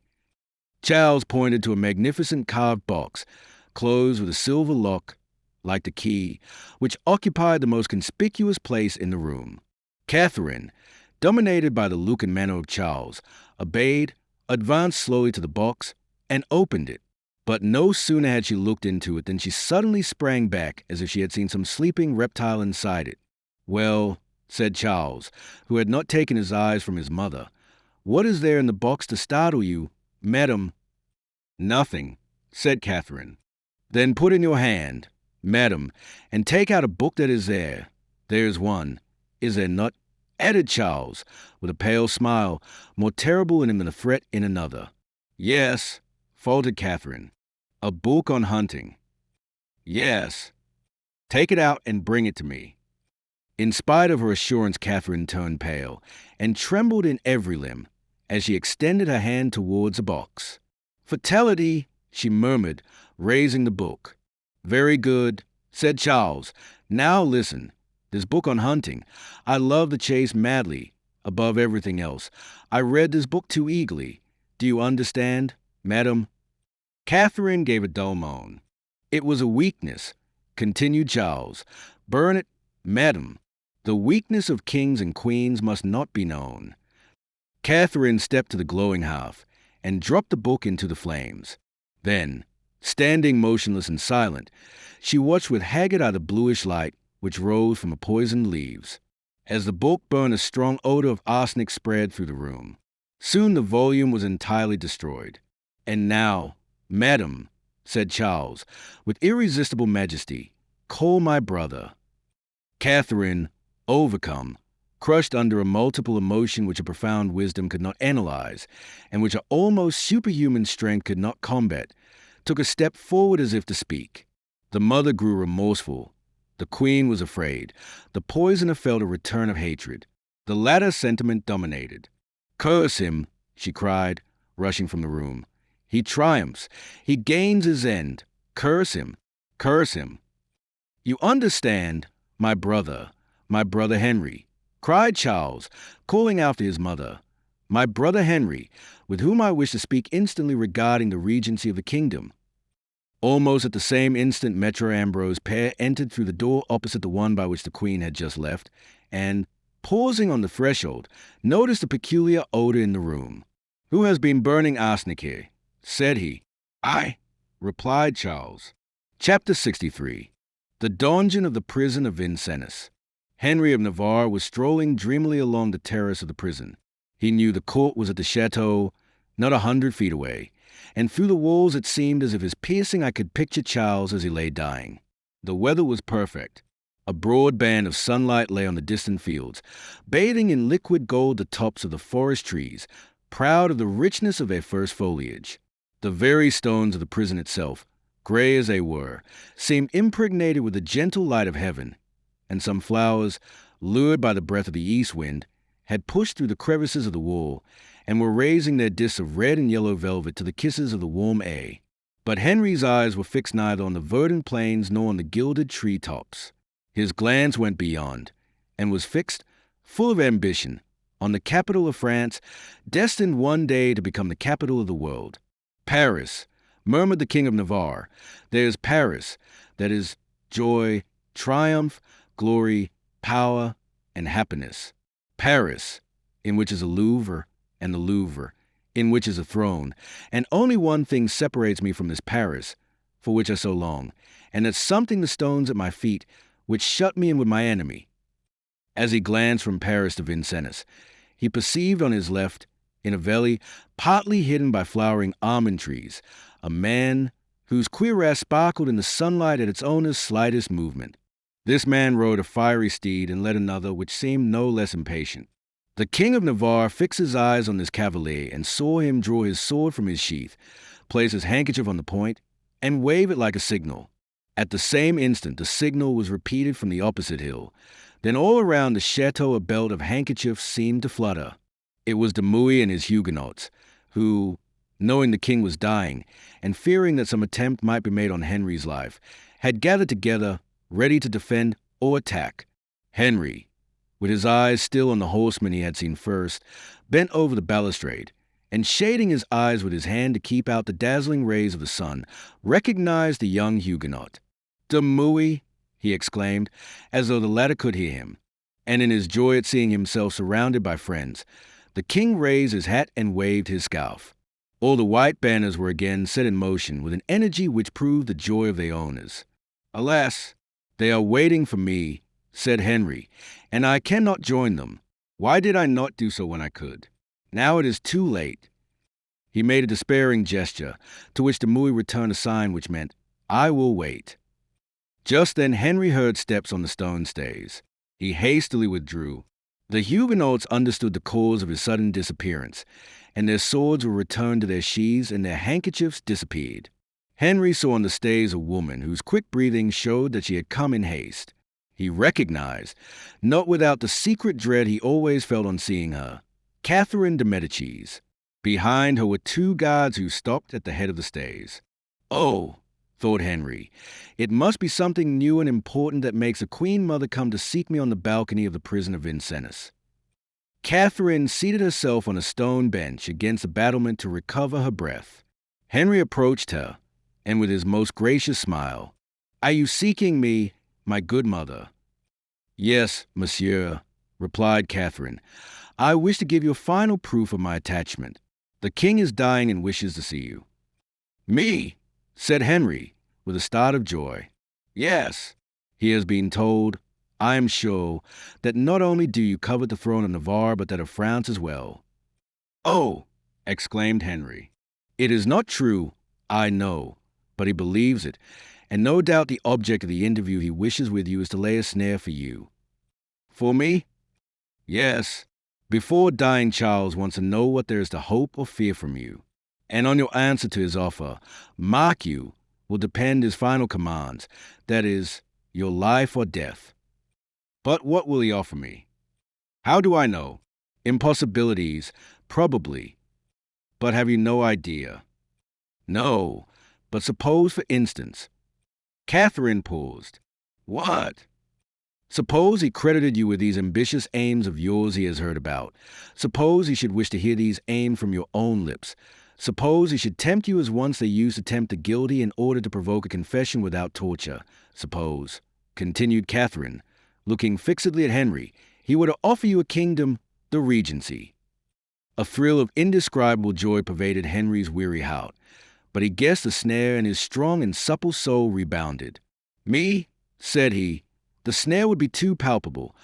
Charles pointed to a magnificent carved box, closed with a silver lock, like the key, which occupied the most conspicuous place in the room. Catherine, dominated by the look and manner of Charles, obeyed, advanced slowly to the box, and opened it. But no sooner had she looked into it than she suddenly sprang back as if she had seen some sleeping reptile inside it. "Well," said Charles, who had not taken his eyes from his mother, "what is there in the box to startle you, madam?" "Nothing," said Catherine. "Then put in your hand, madam, and take out a book that is there. There's one. Is there not?" added Charles, with a pale smile, more terrible in him than a threat in another. "Yes," faltered Catherine. "A book on hunting." "Yes." "Take it out and bring it to me." In spite of her assurance, Catherine turned pale and trembled in every limb as she extended her hand towards the box. "Fatality," she murmured, raising the book. "Very good," said Charles. "Now listen. This book on hunting. I love the chase madly, above everything else. I read this book too eagerly. Do you understand, madam?" Catherine gave a dull moan. "It was a weakness," continued Charles. "Burn it, madam. The weakness of kings and queens must not be known." Catherine stepped to the glowing hearth and dropped the book into the flames. Then, standing motionless and silent, she watched with haggard eye the bluish light which rose from the poisoned leaves. As the book burned, a strong odor of arsenic spread through the room. Soon the volume was entirely destroyed. "And now, madam," said Charles, with irresistible majesty, "call my brother." Catherine, overcome, crushed under a multiple emotion which a profound wisdom could not analyze, and which an almost superhuman strength could not combat, took a step forward as if to speak. The mother grew remorseful. The queen was afraid. The poisoner felt a return of hatred. The latter sentiment dominated. "Curse him," she cried, rushing from the room. "He triumphs. He gains his end. Curse him. Curse him." "You understand, my brother Henry," cried Charles, calling after his mother. My brother Henry, with whom I wish to speak instantly regarding the regency of the kingdom." Almost at the same instant, Maître Ambroise Père entered through the door opposite the one by which the queen had just left, and, pausing on the threshold, noticed a peculiar odor in the room. "Who has been burning arsenic here?" said he. "I," replied Charles. Chapter 63. The Donjon of the Prison of Vincennes. Henry of Navarre was strolling dreamily along the terrace of the prison. He knew the court was at the chateau, not 100 feet away, and through the walls it seemed as if his piercing eye could picture Charles as he lay dying. The weather was perfect. A broad band of sunlight lay on the distant fields, bathing in liquid gold the tops of the forest trees, proud of the richness of their first foliage. The very stones of the prison itself, gray as they were, seemed impregnated with the gentle light of heaven, and some flowers, lured by the breath of the east wind, had pushed through the crevices of the wall and were raising their discs of red and yellow velvet to the kisses of the warm air. But Henry's eyes were fixed neither on the verdant plains nor on the gilded tree-tops. His glance went beyond, and was fixed, full of ambition, on the capital of France, destined one day to become the capital of the world. "Paris," murmured the King of Navarre. "There is Paris, that is joy, triumph, glory, power, and happiness. Paris, in which is a Louvre, and the Louvre, in which is a throne, and only one thing separates me from this Paris, for which I so long, and that's something the stones at my feet, which shut me in with my enemy." As he glanced from Paris to Vincennes, he perceived on his left, in a valley partly hidden by flowering almond trees, a man whose cuirass sparkled in the sunlight at its owner's slightest movement. This man rode a fiery steed and led another which seemed no less impatient. The King of Navarre fixed his eyes on this cavalier and saw him draw his sword from his sheath, place his handkerchief on the point, and wave it like a signal. At the same instant, the signal was repeated from the opposite hill. Then all around the chateau a belt of handkerchiefs seemed to flutter. It was Dumas and his Huguenots, who, knowing the king was dying, and fearing that some attempt might be made on Henry's life, had gathered together, ready to defend or attack. Henry, with his eyes still on the horseman he had seen first, bent over the balustrade, and shading his eyes with his hand to keep out the dazzling rays of the sun, recognized the young Huguenot. "Dumas," he exclaimed, as though the latter could hear him, and in his joy at seeing himself surrounded by friends, the king raised his hat and waved his scarf. All the white banners were again set in motion with an energy which proved the joy of their owners. "Alas, they are waiting for me," said Henry, "and I cannot join them. Why did I not do so when I could? Now it is too late." He made a despairing gesture, to which Dumas returned a sign which meant, "I will wait." Just then Henry heard steps on the stone stairs. He hastily withdrew. The Huguenots understood the cause of his sudden disappearance, and their swords were returned to their sheaths and their handkerchiefs disappeared. Henry saw on the stairs a woman whose quick breathing showed that she had come in haste. He recognized, not without the secret dread he always felt on seeing her, Catherine de Medici. Behind her were two guards who stopped at the head of the stairs. "Oh," thought Henry, "it must be something new and important that makes a queen mother come to seek me on the balcony of the prison of Vincennes." Catherine seated herself on a stone bench against the battlement to recover her breath. Henry approached her, and with his most gracious smile, "Are you seeking me, my good mother?" "Yes, monsieur," replied Catherine. "I wish to give you a final proof of my attachment. The king is dying and wishes to see you." "Me?" said Henry, with a start of joy. "Yes. He has been told, I am sure, that not only do you covet the throne of Navarre, but that of France as well." "Oh!" exclaimed Henry. "It is not true, I know, but he believes it, and no doubt the object of the interview he wishes with you is to lay a snare for you." "For me?" "Yes. Before dying, Charles wants to know what there is to hope or fear from you. And on your answer to his offer, mark you, will depend his final commands, that is, your life or death." "But what will he offer me?" "How do I know? Impossibilities, probably. But have you no idea?" "No. But suppose, for instance—" Catherine paused. "What?" Suppose he credited you with these ambitious aims of yours he has heard about. Suppose he should wish to hear these aimed from your own lips. Suppose he should tempt you as once they used to tempt the guilty in order to provoke a confession without torture. Suppose, continued Catherine, looking fixedly at Henry, he were to offer you a kingdom, the Regency. A thrill of indescribable joy pervaded Henry's weary heart, but he guessed the snare, and his strong and supple soul rebounded. Me, said he, the snare would be too palpable.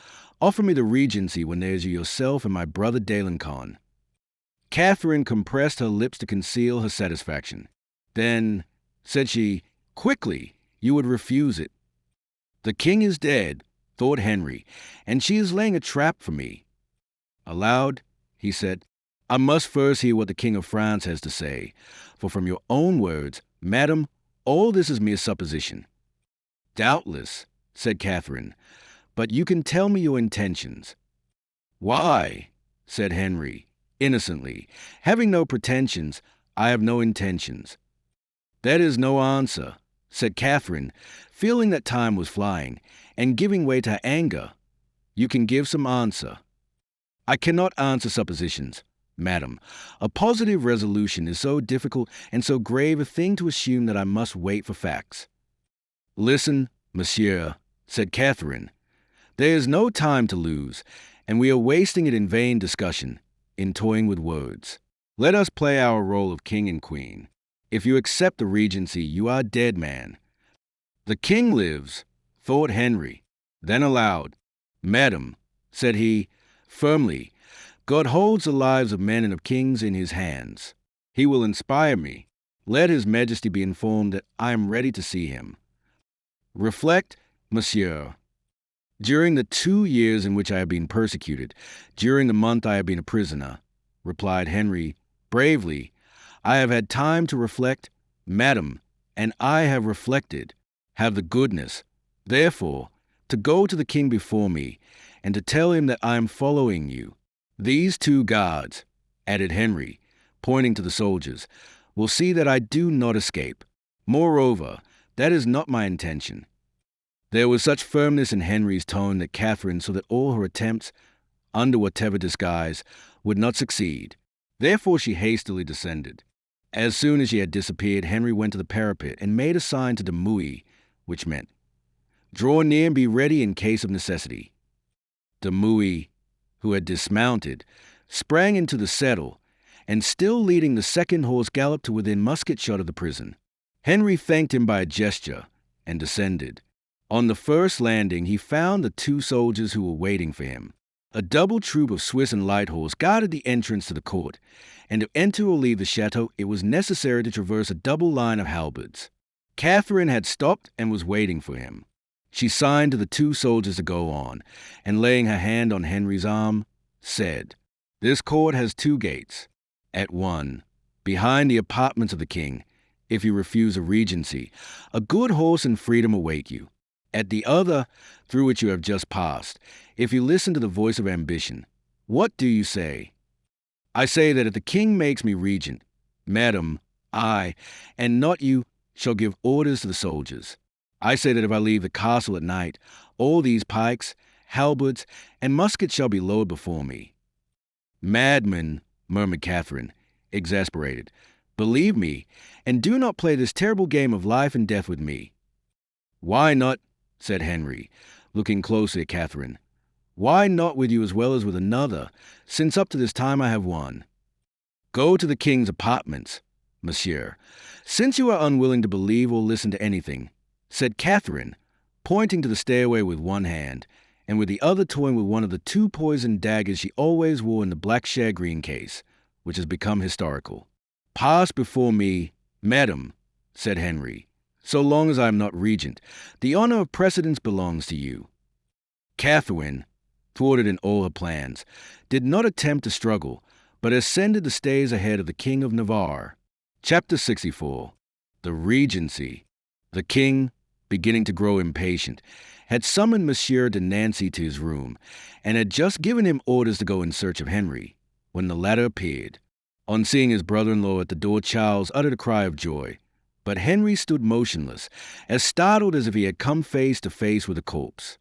Offer me the Regency when there is yourself and my brother D'Alencon. Catherine compressed her lips to conceal her satisfaction. Then, said she, quickly, you would refuse it. The king is dead, thought Henry, and she is laying a trap for me. Aloud, he said, I must first hear what the King of France has to say, for from your own words, madam, all this is mere supposition. Doubtless, said Catherine, but you can tell me your intentions. Why, said Henry, innocently, having no pretensions, I have no intentions. That is no answer, said Catherine, feeling that time was flying, and giving way to her anger. You can give some answer. I cannot answer suppositions, madam. A positive resolution is so difficult and so grave a thing to assume that I must wait for facts. Listen, monsieur, said Catherine. There is no time to lose, and we are wasting it in vain discussion, in toying with words. Let us play our role of king and queen. If you accept the Regency, you are a dead man. The king lives, thought Henry. Then aloud, Madam, said he, firmly, God holds the lives of men and of kings in his hands. He will inspire me. Let his majesty be informed that I am ready to see him. Reflect, monsieur. During the 2 years in which I have been persecuted, during the month I have been a prisoner, replied Henry, bravely, I have had time to reflect, madam, and I have reflected. Have the goodness, therefore, to go to the king before me, and to tell him that I am following you. These 2 guards, added Henry, pointing to the soldiers, will see that I do not escape. Moreover, that is not my intention. There was such firmness in Henry's tone that Catherine saw that all her attempts, under whatever disguise, would not succeed. Therefore she hastily descended. As soon as she had disappeared, Henry went to the parapet and made a sign to Demouy, which meant, draw near and be ready in case of necessity. Demouy, who had dismounted, sprang into the saddle, and still leading the second horse galloped to within musket shot of the prison. Henry thanked him by a gesture, and descended. On the first landing he found the 2 soldiers who were waiting for him. A double troop of Swiss and light horse guarded the entrance to the court, and to enter or leave the chateau it was necessary to traverse a double line of halberds. Catherine had stopped and was waiting for him. She signed to the 2 soldiers to go on, and laying her hand on Henry's arm, said, This court has 2 gates. At one, behind the apartments of the king, if you refuse a regency, a good horse and freedom await you. At the other, through which you have just passed, if you listen to the voice of ambition, what do you say? I say that if the king makes me regent, madam, I, and not you, shall give orders to the soldiers. I say that if I leave the castle at night, all these pikes, halberds, and muskets shall be lowered before me. Madman, murmured Catherine, exasperated, believe me, and do not play this terrible game of life and death with me. Why not, said Henry, looking closely at Catherine. Why not with you as well as with another, since up to this time I have won? Go to the king's apartments, monsieur, since you are unwilling to believe or listen to anything, said Catherine, pointing to the stairway with one hand, and with the other toying with one of the 2 poisoned daggers she always wore in the black shagreen case, which has become historical. Pass before me, madam, said Henry. So long as I am not regent, the honor of precedence belongs to you. Catherine, thwarted in all her plans, did not attempt to struggle, but ascended the stairs ahead of the King of Navarre. Chapter 64. The Regency. The king, beginning to grow impatient, had summoned Monsieur de Nancy to his room, and had just given him orders to go in search of Henry, when the latter appeared. On seeing his brother-in-law at the door, Charles uttered a cry of joy, but Henry stood motionless, as startled as if he had come face to face with a corpse.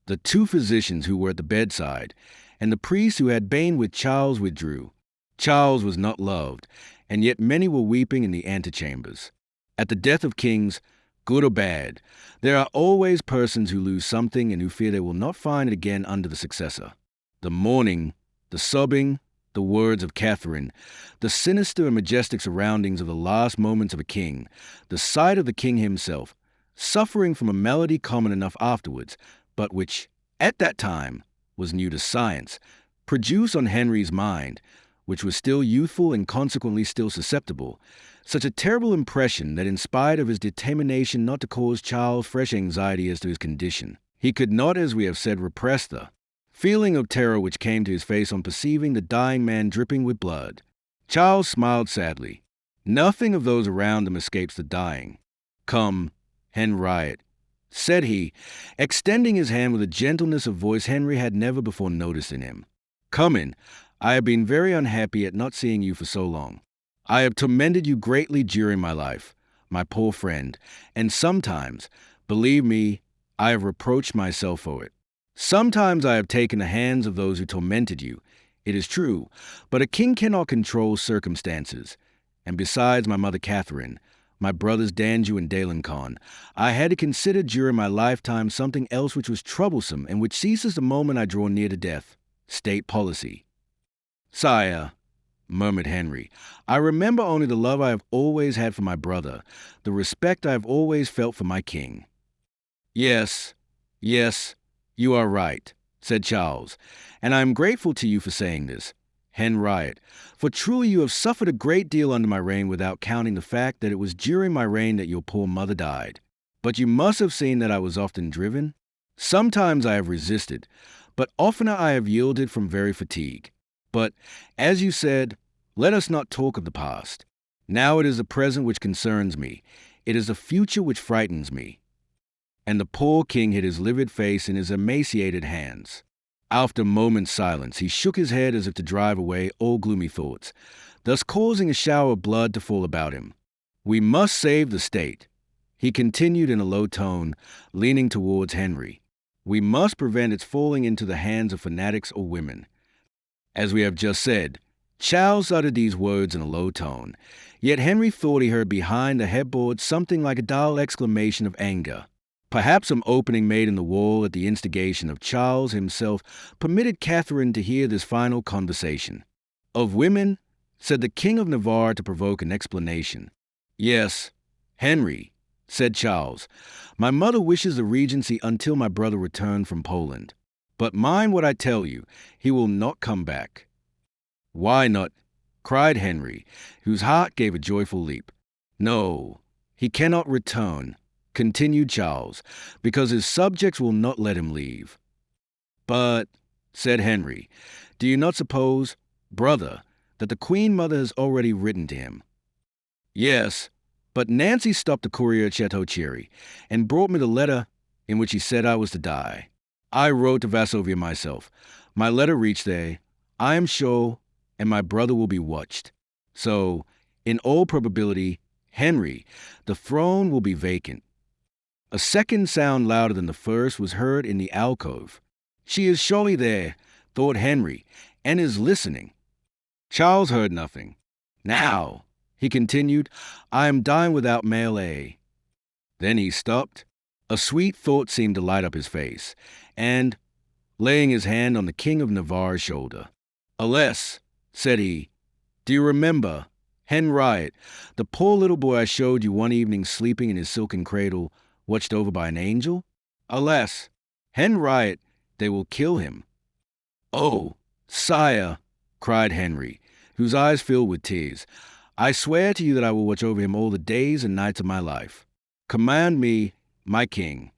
The two physicians who were at the bedside, and the priest who had been with Charles withdrew. Charles was not loved, and yet many were weeping in the antechambers. At the death of kings, good or bad, there are always persons who lose something and who fear they will not find it again under the successor. The mourning, the sobbing, the words of Catherine, the sinister and majestic surroundings of the last moments of a king, the sight of the king himself, suffering from a malady common enough afterwards, but which, at that time, was new to science, produced on Henry's mind, which was still youthful and consequently still susceptible, such a terrible impression that in spite of his determination not to cause Charles fresh anxiety as to his condition, he could not, as we have said, repress the feeling of terror which came to his face on perceiving the dying man dripping with blood. Charles smiled sadly. Nothing of those around him escapes the dying. "Come, Henriette," said he, extending his hand with a gentleness of voice Henry had never before noticed in him. "Come in. I have been very unhappy at not seeing you for so long. I have tormented you greatly during my life, my poor friend, and sometimes, believe me, I have reproached myself for it. Sometimes I have taken the hands of those who tormented you, it is true, but a king cannot control circumstances. And besides my mother Catherine, my brothers Danjou and D'Alencon, I had to consider during my lifetime something else which was troublesome and which ceases the moment I draw near to death: state policy." "Sire," murmured Henry, "I remember only the love I have always had for my brother, the respect I have always felt for my king." Yes, you are right," said Charles, "and I am grateful to you for saying this, Henriette, for truly you have suffered a great deal under my reign without counting the fact that it was during my reign that your poor mother died. But you must have seen that I was often driven. Sometimes I have resisted, but oftener I have yielded from very fatigue. But, as you said, let us not talk of the past. Now it is the present which concerns me. It is the future which frightens me." And the poor king hid his livid face in his emaciated hands. After a moment's silence, he shook his head as if to drive away all gloomy thoughts, thus causing a shower of blood to fall about him. "We must save the state," he continued in a low tone, leaning towards Henry. "We must prevent its falling into the hands of fanatics or women." As we have just said, Charles uttered these words in a low tone, yet Henry thought he heard behind the headboard something like a dull exclamation of anger. Perhaps some opening made in the wall at the instigation of Charles himself permitted Catherine to hear this final conversation. "Of women?" said the King of Navarre to provoke an explanation. "Yes, Henry," said Charles. "My mother wishes the regency until my brother return from Poland. But mind what I tell you, he will not come back." "Why not?" cried Henry, whose heart gave a joyful leap. "No, he cannot return," continued Charles, "because his subjects will not let him leave." "But," said Henry, "do you not suppose, brother, that the Queen Mother has already written to him?" "Yes, but Nancy stopped the courier at Chateau Thierry and brought me the letter in which he said I was to die. I wrote to Varsovia myself. My letter reached there, I am sure, and my brother will be watched. So, in all probability, Henry, the throne will be vacant." A second sound louder than the first was heard in the alcove. "She is surely there," thought Henry, "and is listening." Charles heard nothing. "Now," he continued, "I am dying without male aid." Then he stopped. A sweet thought seemed to light up his face, and, laying his hand on the King of Navarre's shoulder, "Alas," said he, "do you remember, Henriette, the poor little boy I showed you one evening sleeping in his silken cradle, watched over by an angel? Alas, Henriette, they will kill him." "Oh, sire," cried Henry, whose eyes filled with tears, "I swear to you that I will watch over him all the days and nights of my life. Command me, my king."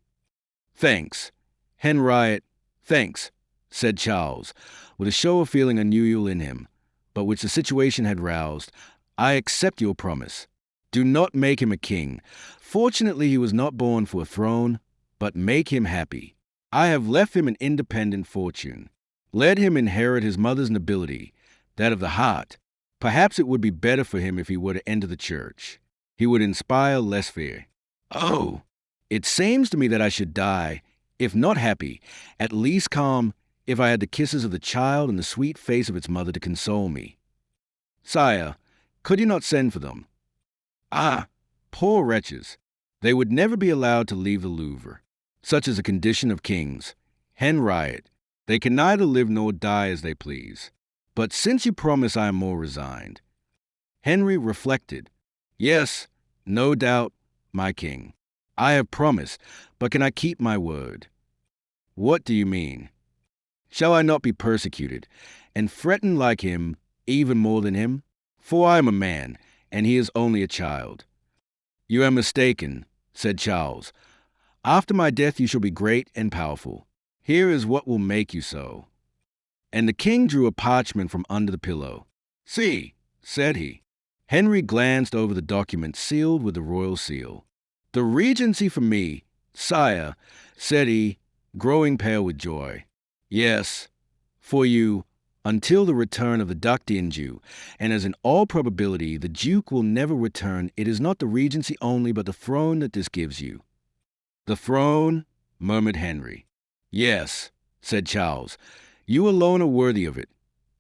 "Thanks, Henriette, thanks," said Charles, with a show of feeling unusual in him, but which the situation had roused. "I accept your promise. Do not make him a king. Fortunately, he was not born for a throne, but make him happy. I have left him an independent fortune. Let him inherit his mother's nobility, that of the heart. Perhaps it would be better for him if he were to enter the church. He would inspire less fear. Oh, it seems to me that I should die, If not happy, at least calm, if I had the kisses of the child and the sweet face of its mother to console me. Sire, could you not send for them? Ah, poor wretches! They would never be allowed to leave the Louvre. Such is the condition of kings. Henriot, they can neither live nor die as they please. But since you promise, I am more resigned. Henry reflected. Yes, no doubt, my king. I have promised, but can I keep my word? What do you mean? Shall I not be persecuted, and threatened like him, even more than him? For I am a man, and he is only a child. You are mistaken, said Charles. After my death you shall be great and powerful. Here is what will make you so. And the king drew a parchment from under the pillow. See, said he. Henry glanced over the document sealed with the royal seal. The regency for me, sire, said he, growing pale with joy. Yes, for you, until the return of the Duc d'Anjou, and as in all probability the Duke will never return, it is not the regency only but the throne that this gives you. The throne, murmured Henry. Yes, said Charles, you alone are worthy of it.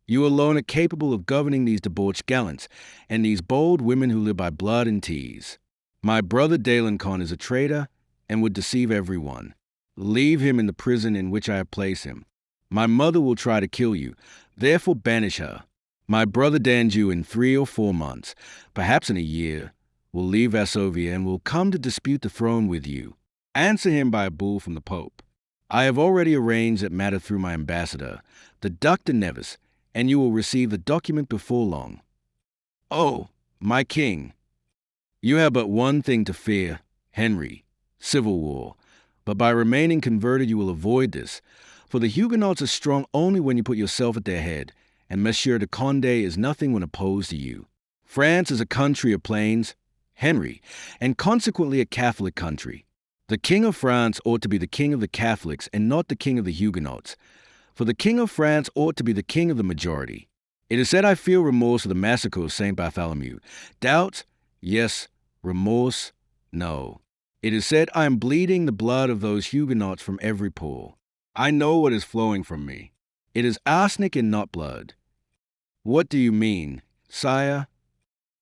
You alone are capable of governing these debauched gallants, and these bold women who live by blood and tease. My brother d'Alencon is a traitor, and would deceive everyone. Leave him in the prison in which I have placed him. My mother will try to kill you, therefore banish her. My brother d'Anjou in 3 or 4 months, perhaps in a year, will leave Varsovia and will come to dispute the throne with you. Answer him by a bull from the Pope. I have already arranged that matter through my ambassador, the Duc de Nevis, and you will receive the document before long. Oh, my king, you have but one thing to fear, Henry, civil war. But by remaining converted you will avoid this, for the Huguenots are strong only when you put yourself at their head, and Monsieur de Condé is nothing when opposed to you. France is a country of plains, Henry, and consequently a Catholic country. The King of France ought to be the king of the Catholics and not the king of the Huguenots, for the King of France ought to be the king of the majority. It is said I feel remorse for the massacre of St. Bartholomew. Doubt? Yes. Remorse? No. It is said I am bleeding the blood of those Huguenots from every pore. I know what is flowing from me. It is arsenic and not blood. What do you mean, sire?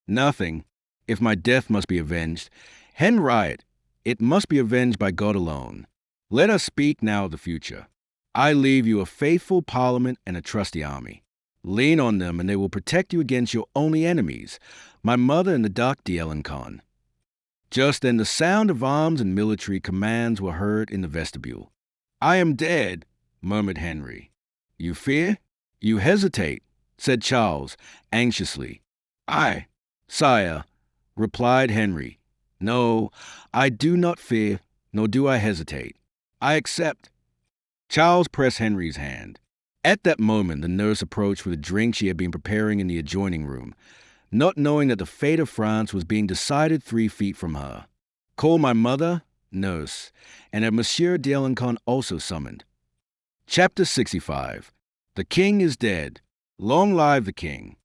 Nothing. If my death must be avenged, Henriot, it must be avenged by God alone. Let us speak now of the future. I leave you a faithful parliament and a trusty army. Lean on them, and they will protect you against your only enemies, my mother and the Duc d'Alencon. Just then the sound of arms and military commands were heard in the vestibule. I am dead, murmured Henry. You fear? You hesitate, said Charles, anxiously. I, sire, replied Henry. No, I do not fear, nor do I hesitate. I accept. Charles pressed Henry's hand. At that moment, the nurse approached with a drink she had been preparing in the adjoining room, not knowing that the fate of France was being decided 3 feet from her. Call my mother, nurse, and have Monsieur d'Alencon also summoned. Chapter 65. The king is dead. Long live the king.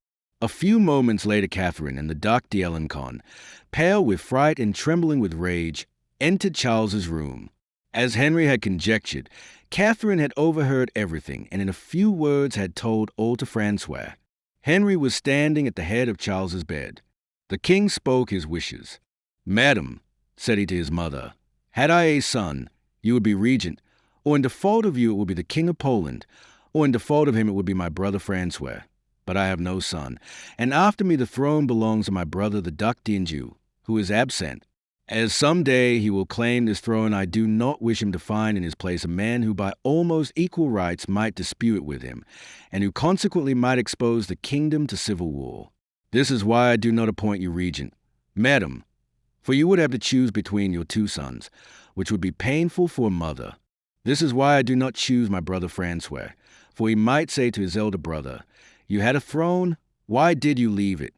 A few moments later, Catherine and the Duc d'Alencon, pale with fright and trembling with rage, entered Charles's room. As Henry had conjectured, Catherine had overheard everything and in a few words had told all to Francois. Henry was standing at the head of Charles's bed. The king spoke his wishes. Madam, said he to his mother, had I a son, you would be regent, or in default of you it would be the king of Poland, or in default of him it would be my brother Francois. But I have no son, and after me the throne belongs to my brother the Duc d'Anjou, who is absent. As some day he will claim this throne, I do not wish him to find in his place a man who by almost equal rights might dispute it with him, and who consequently might expose the kingdom to civil war. This is why I do not appoint you regent, madam, for you would have to choose between your 2 sons, which would be painful for a mother. This is why I do not choose my brother Francois, for he might say to his elder brother, you had a throne, why did you leave it?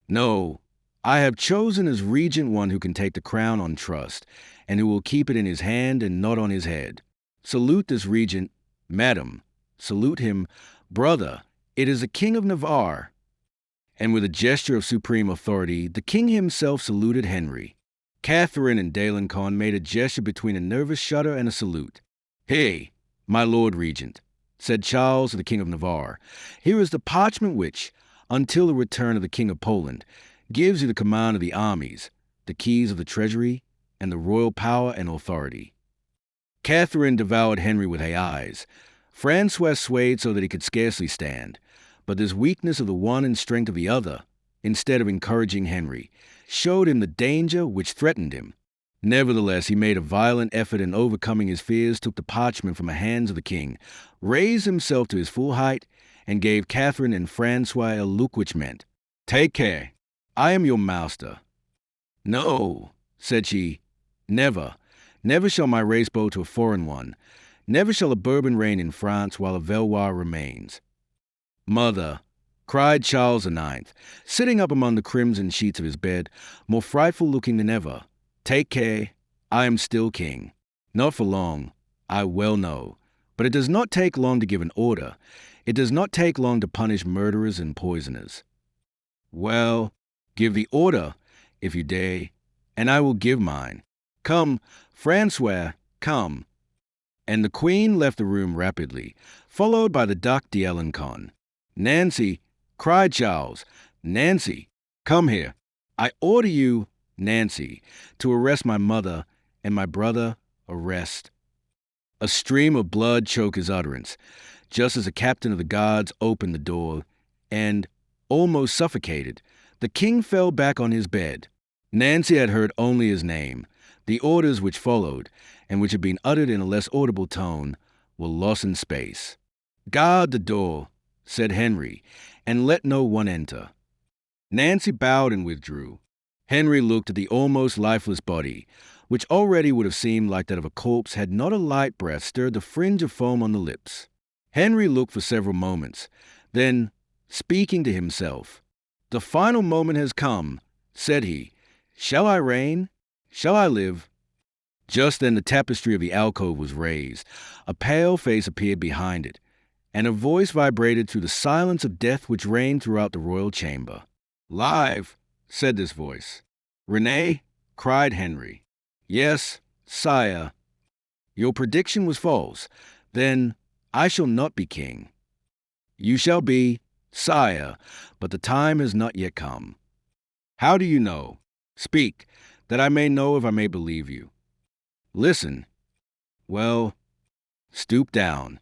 No, I have chosen as regent one who can take the crown on trust, and who will keep it in his hand and not on his head. Salute this regent, madam. Salute him, brother. It is the King of Navarre. And with a gesture of supreme authority, the king himself saluted Henry. Catherine and d'Alencon made a gesture between a nervous shudder and a salute. "Hey, my lord regent," said Charles to the King of Navarre, "here is the parchment which, until the return of the King of Poland, gives you the command of the armies, the keys of the treasury, and the royal power and authority." Catherine devoured Henry with her eyes. Francois swayed so that he could scarcely stand, but this weakness of the one and strength of the other, instead of encouraging Henry, showed him the danger which threatened him. Nevertheless, he made a violent effort and, overcoming his fears, took the parchment from the hands of the king, raised himself to his full height, and gave Catherine and Francois a look which meant, "Take care, I am your master." "No," said she, "never, never shall my race bow to a foreign one. Never shall a Bourbon reign in France while a Valois remains." "Mother," cried Charles IX, sitting up among the crimson sheets of his bed, more frightful looking than ever, "take care, I am still king. Not for long, I well know. But it does not take long to give an order. It does not take long to punish murderers and poisoners." "Well, give the order, if you dare, and I will give mine. Come, Francois, come." And the queen left the room rapidly, followed by the Duc d'Alencon. "Nancy," cried Charles, "Nancy, come here. I order you, Nancy, to arrest my mother, and my brother arrest." A stream of blood choked his utterance, just as the captain of the guards opened the door, and, almost suffocated, the king fell back on his bed. Nancy had heard only his name. The orders which followed, and which had been uttered in a less audible tone, were lost in space. "Guard the door," said Henry, "and let no one enter." Nancy bowed and withdrew. Henry looked at the almost lifeless body, which already would have seemed like that of a corpse had not a light breath stirred the fringe of foam on the lips. Henry looked for several moments. Then, speaking to himself, "The final moment has come," said he. "Shall I reign? Shall I live?" Just then the tapestry of the alcove was raised. A pale face appeared behind it, and a voice vibrated through the silence of death which reigned throughout the royal chamber. "Live," said this voice. "Renee?" cried Henry. "Yes, sire." "Your prediction was false. Then I shall not be king." "You shall be, sire, but the time has not yet come." "How do you know? Speak, that I may know if I may believe you." "Listen." "Well, stoop down."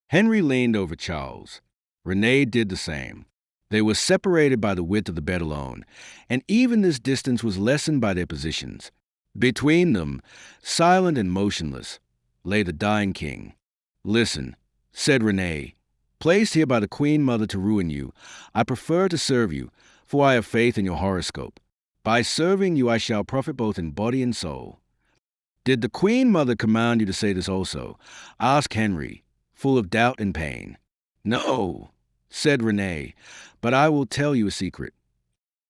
Henry leaned over Charles. Renee did the same. They were separated by the width of the bed alone, and even this distance was lessened by their positions. Between them, silent and motionless, lay the dying king. "Listen," said Renee. "Placed here by the Queen Mother to ruin you, I prefer to serve you, for I have faith in your horoscope. By serving you I shall profit both in body and soul." "Did the Queen Mother command you to say this also?" asked Henry, full of doubt and pain. "No," said Renee, "but I will tell you a secret."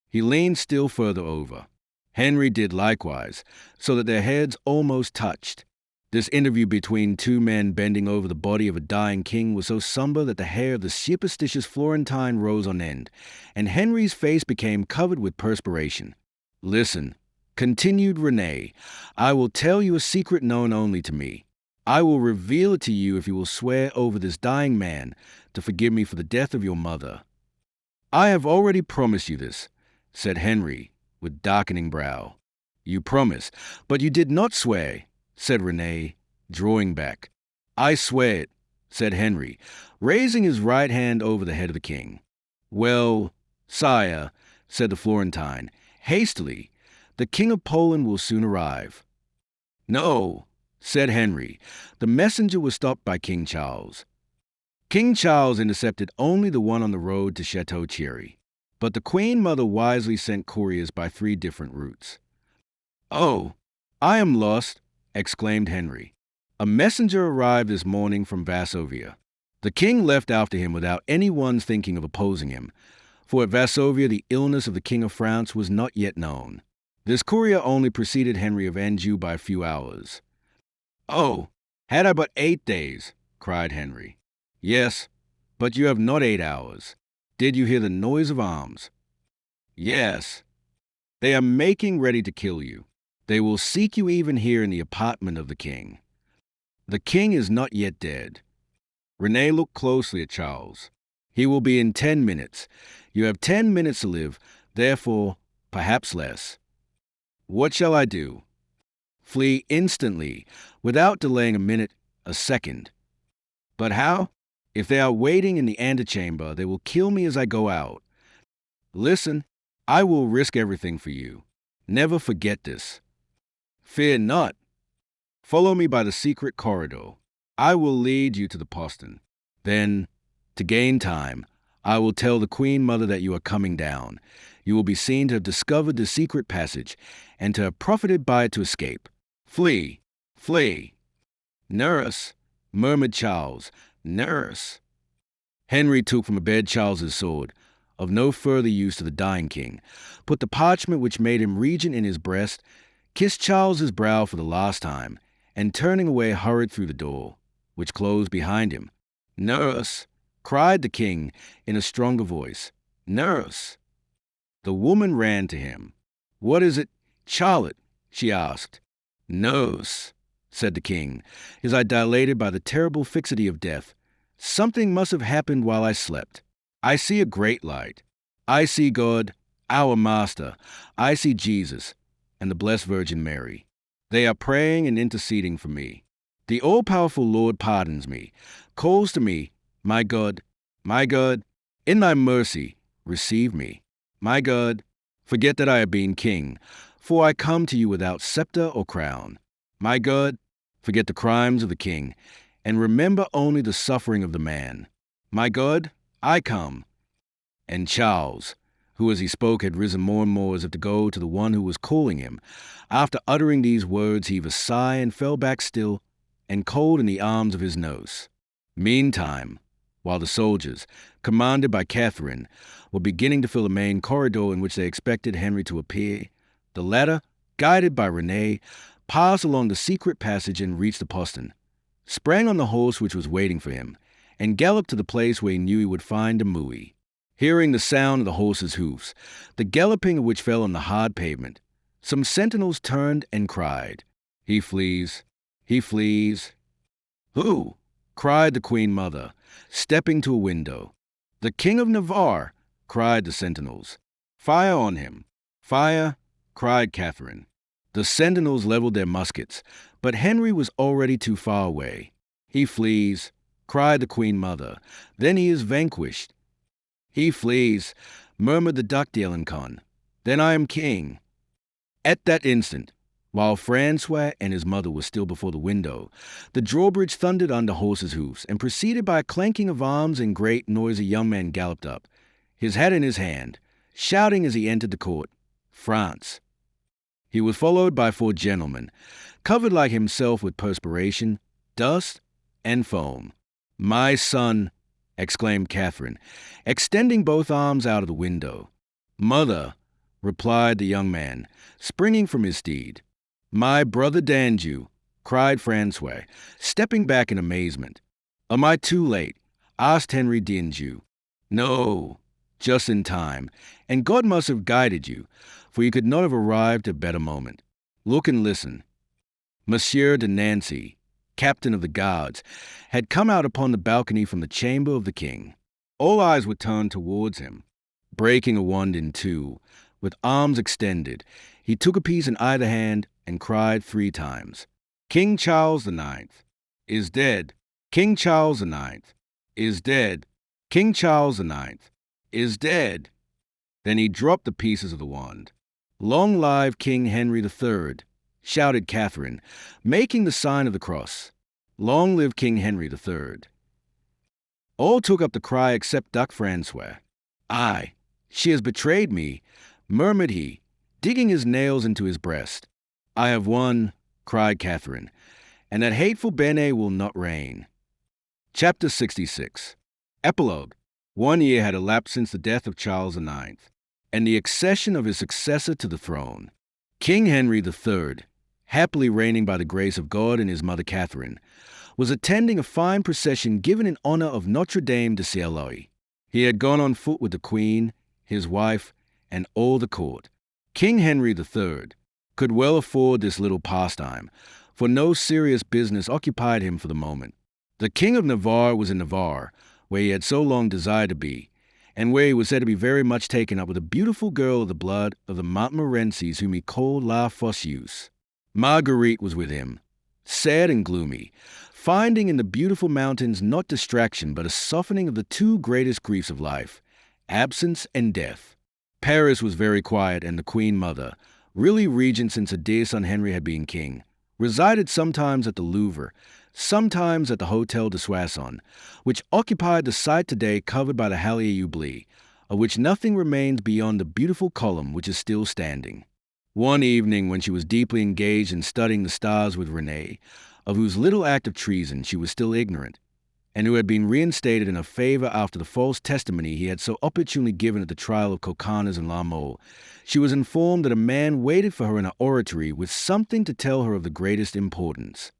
He leaned still further over. Henry did likewise, so that their heads almost touched. This interview between two men bending over the body of a dying king was so somber that the hair of the superstitious Florentine rose on end, and Henry's face became covered with perspiration. "Listen," continued Renee, "I will tell you a secret known only to me. I will reveal it to you if you will swear over this dying man to forgive me for the death of your mother." "I have already promised you this," said Henry, with darkening brow. "You promised, but you did not swear," said Renee, drawing back. "I swear it," said Henry, raising his right hand over the head of the king. "Well, sire," said the Florentine, hastily, "the King of Poland will soon arrive." "No," said Henry. The messenger was stopped by King Charles. King Charles intercepted only the one on the road to Chateau Thierry, but the Queen Mother wisely sent couriers by 3 different routes. "Oh, I am lost," exclaimed Henry. "A messenger arrived this morning from Varsovia." The king left after him without anyone's thinking of opposing him, for at Varsovia the illness of the King of France was not yet known. This courier only preceded Henry of Anjou by a few hours. "Oh, had I but 8 days," cried Henry. "Yes, but you have not 8 hours. Did you hear the noise of arms?" "Yes." "They are making ready to kill you. They will seek you even here in the apartment of the king." The king is not yet dead. Renee looked closely at Charles. He will be in 10 minutes. You have 10 minutes to live, therefore, perhaps less. What shall I do? Flee instantly, without delaying a minute, a second. But how? If they are waiting in the antechamber, they will kill me as I go out. Listen, I will risk everything for you. Never forget this. Fear not. Follow me by the secret corridor. I will lead you to the postern. Then, to gain time, I will tell the Queen Mother that you are coming down. You will be seen to have discovered the secret passage and to have profited by it to escape. Flee! Flee! Nurse! Murmured Charles. Nurse! Henry took from a bed Charles's sword, of no further use to the dying king, put the parchment which made him regent in his breast, kissed Charles's brow for the last time, and turning away hurried through the door, which closed behind him. Nurse! Cried the king in a stronger voice. Nurse! The woman ran to him. What is it, Charlotte? She asked. Nurse, said the king, his eye dilated by the terrible fixity of death. Something must have happened while I slept. I see a great light. I see God, our Master. I see Jesus and the Blessed Virgin Mary. They are praying and interceding for me. The all-powerful Lord pardons me, calls to me, my God, in thy mercy, receive me. My God, forget that I have been king, for I come to you without scepter or crown. My God, forget the crimes of the king, and remember only the suffering of the man. My God, I come. And Charles, who as he spoke had risen more and more as if to go to the one who was calling him, after uttering these words heaved a sigh and fell back still and cold in the arms of his nurse. Meantime, while the soldiers, commanded by Catherine, were beginning to fill the main corridor in which they expected Henry to appear, the latter, guided by Renee, passed along the secret passage and reached the postern, sprang on the horse which was waiting for him, and galloped to the place where he knew he would find a Mui. Hearing the sound of the horse's hoofs, the galloping of which fell on the hard pavement, some sentinels turned and cried, He flees! He flees! Who? Cried the Queen Mother, stepping to a window. The King of Navarre! Cried the sentinels. Fire on him! Fire! Cried Catherine. The sentinels leveled their muskets, but Henry was already too far away. He flees! Cried the Queen Mother. Then he is vanquished. He flees! Murmured the Duc d'Alencon. Then I am king. At that instant, while Francois and his mother were still before the window, the drawbridge thundered under horses' hoofs, and preceded by a clanking of arms and great noise a young man galloped up, his hat in his hand, shouting as he entered the court, France. He was followed by 4 gentlemen, covered like himself with perspiration, dust, and foam. My son, exclaimed Catherine, extending both arms out of the window. Mother, replied the young man, springing from his steed. My brother Danjou, cried Francois, stepping back in amazement. Am I too late? Asked Henry d'Anjou. No, just in time, and God must have guided you, for you could not have arrived at a better moment. Look and listen. Monsieur de Nancy, captain of the guards, had come out upon the balcony from the chamber of the king. All eyes were turned towards him. Breaking a wand in two, with arms extended, he took a piece in either hand and cried 3 times, King Charles IX is dead. King Charles IX is dead. King Charles IX is dead. Then he dropped the pieces of the wand. Long live King Henry III, shouted Catherine, making the sign of the cross. Long live King Henry III. All took up the cry except Duc Francois. Aye, she has betrayed me, murmured he, digging his nails into his breast. I have won, cried Catherine, and that hateful Benet will not reign. Chapter 66. Epilogue. 1 year had elapsed since the death of Charles IX, and the accession of his successor to the throne. King Henry III, happily reigning by the grace of God and his mother Catherine, was attending a fine procession given in honor of Notre Dame de Ciel. He had gone on foot with the Queen, his wife, and all the court. King Henry III could well afford this little pastime, for no serious business occupied him for the moment. The King of Navarre was in Navarre, where he had so long desired to be, and where he was said to be very much taken up with a beautiful girl of the blood of the Montmorencies whom he called La Fosseuse. Marguerite was with him, sad and gloomy, finding in the beautiful mountains not distraction but a softening of the two greatest griefs of life, absence and death. Paris was very quiet, and the Queen Mother, really regent since her dear son Henry had been king, resided sometimes at the Louvre, sometimes at the Hôtel de Soissons, which occupied the site today covered by the Hallier Oubli, of which nothing remains beyond the beautiful column which is still standing. One evening, when she was deeply engaged in studying the stars with René, of whose little act of treason she was still ignorant, and who had been reinstated in her favor after the false testimony he had so opportunely given at the trial of Coconnas and La Mole, she was informed that a man waited for her in her oratory with something to tell her of the greatest importance.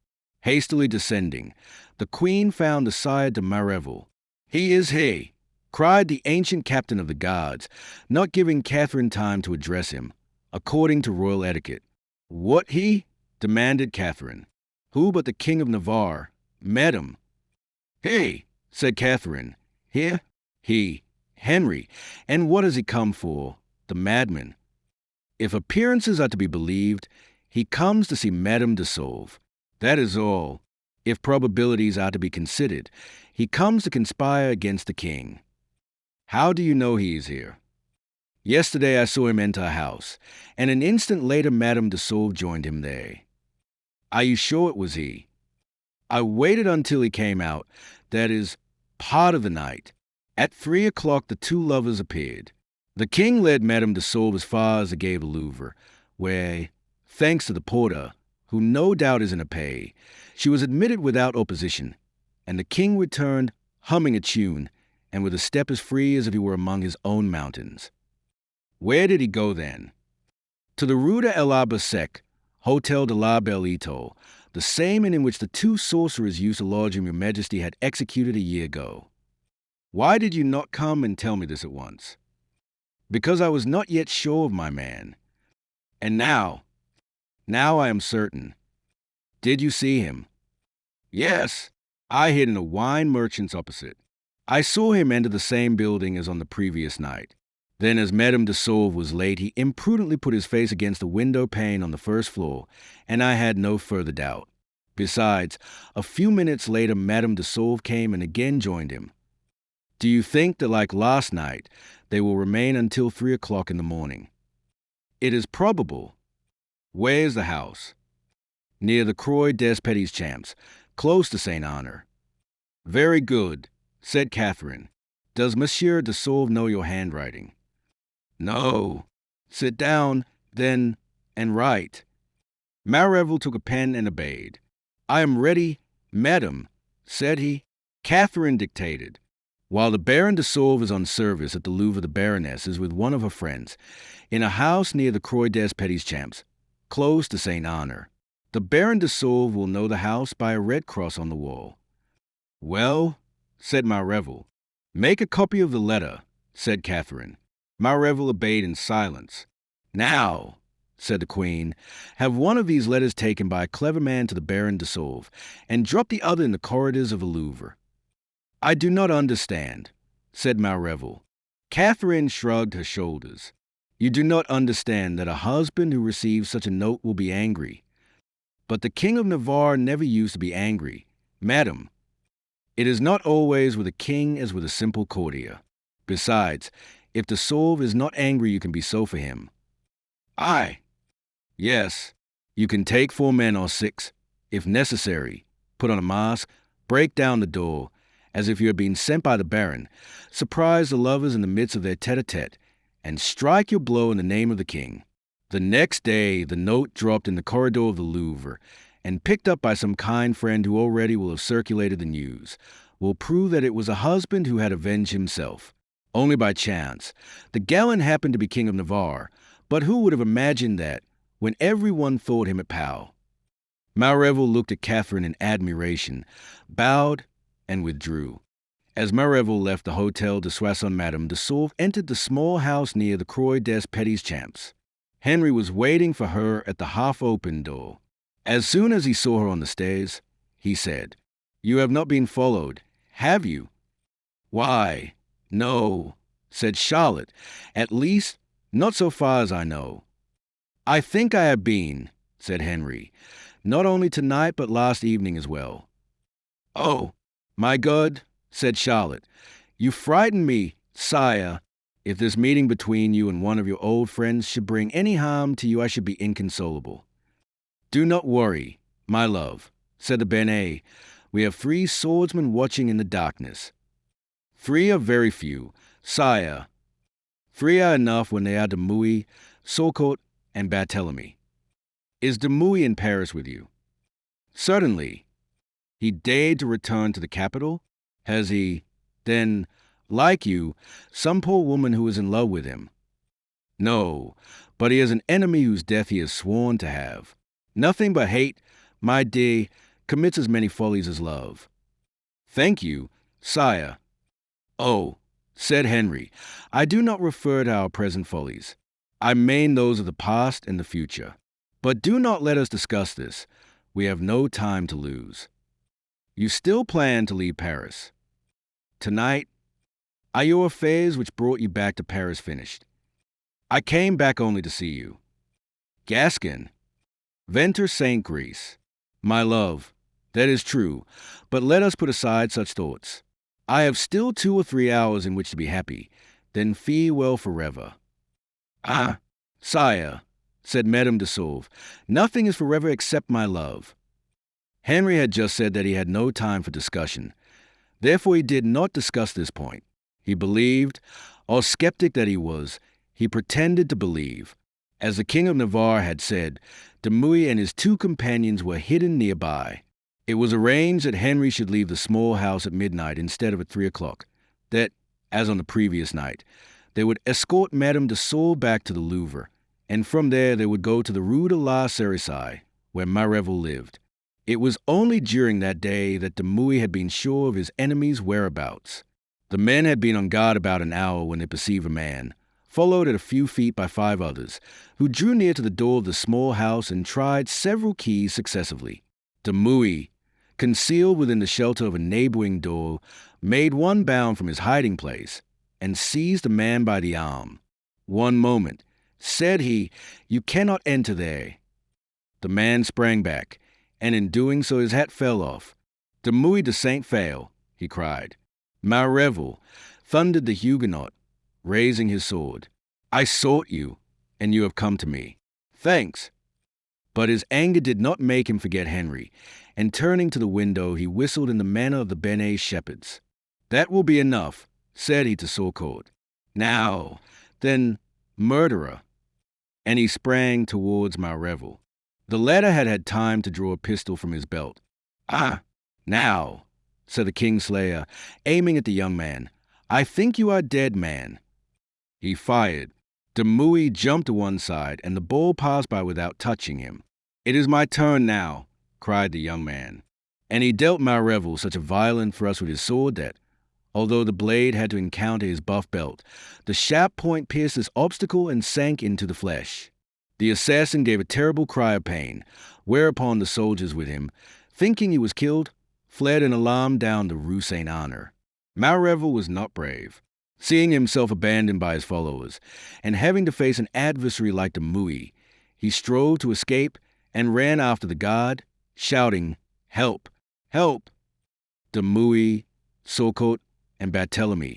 Hastily descending, the queen found the Sire de Mareville. "He is he!" cried the ancient captain of the guards, not giving Catherine time to address him, according to royal etiquette. "What he?" demanded Catherine. "Who but the King of Navarre? Madam." "He," said Catherine. "Here?" "He. Henry. And what has he come for? The madman. If appearances are to be believed, he comes to see Madame de Sauve. That is all. If probabilities are to be considered, he comes to conspire against the king." "How do you know he is here?" "Yesterday I saw him enter a house, and an instant later Madame de Sauve joined him there." "Are you sure it was he?" "I waited until he came out, that is, part of the night. At 3 o'clock the two lovers appeared. The king led Madame de Sauve as far as the gate of the Louvre, where, thanks to the porter, who no doubt is in a pay, she was admitted without opposition, and the king returned, humming a tune, and with a step as free as if he were among his own mountains." "Where did he go then?" "To the Rue de l'Arbre Sec, Hôtel de la Belle Etoile, the same in which the two sorcerers used to lodge whom your majesty had executed a year ago." "Why did you not come and tell me this at once?" "Because I was not yet sure of my man. And now I am certain." "Did you see him?" "Yes. I hid in a wine merchant's opposite. I saw him enter the same building as on the previous night. Then, as Madame de Sauve was late, he imprudently put his face against the window pane on the first floor, and I had no further doubt. Besides, a few minutes later Madame de Sauve came and again joined him. Do you think that, like last night, they will remain until 3 o'clock in the morning?" "It is probable." "Where is the house?" "Near the Croix des Petits Champs, close to St. Honor." "Very good," said Catherine. "Does Monsieur de Sauve know your handwriting?" "No." "Sit down, then, and write." Mareville took a pen and obeyed. "I am ready, madam," said he. Catherine dictated. "While the Baron de Sauve is on service at the Louvre, the Baroness is with one of her friends, in a house near the Croix des Petits Champs, close to St. Honor. The Baron de Sauve will know the house by a red cross on the wall." "Well," said Mareville. "Make a copy of the letter," said Catherine. Mareville obeyed in silence. "Now," said the Queen, "have one of these letters taken by a clever man to the Baron de Sauve, and drop the other in the corridors of the Louvre." "I do not understand," said Mareville. Catherine shrugged her shoulders. "You do not understand that a husband who receives such a note will be angry. But the King of Navarre never used to be angry. Madam, it is not always with a king as with a simple courtier. Besides, if de Sauve is not angry, you can be so for him." "Aye." "Yes, you can take 4 men or 6, if necessary, put on a mask, break down the door, as if you had been sent by the Baron, surprise the lovers in the midst of their tete-a-tete, and strike your blow in the name of the king. The next day the note dropped in the corridor of the Louvre, and picked up by some kind friend who already will have circulated the news, will prove that it was a husband who had avenged himself. Only by chance. The gallant happened to be King of Navarre, but who would have imagined that, when everyone thought him at Pau?" Mareville looked at Catherine in admiration, bowed, and withdrew. As Mareville left the Hôtel de Soissons, Madame de Sauve entered the small house near the Croix des Petits Champs. Henry was waiting for her at the half-open door. As soon as he saw her on the stairs, he said, "You have not been followed, have you?" "Why, no," said Charlotte. "At least, not so far as I know." "I think I have been," said Henry. "Not only tonight, but last evening as well." "Oh, my God," said Charlotte, "you frighten me, sire. If this meeting between you and one of your old friends should bring any harm to you, I should be inconsolable." "Do not worry, my love," said the Benet. "We have 3 swordsmen watching in the darkness." 3 are very few, sire. 3 are enough when they are Demouy, Saucourt, and Bartholomew. Is Demouy in Paris with you? Certainly. He dared to return to the capital? Has he, then, like you, some poor woman who is in love with him? No, but he has an enemy whose death he has sworn to have. Nothing but hate, my dear, commits as many follies as love. Thank you, sire. Oh, said Henry, I do not refer to our present follies. I mean those of the past and the future. But do not let us discuss this. We have no time to lose. You still plan to leave Paris. Tonight, are your affairs which brought you back to Paris finished? I came back only to see you. Gascon, Venter Saint Gris. My love, that is true, but let us put aside such thoughts. I have still 2 or 3 hours in which to be happy, then farewell forever. Ah, sire, said Madame de Sauve, nothing is forever except my love. Henry had just said that he had no time for discussion. Therefore he did not discuss this point. He believed, or skeptic that he was, he pretended to believe. As the King of Navarre had said, Demouy and his 2 companions were hidden nearby. It was arranged that Henry should leave the small house at midnight instead of at 3 o'clock, that, as on the previous night, they would escort Madame de Sauve back to the Louvre, and from there they would go to the Rue de la Cerisaie, where Marrevel lived. It was only during that day that Demouy had been sure of his enemy's whereabouts. The men had been on guard about an hour when they perceived a man, followed at a few feet by 5 others, who drew near to the door of the small house and tried several keys successively. Demouy, concealed within the shelter of a neighboring door, made one bound from his hiding place and seized the man by the arm. "One moment," said he, "you cannot enter there." The man sprang back, and in doing so his hat fell off. "Demouy de Saint-Phale," he cried. "Marrevel," thundered the Huguenot, raising his sword. "I sought you, and you have come to me. Thanks." But his anger did not make him forget Henry, and turning to the window, he whistled in the manner of the Benet shepherds. "That will be enough," said he to Saucourt. "Now, then, murderer." And he sprang towards Marrevel. The latter had had time to draw a pistol from his belt. "Ah, now," said the Kingslayer, aiming at the young man, "I think you are dead, man." He fired. Demouy jumped to one side, and the ball passed by without touching him. "It is my turn now," cried the young man. And he dealt Marrevel such a violent thrust with his sword that, although the blade had to encounter his buff belt, the sharp point pierced this obstacle and sank into the flesh. The assassin gave a terrible cry of pain, whereupon the soldiers with him, thinking he was killed, fled in alarm down the Rue Saint-Honor. Marrevel was not brave. Seeing himself abandoned by his followers, and having to face an adversary like Demouy, he strove to escape and ran after the guard, shouting, "Help! Help!" Demouy, Saucourt, and Bartholomew,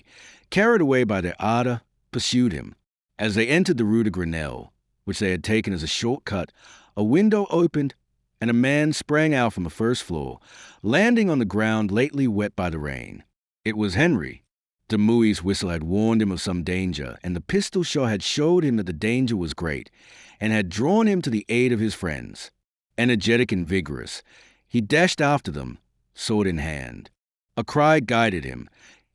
carried away by their ardor, pursued him. As they entered the Rue de Grenelle, which they had taken as a short cut, a window opened, and a man sprang out from the first floor, landing on the ground lately wet by the rain. It was Henry. Demouy's whistle had warned him of some danger, and the pistol shot had showed him that the danger was great, and had drawn him to the aid of his friends. Energetic and vigorous, he dashed after them, sword in hand. A cry guided him.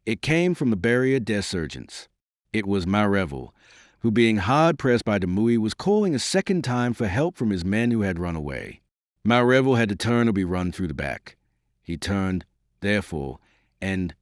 It came from the Barrière des Sergeants. It was Marrevel, who, being hard pressed by Demouy, was calling a second time for help from his men who had run away. Marrevel had to turn or be run through the back. He turned, therefore, and,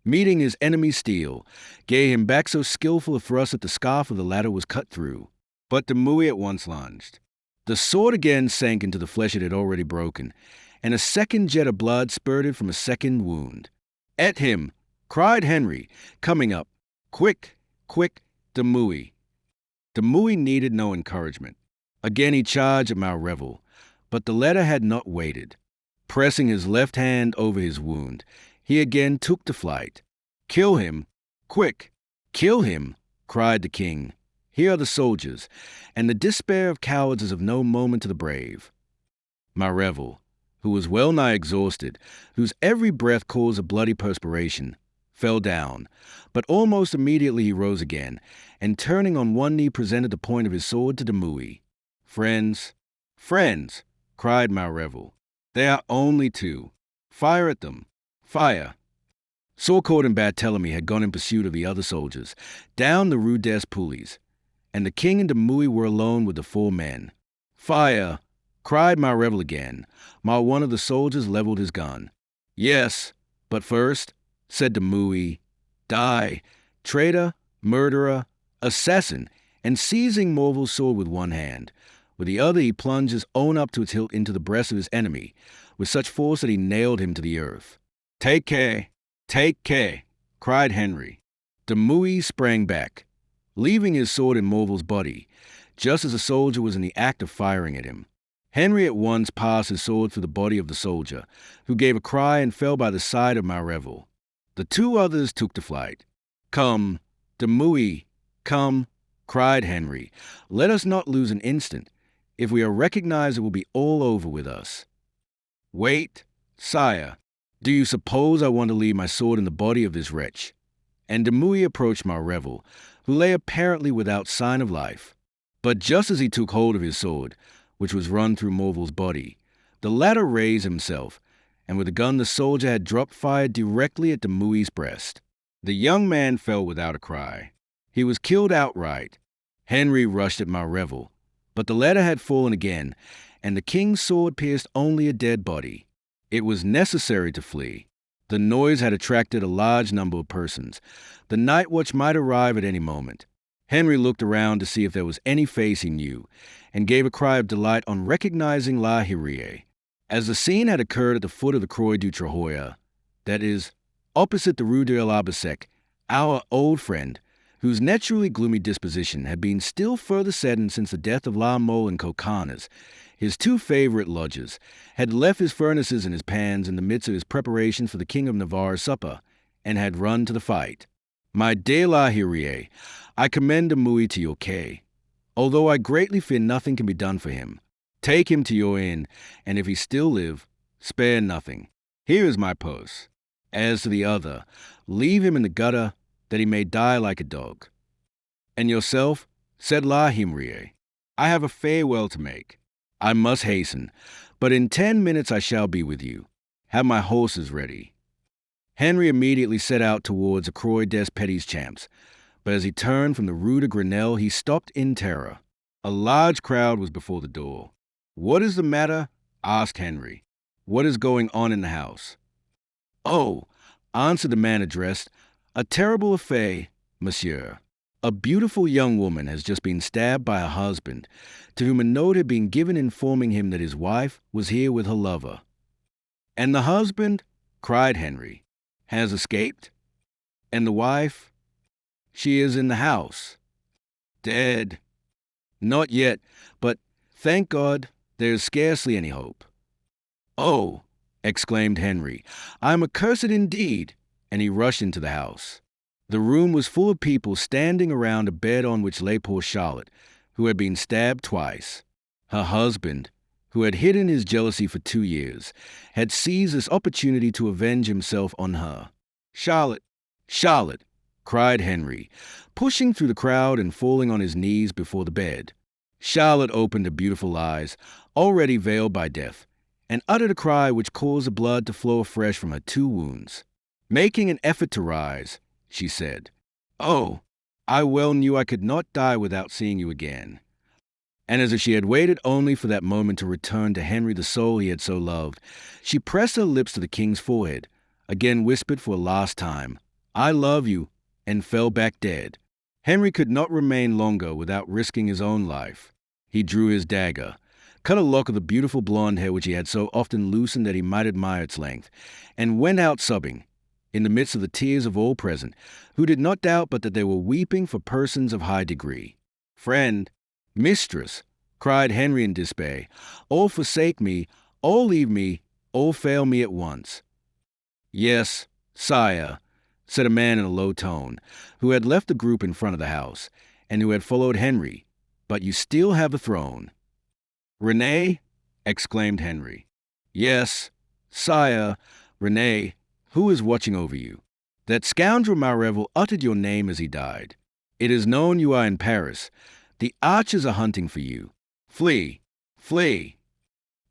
meeting his enemy's steel, gave him back so skillful a thrust that the scarf of the latter was cut through. But Demouy at once lunged. The sword again sank into the flesh it had already broken, and a second jet of blood spurted from a second wound. "At him!" cried Henry, coming up. "Quick, quick, Demouy!" Demouy needed no encouragement. Again he charged at Marrevel, but the latter had not waited. Pressing his left hand over his wound, he again took to flight. "Kill him! Quick! Kill him!" cried the king. "Here are the soldiers, and the despair of cowards is of no moment to the brave." Marrevel, who was well nigh exhausted, whose every breath caused a bloody perspiration, fell down, but almost immediately he rose again, and turning on one knee presented the point of his sword to Demouy. "Friends, friends," cried Marrevel, "they are only two. Fire at them. Fire." Saucourt and Bartholomew had gone in pursuit of the other soldiers, down the Rue des Poulies, and the king and Demouy were alone with the four men. "Fire!" cried Marrevel again, while one of the soldiers leveled his gun. "Yes, but first," said Demouy, "die, traitor, murderer, assassin," and seizing Morville's sword with one hand, with the other he plunged his own up to its hilt into the breast of his enemy, with such force that he nailed him to the earth. Take care, cried Henry. Demouy sprang back, leaving his sword in Morville's body, just as the soldier was in the act of firing at him. Henry at once passed his sword through the body of the soldier, who gave a cry and fell by the side of Marrevel. The two others took to flight. "Come, Demouy, come," cried Henry. "Let us not lose an instant. If we are recognized, it will be all over with us." "Wait, sire. Do you suppose I want to leave my sword in the body of this wretch?" And Demouy approached Marrevel, who lay apparently without sign of life. But just as he took hold of his sword, which was run through Morville's body, the latter raised himself, and with the gun the soldier had dropped fired directly at Demouy's breast. The young man fell without a cry. He was killed outright. Henry rushed at Marrevel, but the latter had fallen again, and the king's sword pierced only a dead body. It was necessary to flee. The noise had attracted a large number of persons. The night watch might arrive at any moment. Henry looked around to see if there was any face he knew, and gave a cry of delight on recognizing La Hyrule. As the scene had occurred at the foot of the Croix du Trahoir, that is, opposite the Rue de l'Arbre-Sec, our old friend, whose naturally gloomy disposition had been still further saddened since the death of La Mole and Coconnas, his two favorite lodgers, had left his furnaces and his pans in the midst of his preparations for the King of Navarre's supper, and had run to the fight. "My dear La Hyrule, I commend Demouy to your care, although I greatly fear nothing can be done for him. Take him to your inn, and if he still live, spare nothing. Here is my purse. As to the other, leave him in the gutter, that he may die like a dog." "And yourself?" said La Hyrule. "I have a farewell to make. I must hasten, but in 10 minutes I shall be with you. Have my horses ready." Henry immediately set out towards the Croix des Petits Champs, but as he turned from the Rue de Grenelle, he stopped in terror. A large crowd was before the door. "What is the matter?" asked Henry. "What is going on in the house?" "Oh," answered the man addressed, "a terrible affair, monsieur. A beautiful young woman has just been stabbed by her husband, to whom a note had been given informing him that his wife was here with her lover." "And the husband," cried Henry, "has escaped? And the wife?" "She is in the house." "Dead?" "Not yet, but, thank God, there is scarcely any hope." "Oh," exclaimed Henry, "I am accursed indeed," and he rushed into the house. The room was full of people standing around a bed on which lay poor Charlotte, who had been stabbed twice. Her husband, who had hidden his jealousy for 2 years, had seized this opportunity to avenge himself on her. "Charlotte, Charlotte," cried Henry, pushing through the crowd and falling on his knees before the bed. Charlotte opened her beautiful eyes, already veiled by death, and uttered a cry which caused the blood to flow afresh from her 2 wounds. Making an effort to rise, she said, "Oh, I well knew I could not die without seeing you again." And as if she had waited only for that moment to return to Henry the soul he had so loved, she pressed her lips to the king's forehead, again whispered for a last time, "I love you," and fell back dead. Henry could not remain longer without risking his own life. He drew his dagger, cut a lock of the beautiful blonde hair which he had so often loosened that he might admire its length, and went out sobbing, in the midst of the tears of all present, who did not doubt but that they were weeping for persons of high degree. "Friend, mistress," cried Henry in despair, "all forsake me, all leave me, all fail me at once." "Yes, sire," said a man in a low tone, who had left the group in front of the house, and who had followed Henry, "but you still have a throne." "Renee?" exclaimed Henry. "Yes, sire, Renee, who is watching over you? That scoundrel Marrevel uttered your name as he died. It is known you are in Paris. The archers are hunting for you. Flee, flee.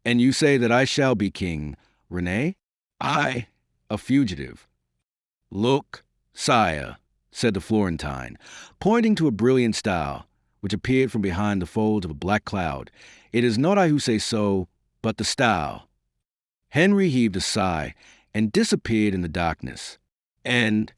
And you say that I shall be king, Renee? I, a fugitive." "Look, sire," said the Florentine, pointing to a brilliant star, which appeared from behind the folds of a black cloud. "It is not I who say so, but the star." Henry heaved a sigh and disappeared in the darkness. End